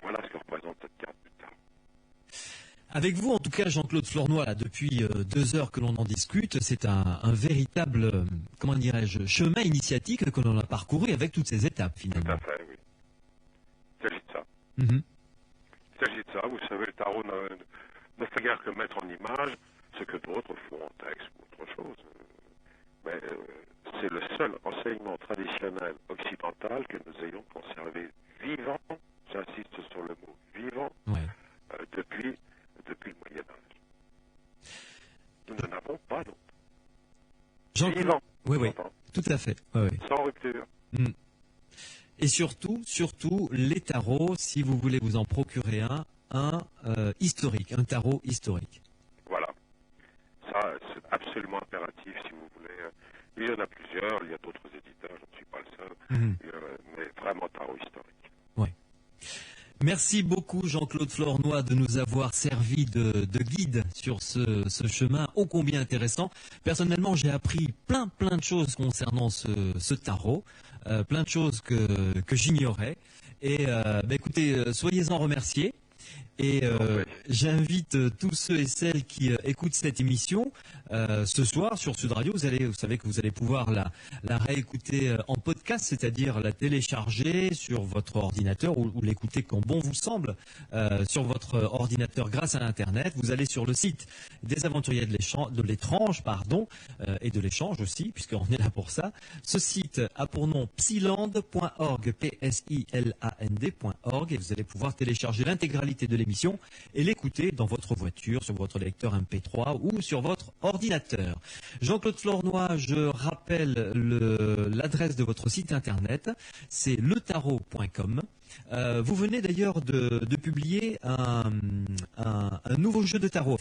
Voilà ce que représente cette carte du tarot.
Avec vous, en tout cas, Jean-Claude Flornoy, là, depuis 2 heures que l'on en discute, c'est un véritable, comment dirais-je, chemin initiatique que l'on a parcouru avec toutes ces étapes,
Tout
finalement.
à fait, oui. Il s'agit de ça.
Mhm.
Il s'agit de ça. Vous savez, le tarot ne fait guère que mettre en image ce que d'autres font en texte ou autre chose. Mais c'est le seul enseignement traditionnel occidental que nous ayons conservé vivant, j'insiste sur le mot vivant,
Ouais.
depuis le Moyen-Âge. Nous n'en avons pas d'autre.
Jean-Claude,
Vivant,
oui, oui,
j'entends,
tout à fait. Oui, oui.
sans rupture.
Mm. Et surtout, les tarots, si vous voulez vous en procurer un historique, un tarot historique.
Voilà. Ça, c'est absolument impératif si vous voulez. Il y en a plusieurs, il y a d'autres éditeurs, je ne suis pas le seul,
Mhm.
mais vraiment tarot historique.
Merci beaucoup Jean-Claude Flornoy de nous avoir servi de guide sur ce chemin ô combien intéressant. Personnellement, j'ai appris plein de choses concernant ce tarot, plein de choses que j'ignorais. Et écoutez, soyez-en remerciés. Et j'invite tous ceux et celles qui écoutent cette émission ce soir sur Sud Radio. Vous savez que vous allez pouvoir la réécouter en podcast, c'est-à-dire la télécharger sur votre ordinateur ou l'écouter quand bon vous semble sur votre ordinateur grâce à Internet. Vous allez sur le site des aventuriers de l'étrange, et de l'échange aussi, puisqu'on est là pour ça. Ce site a pour nom psiland.org, psiland.org, et vous allez pouvoir télécharger l'intégralité de l'émission et l'écouter dans votre voiture, sur votre lecteur MP3 ou sur votre ordinateur. Jean-Claude Flornoy, je rappelle l'adresse de votre site internet, c'est letarot.com. Vous venez d'ailleurs de publier un nouveau jeu de tarot,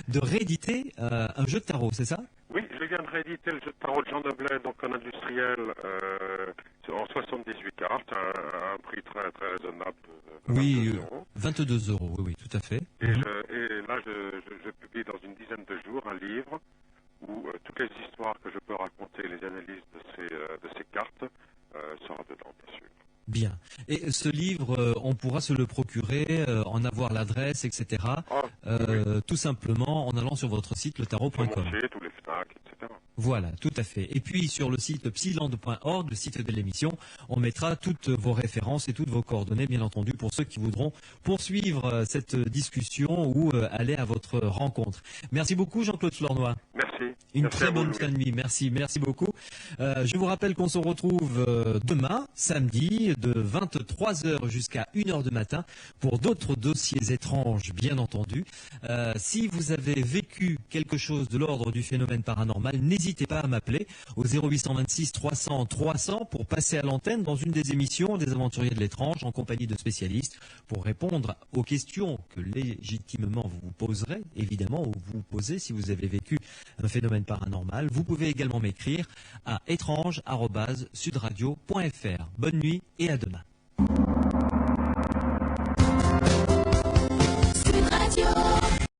de rééditer un jeu de tarot, c'est ça?
Oui, je viens de rééditer le jeu de tarot de Jean Noblet, donc en industriel, en 78 cartes, un prix très raisonnable de 22 euros.
22 euros, oui, tout à fait.
Et là, je publie dans une dizaine de jours un livre où toutes les histoires que je peux raconter, les analyses de ces cartes, sera dedans, bien sûr.
Bien. Et ce livre, on pourra se le procurer, en avoir l'adresse, etc.
Oui.
Tout simplement en allant sur votre site letarot.com.
Sur mon site, tous les FNAC, etc.
Voilà, tout à fait. Et puis sur le site psiland.org, le site de l'émission, on mettra toutes vos références et toutes vos coordonnées, bien entendu, pour ceux qui voudront poursuivre cette discussion ou aller à votre rencontre. Merci beaucoup Jean-Claude Flornoy.
Merci.
Une
Merci
très
à vous,
bonne
Louis.
fin de nuit. Merci beaucoup. Je vous rappelle qu'on se retrouve demain, samedi, de 23h jusqu'à 1h du matin pour d'autres dossiers étranges, bien entendu. Si vous avez vécu quelque chose de l'ordre du phénomène paranormal, n'hésitez pas à m'appeler au 0826 300 300 pour passer à l'antenne dans une des émissions des Aventuriers de l'étrange en compagnie de spécialistes pour répondre aux questions que légitimement vous vous poserez, évidemment, ou vous posez si vous avez vécu un phénomène paranormal. Vous pouvez également m'écrire à étrange@sudradio.fr. Bonne nuit et à demain.